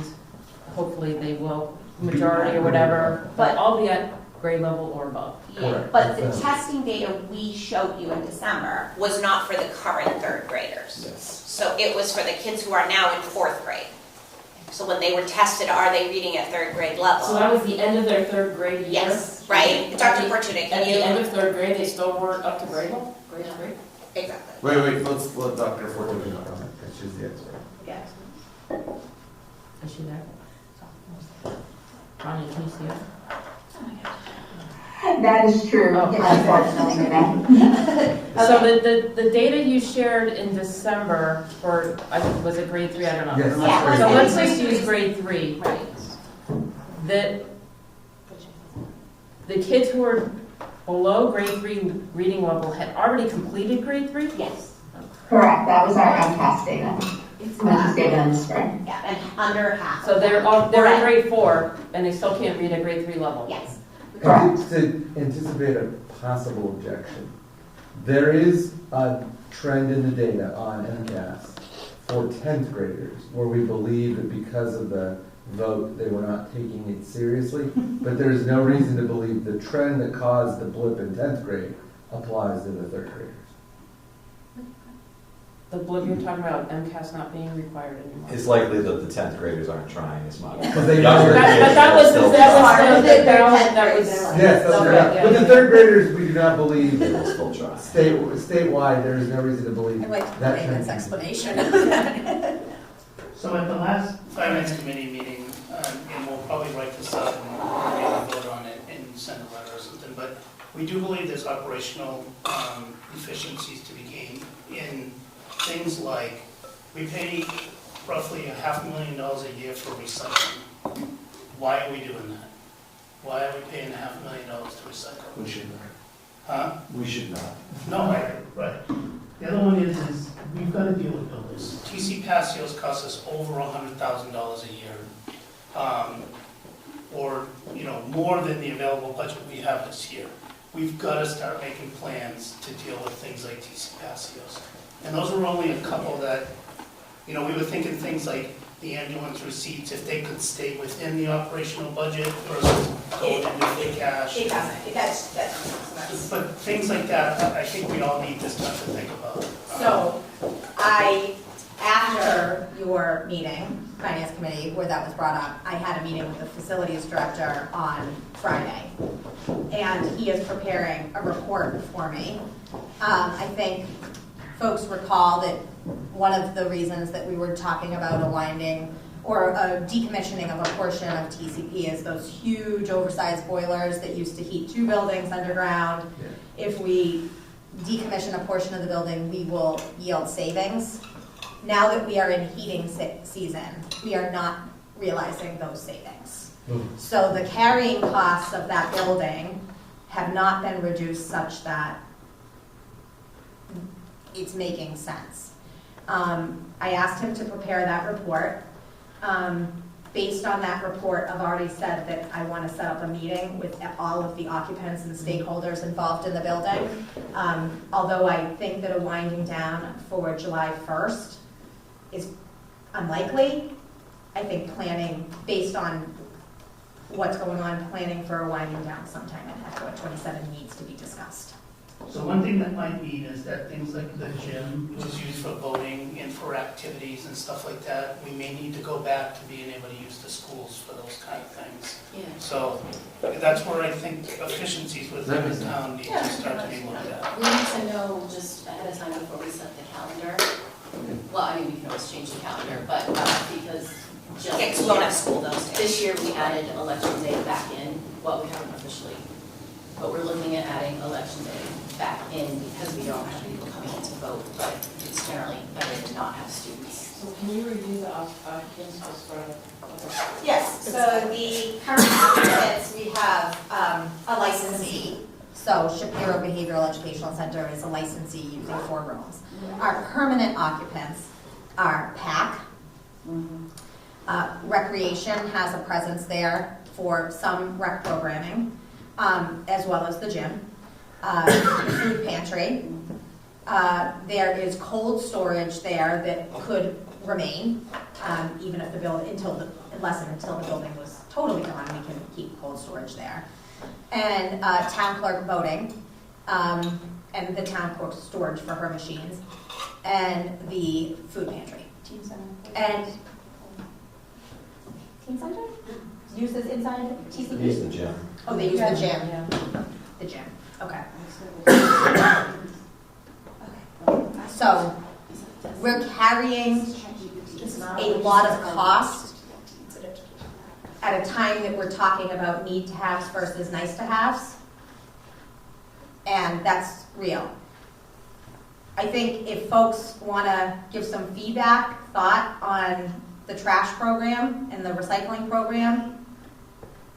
hopefully they will, majority or whatever, but all be at grade level or above. Yeah, but the testing data we showed you in December was not for the current third graders. Yes. So it was for the kids who are now in fourth grade. So when they were tested, are they reading at third grade level? So that was the end of their third grade year? Yes, right? Dr. Fortuna, At the end of third grade, they still weren't up to grade level? Grade three? Exactly. Wait, let's let Dr. Fortuna comment, because she's the expert. Yes. Is she there? Ronnie, can you see her? That is true, Oh. unfortunately. So the data you shared in December for, I think, was it grade three? I don't know. Yes. Yeah. So let's just use grade three. Right. The kids who were below grade three reading level had already completed grade three? Yes. Correct, that was our MCAS data, which was given in the spring. Yeah, and under half. So they're in grade four, and they still can't read at grade three level? Yes. Correct. To anticipate a possible objection, there is a trend in the data on MCAS for 10th graders where we believe that because of the vote, they were not taking it seriously, but there's no reason to believe the trend that caused the blip in 10th grade applies to the third graders. The blip you're talking about, MCAS not being required anymore? It's likely that the 10th graders aren't trying as much. Yeah. But they Younger But kids that was still the trying. balance that was. Yes, that's Okay, right. yeah. But the third graders, we do not believe, They will still try. statewide, there is no reason to believe I'd like to that put trend. this explanation of that. So at the last finance committee meeting, and we'll probably write this up and maybe vote on it and send a letter or something, but we do believe there's operational efficiencies to be gained in things like, we pay roughly $500,000 a year for recycling. Why are we doing that? Why are we paying $500,000 to recycle? We should not. Huh? We should not. No, right. The other one is we've got to deal with builders. TC Passios costs us over $100,000 a year, or more than the available budget we have this year. We've got to start making plans to deal with things like TC Passios. And those were only a couple that, we were thinking things like the ambulance receipts, if they could stay within the operational budget versus going into free cash. It doesn't. That's. But things like that, I think we all need to start to think about. So, after your meeting, Finance Committee, where that was brought up, I had a meeting with the Facilities Director on Friday. And he is preparing a report for me. I think folks recall that one of the reasons that we were talking about aligning or a decommissioning of a portion of TCP is those huge oversized boilers that used to heat 2 buildings underground. Yeah. If we decommission a portion of the building, we will yield savings. Now that we are in heating season, we are not realizing those savings. So the carrying costs of that building have not been reduced such that it's making sense. I asked him to prepare that report. Based on that report, I've already said that I want to set up a meeting with all of the occupants and stakeholders involved in the building. Although I think that a winding down for July 1st is unlikely, I think planning, based on what's going on, planning for a winding down sometime in FY27 needs to be discussed. So one thing that might be is that things like the gym was used for voting and for activities and stuff like that. We may need to go back to being able to use the schools for those kind of things. Yeah. So that's where I think efficiencies within the town need to start to be looked at. We need to know just ahead of time before we set the calendar. Well, I mean, we can always change the calendar, but because just Yeah, 'cause we won't have school those days. this year we added election day back in. Well, we haven't officially, but we're looking at adding election day back in because we don't have people coming in to vote, but it's generally better to not have students. So can you review the occupants just for? Yes, so the current occupants, we have a licensee. So Shapiro Behavioral Educational Center is a licensee using 4 rooms. Our permanent occupants are PAC. Recreation has a presence there for some rec programming, as well as the gym, the food pantry. There is cold storage there that could remain, even if the building, unless and until the building was totally gone, we can keep cold storage there. And town clerk voting, and the town clerk storage for her machines, and the food pantry. Teen center. And teen center? Uses inside TCP? Use the gym. Oh, they use the gym. Yeah. The gym, okay. So, we're carrying a lot of cost at a time that we're talking about need to haves versus nice to haves. And that's real. I think if folks want to give some feedback, thought on the trash program and the recycling program,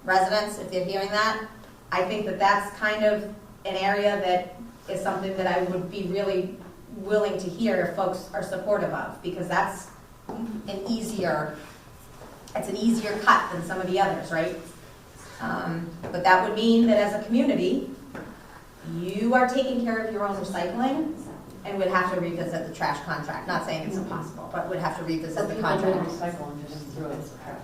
residents, if they're hearing that, I think that that's kind of an area that is something that I would be really willing to hear if folks are supportive of, because that's an easier cut than some of the others, right? But that would mean that as a community, you are taking care of your own recycling and would have to revisit the trash contract. Not saying it's impossible, but would have to revisit the contract. Recycle and just throw it in the trash.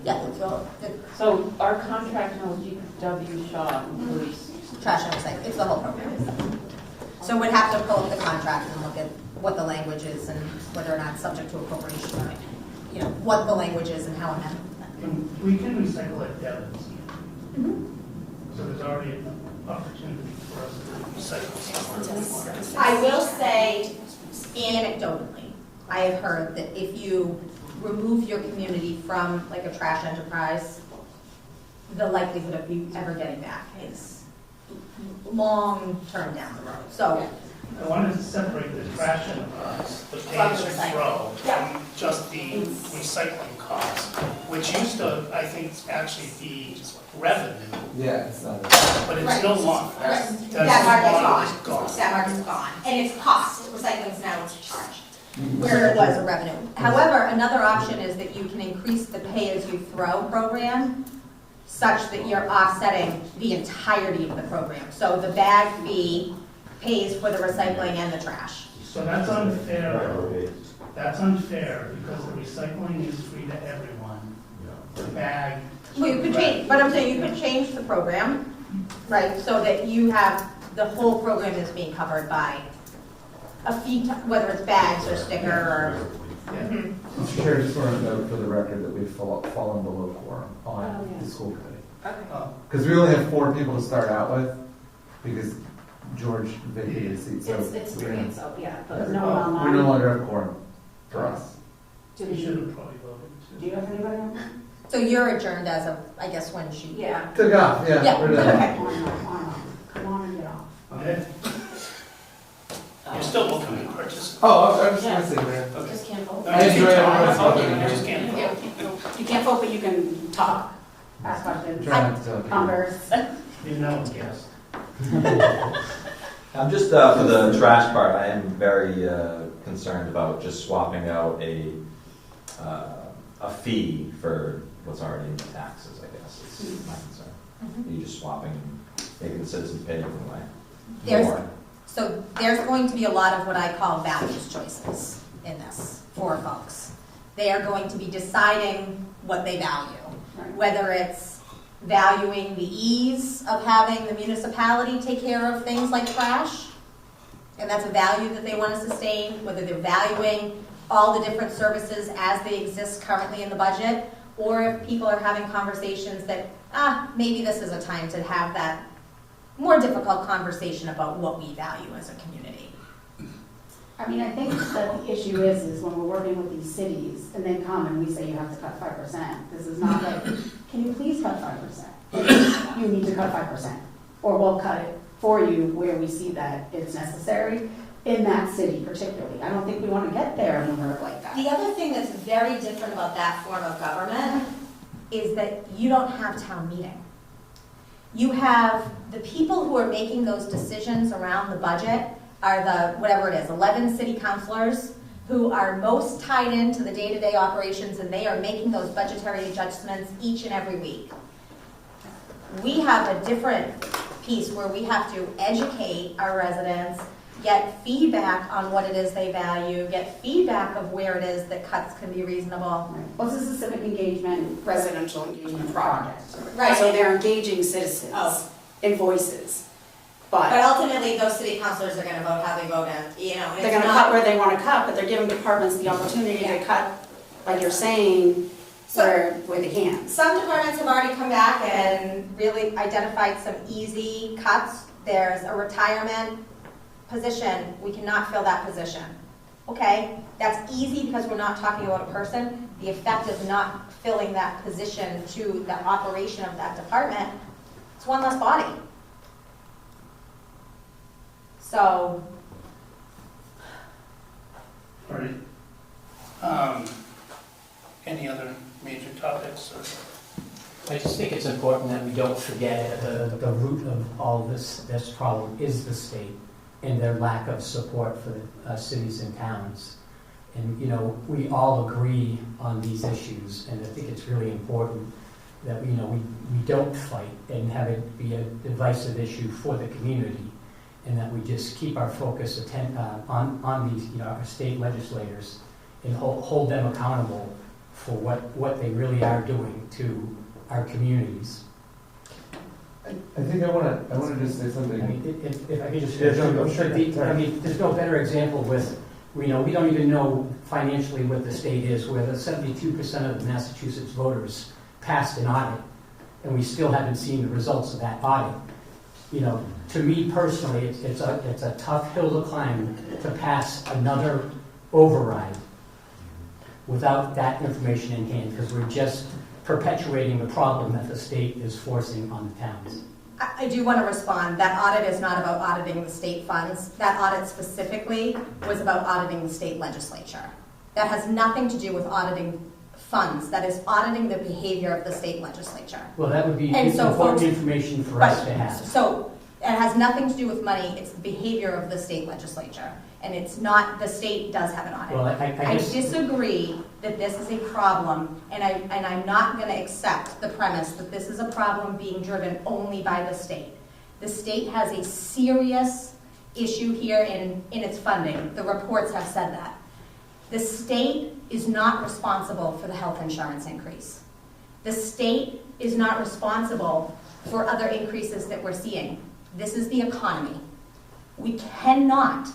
Yeah, throw it. So our contract now with GW Shaw includes Trash and recycling, it's the whole program. So we'd have to pull up the contract and look at what the language is and whether or not it's subject to appropriation, or, you know, what the language is and how amended. And we can recycle at Devon's. So there's already an opportunity for us to recycle. I will say, anecdotally, I have heard that if you remove your community from like a trash enterprise, the likelihood of you ever getting back is long term down the road. So I wanted to separate the trash enterprise, the pay as you throw, from just the recycling cost, which used to, I think, actually be revenue, Yeah, it's not. but it's no longer. that market's gone. That market's gone. And it's cost. Recycling's now it's a charge, where it was a revenue. However, another option is that you can increase the pay-as-you-throw program such that you're offsetting the entirety of the program. So the bag fee pays for the recycling and the trash. So that's unfair. That's unfair because the recycling is free to everyone. The bag. Well, you could change, but I'm saying you could change the program, right, so that you have, the whole program is being covered by a fee, whether it's bags or sticker or. Yeah. Mr. Chair, just want to note for the record that we've fallen below quorum on the school committee. Oh. Because we only have 4 people to start out with, because George vacated his seat, so. It's we're 3, gonna- so yeah, yeah, but no we online. no longer have quorum for us. Do You should have probably voted. do you have anybody on? So you're adjourned as of, I guess, when she. Yeah. Took off, yeah. Yeah, we're done. okay. Come on and get off. Okay. You're still welcome to participate. Oh, I'm just gonna say that. Okay. Just can't vote. I enjoy everyone's Okay, voting. you just can't vote. You can't vote, but you can talk, ask questions, Try not to. converse. You know, yes. I'm just, for the trash part, I am very concerned about just swapping out a fee for what's already in the taxes, I guess, is my concern. You just swapping, making the citizens pay different way. So there's going to be a lot of what I call values choices in this for folks. They are going to be deciding what they value, whether it's valuing the ease of having the municipality take care of things like trash, and that's a value that they want to sustain, whether they're valuing all the different services as they exist currently in the budget, or if people are having conversations that, maybe this is a time to have that more difficult conversation about what we value as a community. I mean, I think that the issue is when we're working with these cities and they come and we say you have to cut 5%, this is not like, can you please cut 5%? You need to cut 5%. Or we'll cut it for you where we see that it's necessary in that city particularly. I don't think we want to get there when we're like that. The other thing that's very different about that form of government is that you don't have town meeting. You have the people who are making those decisions around the budget are the, whatever it is, 11 city councilors who are most tied into the day-to-day operations, and they are making those budgetary adjustments each and every week. We have a different piece where we have to educate our residents, get feedback on what it is they value, get feedback of where it is that cuts can be reasonable. Well, this is a civic engagement, residential engagement project. Right. So they're engaging citizens in voices. But But ultimately, those city councilors are gonna vote how they vote in, you know. they're gonna cut where they wanna cut, but they're giving departments the opportunity to cut, like you're saying, where they can. Some departments have already come back and really identified some easy cuts. There's a retirement position, we cannot fill that position. Okay, that's easy because we're not talking about a person. The effect of not filling that position to the operation of that department, it's one less body. So. All right. Any other major topics? I just think it's important that we don't forget the root of all this problem is the state and their lack of support for the cities and towns. And, you know, we all agree on these issues, and I think it's really important that, you know, we don't fight and have it be a divisive issue for the community, and that we just keep our focus on these, you know, our state legislators and hold them accountable for what they really are doing to our communities. I think I wanna just say something. I mean, if I could just, Yeah, sure. I mean, there's no better example with, you know, we don't even know financially what the state is, where the 72% of the Massachusetts voters passed an audit, and we still haven't seen the results of that audit. You know, to me personally, it's a tough hill to climb to pass another override without that information in hand, because we're just perpetuating the problem that the state is forcing on the towns. I do want to respond. That audit is not about auditing the state funds. That audit specifically was about auditing the state legislature. That has nothing to do with auditing funds. That is auditing the behavior of the state legislature. Well, that would be And so important folks- information for us to have. So it has nothing to do with money. It's the behavior of the state legislature. And it's not, the state does have an audit. Well, I disagree that this is a problem, and I'm not going to accept the premise that this is a problem being driven only by the state. The state has a serious issue here in its funding. The reports have said that. The state is not responsible for the health insurance increase. The state is not responsible for other increases that we're seeing. This is the economy. We cannot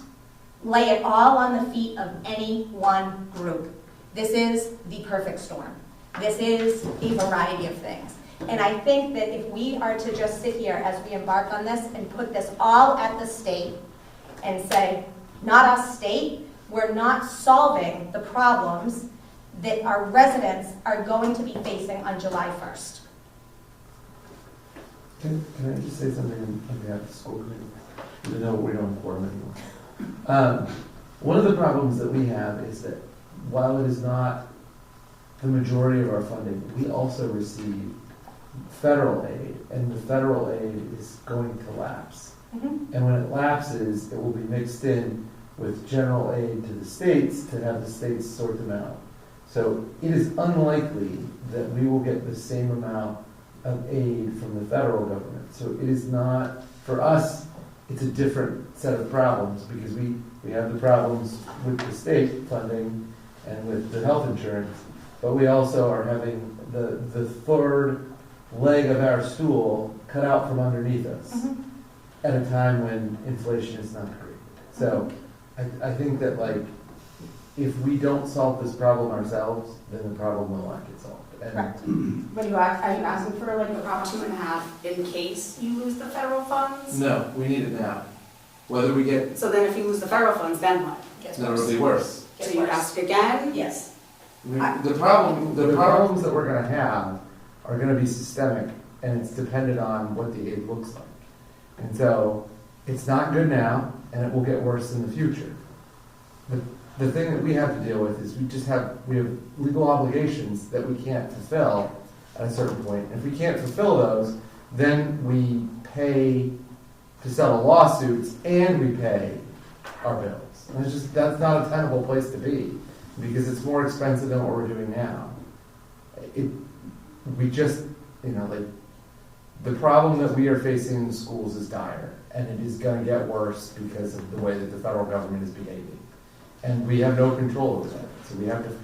lay it all on the feet of any one group. This is the perfect storm. This is a variety of things. And I think that if we are to just sit here as we embark on this and put this all at the state and say, not us state, we're not solving the problems that our residents are going to be facing on July 1st. Can I just say something on behalf of the school committee? Even though we don't quorum anymore. One of the problems that we have is that while it is not the majority of our funding, we also receive federal aid, and the federal aid is going to lapse. Mm-hmm. And when it lapses, it will be mixed in with general aid to the states to have the states sort them out. So it is unlikely that we will get the same amount of aid from the federal government. So it is not, for us, it's a different set of problems because we have the problems with the state funding and with the health insurance, but we also are having the third leg of our stool cut out from underneath us at a time when inflation is not great. So I think that, like, if we don't solve this problem ourselves, then the problem will not get solved. And But are you asking for like a Prop 2.5 in case you lose the federal funds? No, we need it now. Whether we get, So then if you lose the federal funds, then what? then it'll be worse. So you ask again? Yes. the problems that we're gonna have are gonna be systemic, and it's dependent on what the aid looks like. And so, it's not good now, and it will get worse in the future. The thing that we have to deal with is we have legal obligations that we can't fulfill at a certain point. If we can't fulfill those, then we pay to settle lawsuits and we pay our bills. And that's not a tenable place to be, because it's more expensive than what we're doing now. We just, the problem that we are facing in the schools is dire, and it is gonna get worse because of the way that the federal government is behaving. And we have no control over that, so we have to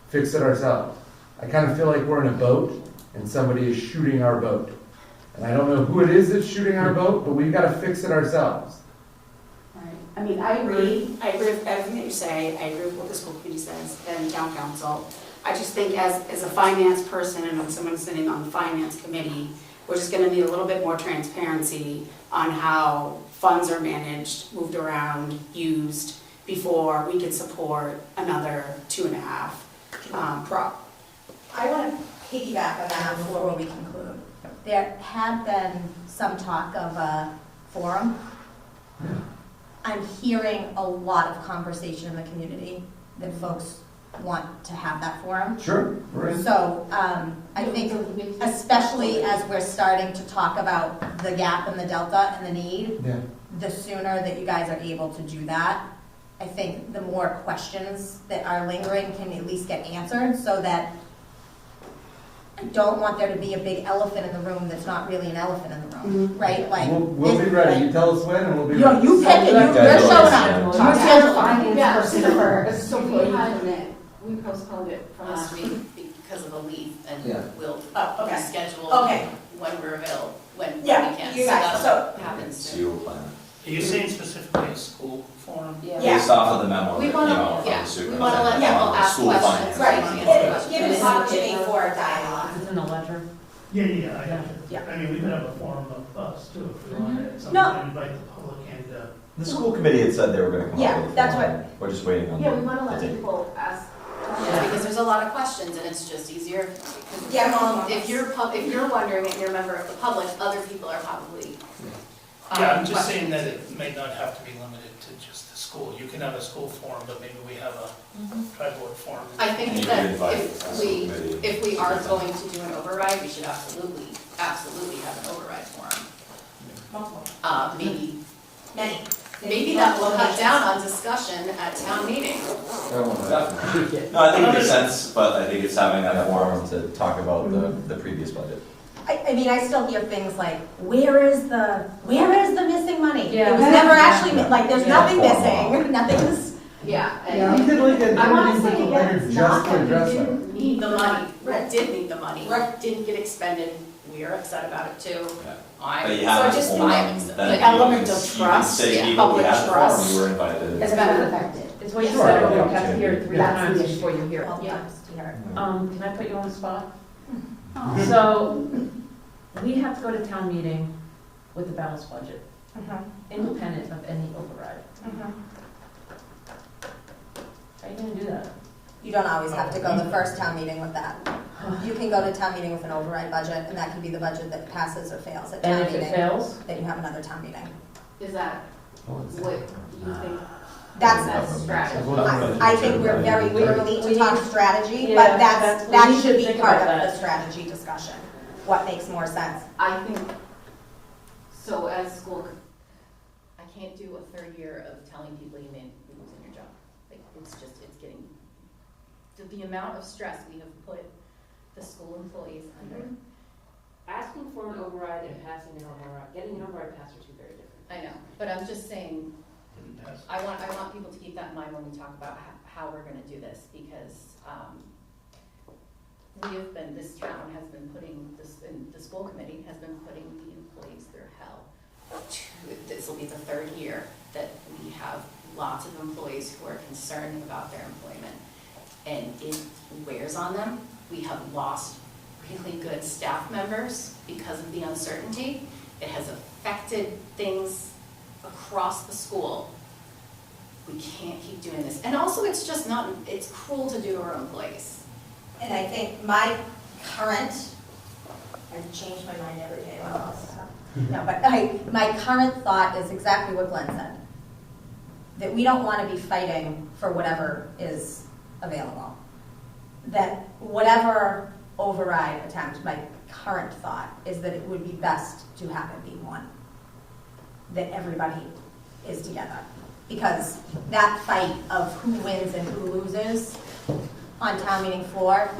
fix it ourselves. I kind of feel like we're in a boat, and somebody is shooting our boat. And I don't know who it is that's shooting our boat, but we've gotta fix it ourselves. Right. I mean, I agree with everything that you say, I agree with what the school committee says and town council. I just think as a finance person and as someone sitting on the finance committee, we're just gonna need a little bit more transparency on how funds are managed, moved around, used, before we can support another 2.5 prop. I want to piggyback on that before we conclude. There had been some talk of a forum. I'm hearing a lot of conversation in the community that folks want to have that forum. Sure, right. So I think especially as we're starting to talk about the gap and the delta and the need, Yeah. the sooner that you guys are able to do that, I think the more questions that are lingering can at least get answered, so that I don't want there to be a big elephant in the room that's not really an elephant in the room, right? Like We'll be ready, you tell us when and we'll be You know, ready. you pick it, you're showing up. You're scheduled. Yeah, so We postponed it from last week because of a leave, and Yeah. we'll okay. reschedule Okay. when we're available, when we Yeah, can. you guys, that'll happen So soon. you'll plan Are you saying specifically a school forum? Yeah. based off of the memo, We that, wanna- you know, from yeah, the we wanna let superintendent people on ask school questions. finance. Right, give an opportunity for dialogue. It's in the ledger. Yeah, I got you. Yeah. I mean, we could have a forum of us too, if we wanted, some No. invite the public and, The school committee had said they were gonna come Yeah, up with a that's form. We're just waiting on Yeah, we wanna the let date. people ask, because there's a lot of questions, and it's just easier. Get them all in If you're wondering and you're a member of the public, other people are probably. yeah, I'm just saying that it may not have to be limited to just the school. You can have a school forum, but maybe we have a TriBoard forum. I And think you that could invite if the school committee. if we are going to do an override, we should absolutely have an override forum. Maybe that will cut down on discussion at town meeting. Definitely. No, I think it makes sense, but I think it's having that forum to talk about the previous budget. I mean, I still hear things like, where is the missing money? Yeah. It was never actually, like, there's Yeah. nothing missing, nothing's, Yeah. We did like a I wanna meeting say with the again, letter it's just not to that address we that. didn't need the money. Right. We did need the money. Right. Didn't get expended. We are upset about it too. But you So have just a my forum, upset. then The you can- element of you can trust, say yeah, people, we public had the forum, trust. you were invited. It's been affected. It's what you Sure. said, you have to hear it 3 That's times the issue. before you hear it. well, Yeah. to hear it. Can I put you on the spot? So, we have to go to town meeting with a balanced budget, independent of any override. How are you gonna do that? You don't always have to go the first town meeting with that. You can go to town meeting with an override budget, and that can be the budget that passes or fails at town And if meeting. it fails? Then you have another town meeting. Is that what you think? That's, strategy. I think we're very early to talk strategy, Yeah, but that's- that we should should be think part of about the that. strategy discussion. What makes more sense? I think, so as school, I can't do a third year of telling people you're losing your job. Like, it's getting, the amount of stress we have put the school employees under. Asking for an override and passing an override, getting an override passed are two very different. I know, but I'm just saying, Didn't pass. I want people to keep that in mind when we talk about how we're gonna do this, because, this town has been putting this, and the school committee has been putting the employees through hell. This will be the third year that we have lots of employees who are concerned about their employment, and it wears on them. We have lost really good staff members because of the uncertainty. It has affected things across the school. We can't keep doing this. And also, it's just not, it's cruel to do to our employees. And I think my current, I change my mind every day about all this stuff. No, but my current thought is exactly what Glenn said. That we don't want to be fighting for whatever is available. That whatever override attempt, my current thought is that it would be best to have it be one. That everybody is together. Because that fight of who wins and who loses on town meeting floor,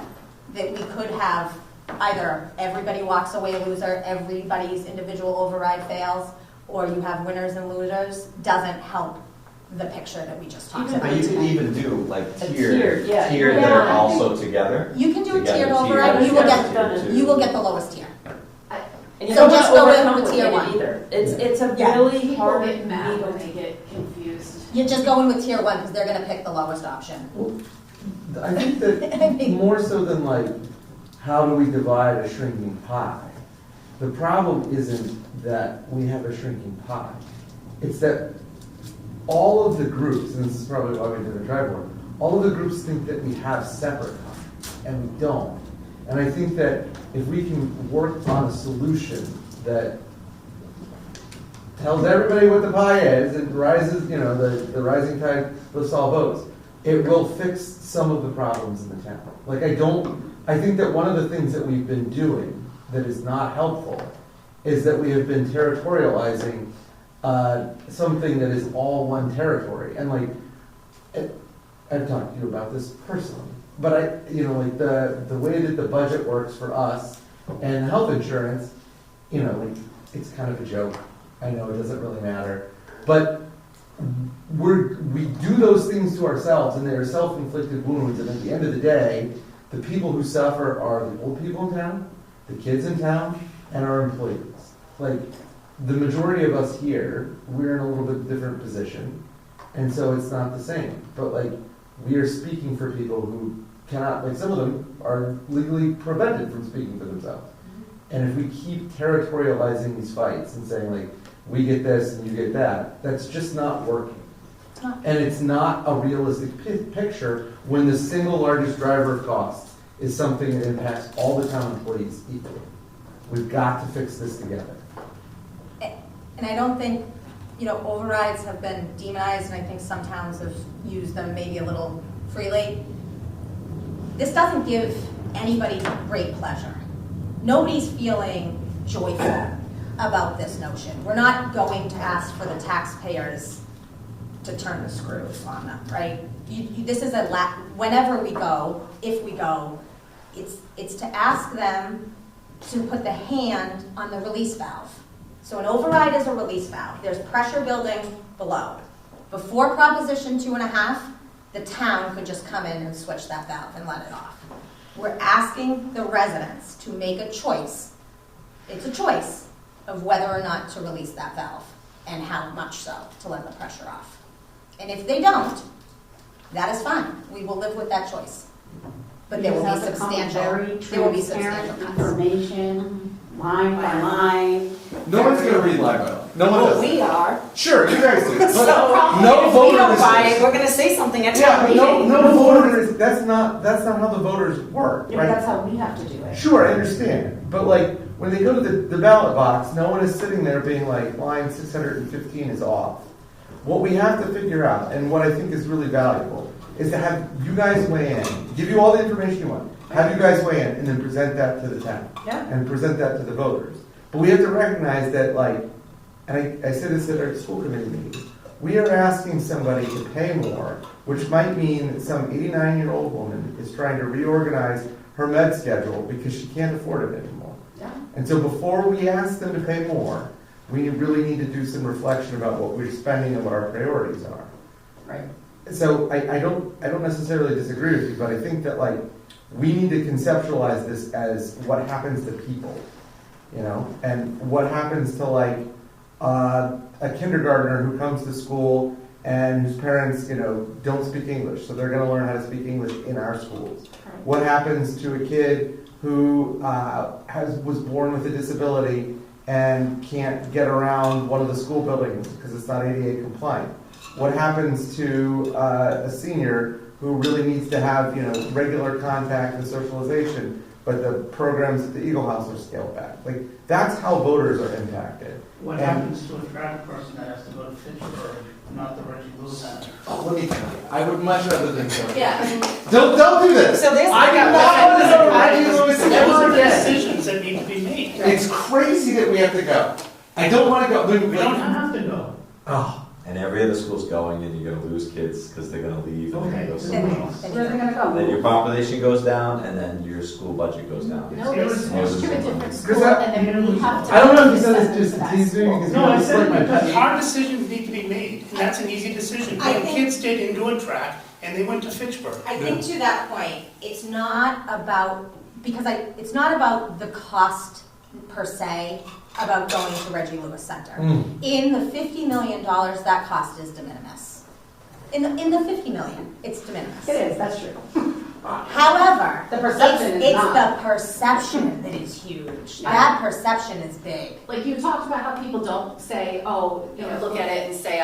that we could have either everybody walks away a loser, everybody's individual override fails, or you have winners and losers, doesn't help the picture that we just talked about. But you could even do like A tiered yeah. that are also together. You can do a Together, tiered tier override, one, you will tier get, two. you will get the lowest tier. And you So don't just want to go in with tier overcomplicate one. it either. It's a Yeah. really People hard get mad needle when they get confused. You just go in with tier one, because they're gonna pick the lowest option. I think that more so than like, how do we divide a shrinking pie? The problem isn't that we have a shrinking pie. It's that all of the groups, and this is probably why we did the TriBoard, all of the groups think that we have separate pies, and we don't. And I think that if we can work on a solution that tells everybody what the pie is, and rises, you know, the rising tide lifts all boats, it will fix some of the problems in the town. Like I think that one of the things that we've been doing that is not helpful is that we have been territorializing something that is all one territory. And like, I've talked to you about this personally, but like the way that the budget works for us and health insurance, like it's kind of a joke. I know it doesn't really matter, but we do those things to ourselves, and they are self-inflicted wounds. And at the end of the day, the people who suffer are the old people in town, the kids in town, and our employees. Like the majority of us here, we're in a little bit different position, and so it's not the same. But like we are speaking for people who cannot. Like some of them are legally prevented from speaking for themselves. And if we keep territorializing these fights and saying like, we get this and you get that, that's just not working. And it's not a realistic picture when the single largest driver of costs is something that impacts all the town employees equally. We've got to fix this together. And I don't think, overrides have been demonized, and I think some towns have used them maybe a little freely. This doesn't give anybody great pleasure. Nobody's feeling joyful about this notion. We're not going to ask for the taxpayers to turn the screws on them, right? This is whenever we go, if we go, it's to ask them to put the hand on the release valve. So an override is a release valve. There's pressure building below. Before Proposition 2.5, the town could just come in and switch that valve and let it off. We're asking the residents to make a choice. It's a choice of whether or not to release that valve and how much so to let the pressure off. And if they don't, that is fine. We will live with that choice. But there will be substantial cuts. Information, line by line. No one's gonna read line by line. No one does. We are. Sure, you guys do. So No if voter we don't buy is- it, we're gonna say something at Yeah, town meeting. no voter is, that's not how the voters work, Yeah, but right? that's how we have to do it. Sure, I understand, but like, when they go to the ballot box, no one is sitting there being like, line 615 is off. What we have to figure out, and what I think is really valuable, is to have you guys weigh in, give you all the information you want, have you guys weigh in, and then present that to the town. Yeah. And present that to the voters. But we have to recognize that, like, and I said this at our school committee meeting, we are asking somebody to pay more, which might mean that some 89-year-old woman is trying to reorganize her med schedule because she can't afford it anymore. Yeah. And so before we ask them to pay more, we really need to do some reflection about what we're spending and what our priorities are. Right. So I don't necessarily disagree with you, but I think that like we need to conceptualize this as what happens to people, and what happens to like a kindergartner who comes to school and whose parents, don't speak English, so they're going to learn how to speak English in our schools. Right. What happens to a kid who was born with a disability and can't get around one of the school buildings because it's not ADA compliant? What happens to a senior who really needs to have regular contact and socialization, but the programs at the Eagle House are scaled back? Like that's how voters are impacted. What happens to a track person that has to go to Fitchburg, not the Reggie Lewis Center? Oh, let me tell you, I would much rather than go. Yeah. Don't do this. So this- I do not want to go to Reggie Lewis Those ever are again. decisions that need to be made. It's crazy that we have to go. I don't want to go. We don't have to go. Oh, and every other school's going, and you're gonna lose kids because they're gonna leave and they're gonna go somewhere else. Where are they gonna go? Then your population goes down, and then your school budget goes down. No, they switched to a different Because school and then we have to. I don't know if you said this just to tease me, because No, I it's said like my because pet. hard decisions need to be made, and that's an easy decision. I My think- kids did indoor track, and they went to Fitchburg. I think to that point, it's not about, it's not about the cost per se, about going to Reggie Lewis Center. In the $50 million, that cost is de minimis. In the 50 million, it's de minimis. It is, that's true. However, The perception is it's not. the perception that is huge. That perception is big. Like you talked about how people don't say, oh, you know, look at it and say,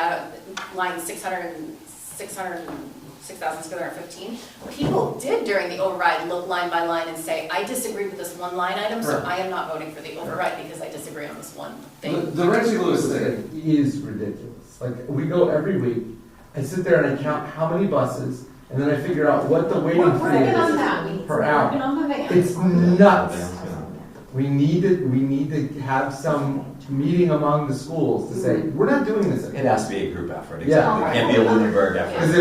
line 6,615. People did during the override look line by line and say, I disagree with this one line item, so Right. I am not voting for the override because I disagree on this one thing. The Reggie Lewis thing is ridiculous. Like, we go every week, I sit there and I count how many buses, and then I figure out what the waiting We're fee working on is that. per We're hour. working on the van. It's nuts. We need to have some meeting among the schools to say, we're not doing this It anymore. has to be a group effort, Yeah. exactly. It can't be a Lunenburg effort. Because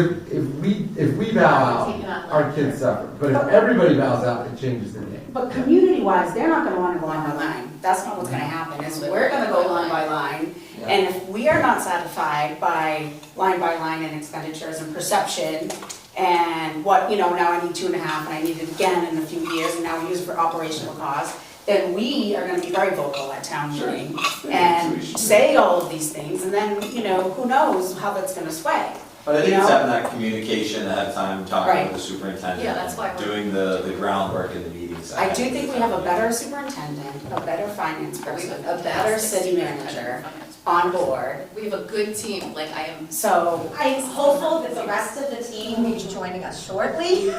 if we bow out, our kids suffer. But if everybody bows out, it changes the game. But community-wise, they're not gonna wanna go line by line. That's not what's gonna happen, is we're gonna go line by line. And if we are not satisfied by line in expenditures and perception, and what, you know, now I need 2.5, and I need it again in a few years, and now we use it for operational costs, then we are gonna be very vocal at town meeting and say all of these things, and then, you know, who knows how that's gonna sway. But I think You it's know? having that communication ahead of time, talking Right. with the superintendent. Yeah, that's why we're- Doing the groundwork in the meetings. I do think we have a better superintendent, a better finance person, a better city manager on board. We have a good team, like I am. So, I'm hopeful that the rest of the team will be joining us shortly,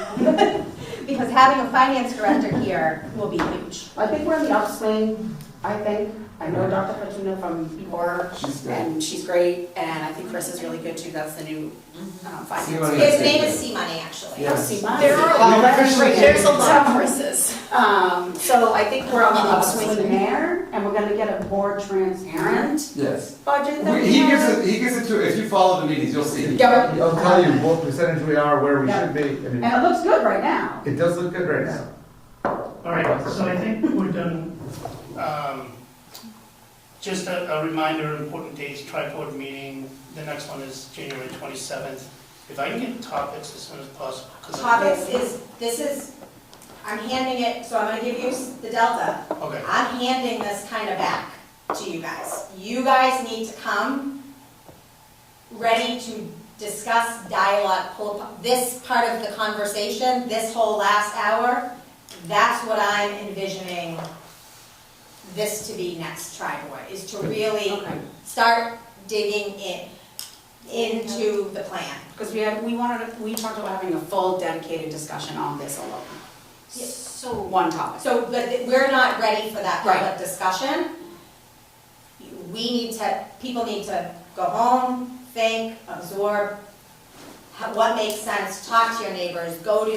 because having a finance director here will be huge. I think we're in the upswing, I think. I know Dr. Fortuna from before, and she's great, and I think Chris is really good too, that's the new finance. C-Money. His name is C-Money, actually. Yeah. There are There's a lot of Chris's. So I think we're on the upswing there, and we're gonna get a more transparent Yes. budget than He we gives have. it to, if you follow the meetings, you'll see. Yeah. He'll tell you what percentage we are, where we Yeah. should be. I mean, And it looks good right now. it does look good right now. All right, so I think we're done. Just a reminder, important dates, TriBoard meeting. The next one is January 27th. If I can get topics as soon as possible. 'cause Topics I'm handing it, so I'm gonna give you the delta. Okay. I'm handing this kind of back to you guys. You guys need to come ready to discuss, dialogue, pull this part of the conversation, this whole last hour. That's what I'm envisioning this to be next TriBoard, is to really start digging into the plan. Because we talked about having a full dedicated discussion on this alone. So One topic. So, but we're not ready for that public discussion. People need to go home, think, absorb, what makes sense, talk to your neighbors, go to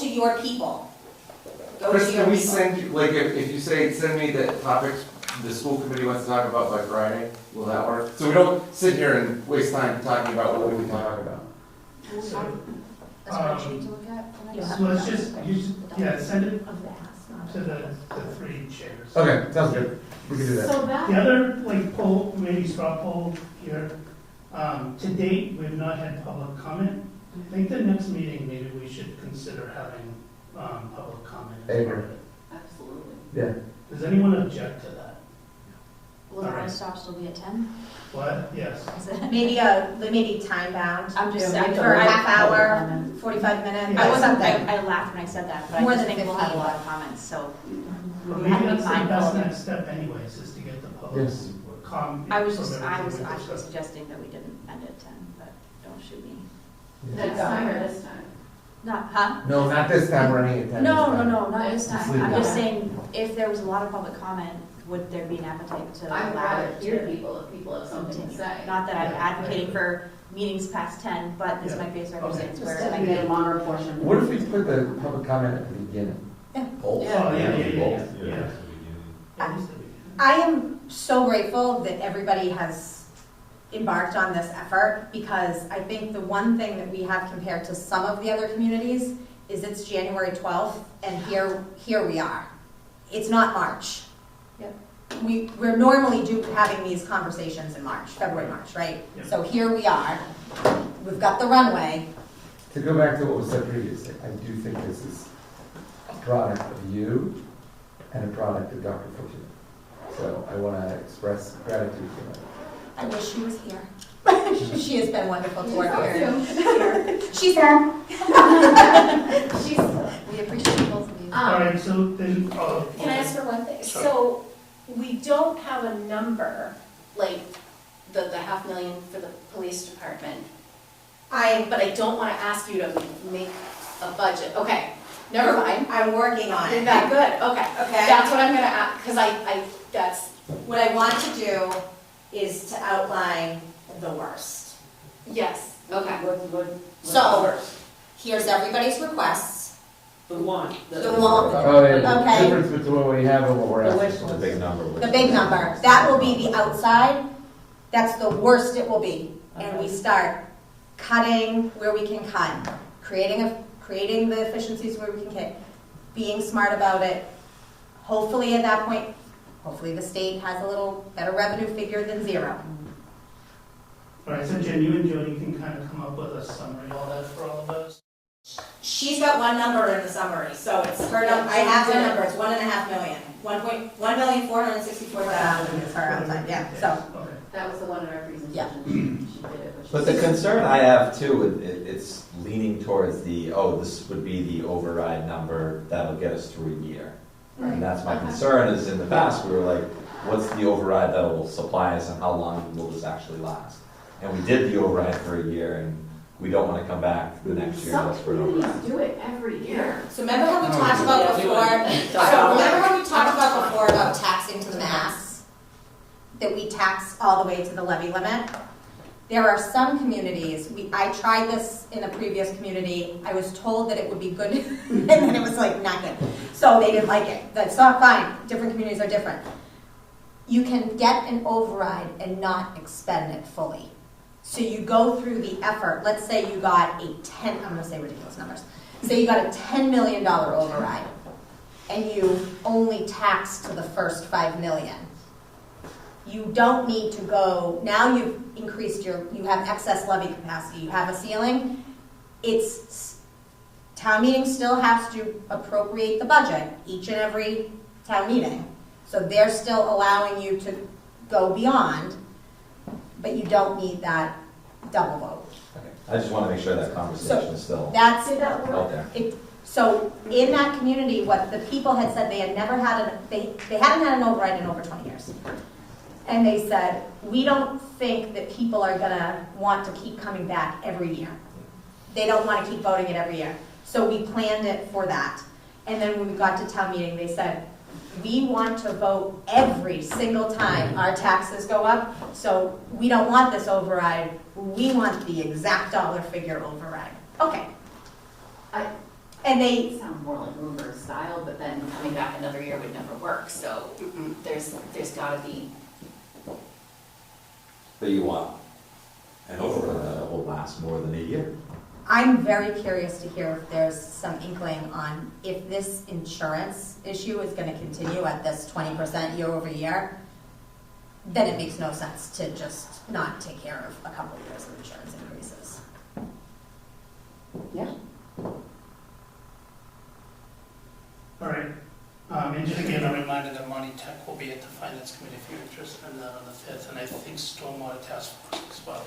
your people. Go Chris, to your can we people. send you, like, if you say, send me the topics the school committee wants to talk about by Friday, will that work? So we don't sit here and waste time talking about what we can talk about. A spreadsheet to look at? So let's just, send it to the three chairs. Okay, sounds good. We can do that. So that. The other, like, maybe straw poll here, to date, we've not had public comment. I think the next meeting, maybe we should consider having, public comment as part of it. Absolutely. Yeah. Does anyone object to that? Will the hard stop still be at 10? What? Yes. Maybe time bound. I'm just Like saying. for a half hour, 45 minutes, something. I laughed when I said that, but More I just than think we'll have a 15. lot of comments, so. Well, we have maybe to be that's the mindful best of it. next step anyways, is to get the public's comment. I was from everything actually we've discussed. suggesting that we didn't end at 10, but don't shoot me. Next time or this time? Not, huh? No, not this time, we're running at 10. No, not this Just time. leave I'm it just out. saying, if there was a lot of public comment, would there be an appetite to allow it to people if people have continue? Not that I'm advocating for meetings past 10, but this might be a circumstance where it might be. a longer portion. What if we put the public comment at the beginning? Both. Oh, yeah. I am so grateful that everybody has embarked on this effort because I think the one thing that we have compared to some of the other communities is it's January 12th and here we are. It's not March. Yep. We're normally having these conversations in March, February, March, right? Yep. So here we are. We've got the runway. To go back to what was said previously, I do think this is a product of you and a product of Dr. Fortuna. So I want to express gratitude for that. I wish she was here. She has been wonderful to work here. She's here. We appreciate both of you. All right, so then, Can I ask for one thing? Sure. So, we don't have a number, like the $500,000 for the police department. But I don't want to ask you to make a budget. Okay, never mind. I'm working on it. That good, okay. Okay. That's what I'm gonna ask, because that's, What I want to do is to outline the worst. yes, okay. So, here's everybody's requests. The one. The one. Oh, yeah, the Okay. difference between what we have and what we're asking. The big number. The big number. That will be the outside. That's the worst it will be. And we start cutting where we can cut, creating the efficiencies where we can cut, being smart about it. Hopefully at that point, hopefully the state has a little better revenue figure than zero. all right, so Jen, you and Jody can kind of come up with a summary, all that for all of us. She's got one number in the summary, so it's her number. I have the number. It's $1.5 million. 1,464,000 is her outside. Yeah. So Okay. That was the one in our presentation. Yeah. She did it, But the concern I have too, it's leaning towards this would be the override number that'll get us through a year. And that's my concern, is in the past, we were like, what's the override that will supply us and how long will this actually last? And we did the override for a year, and we don't want to come back the next year Some unless we're over. communities do it every year. So remember how we talked about before? So remember how we talked about before about taxing to the max? That we tax all the way to the levy limit? There are some communities, I tried this in a previous community, I was told that it would be good, and then it was like not good. So they didn't like it. That's not fine, different communities are different. You can get an override and not expend it fully. So you go through the effort, let's say you got I'm gonna say ridiculous numbers. Say you got a $10 million override, and you only tax to the first $5 million. You don't need to go, now you've increased you have excess levy capacity, you have a ceiling. Town meeting still has to appropriate the budget, each and every town meeting. So they're still allowing you to go beyond, but you don't need that double vote. Okay. I just want to make sure that conversation is still That's out there. So in that community, what the people had said, they hadn't had an override in over 20 years. And they said, we don't think that people are gonna want to keep coming back every year. They don't want to keep voting it every year. So we planned it for that. And then when we got to town meeting, they said, we want to vote every single time our taxes go up. So we don't want this override. We want the exact dollar figure override. Okay. And they sound more like Bloomberg style, but then coming back another year would never work, so there's gotta be. But you want an override that will last more than a year. I'm very curious to hear if there's some inkling on if this insurance issue is going to continue at this 20% year over year, then it makes no sense to just not take care of a couple of years of insurance increases. Yeah. All right. And just again, a reminder that Monty Tech will be at the Finance Committee if you're interested in that on the 5th, and I think Stormwater Task Force as well.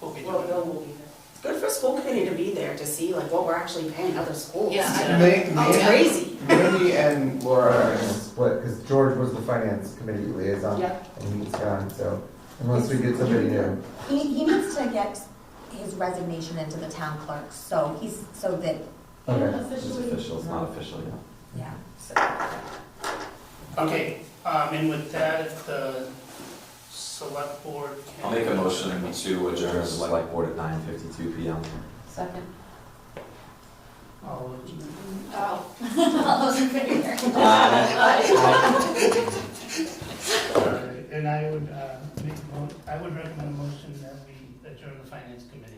We'll be doing Bill will be there. It's good for school committee to be there to see like what we're actually paying other schools. It's Crazy. Mandy and Laura are going to split, because George was the finance committee liaison, Yep. and he's gone, so unless we get somebody new. He needs to get his resignation into the town clerk, so that. Okay. It's official, it's not official yet. Yeah. Okay, and with that, if the select board can. I'll make a motion to adjourn the select board at 9:52 p.m. Second. All All those in favor? right, then I would, I would recommend a motion that we adjourn the finance committee.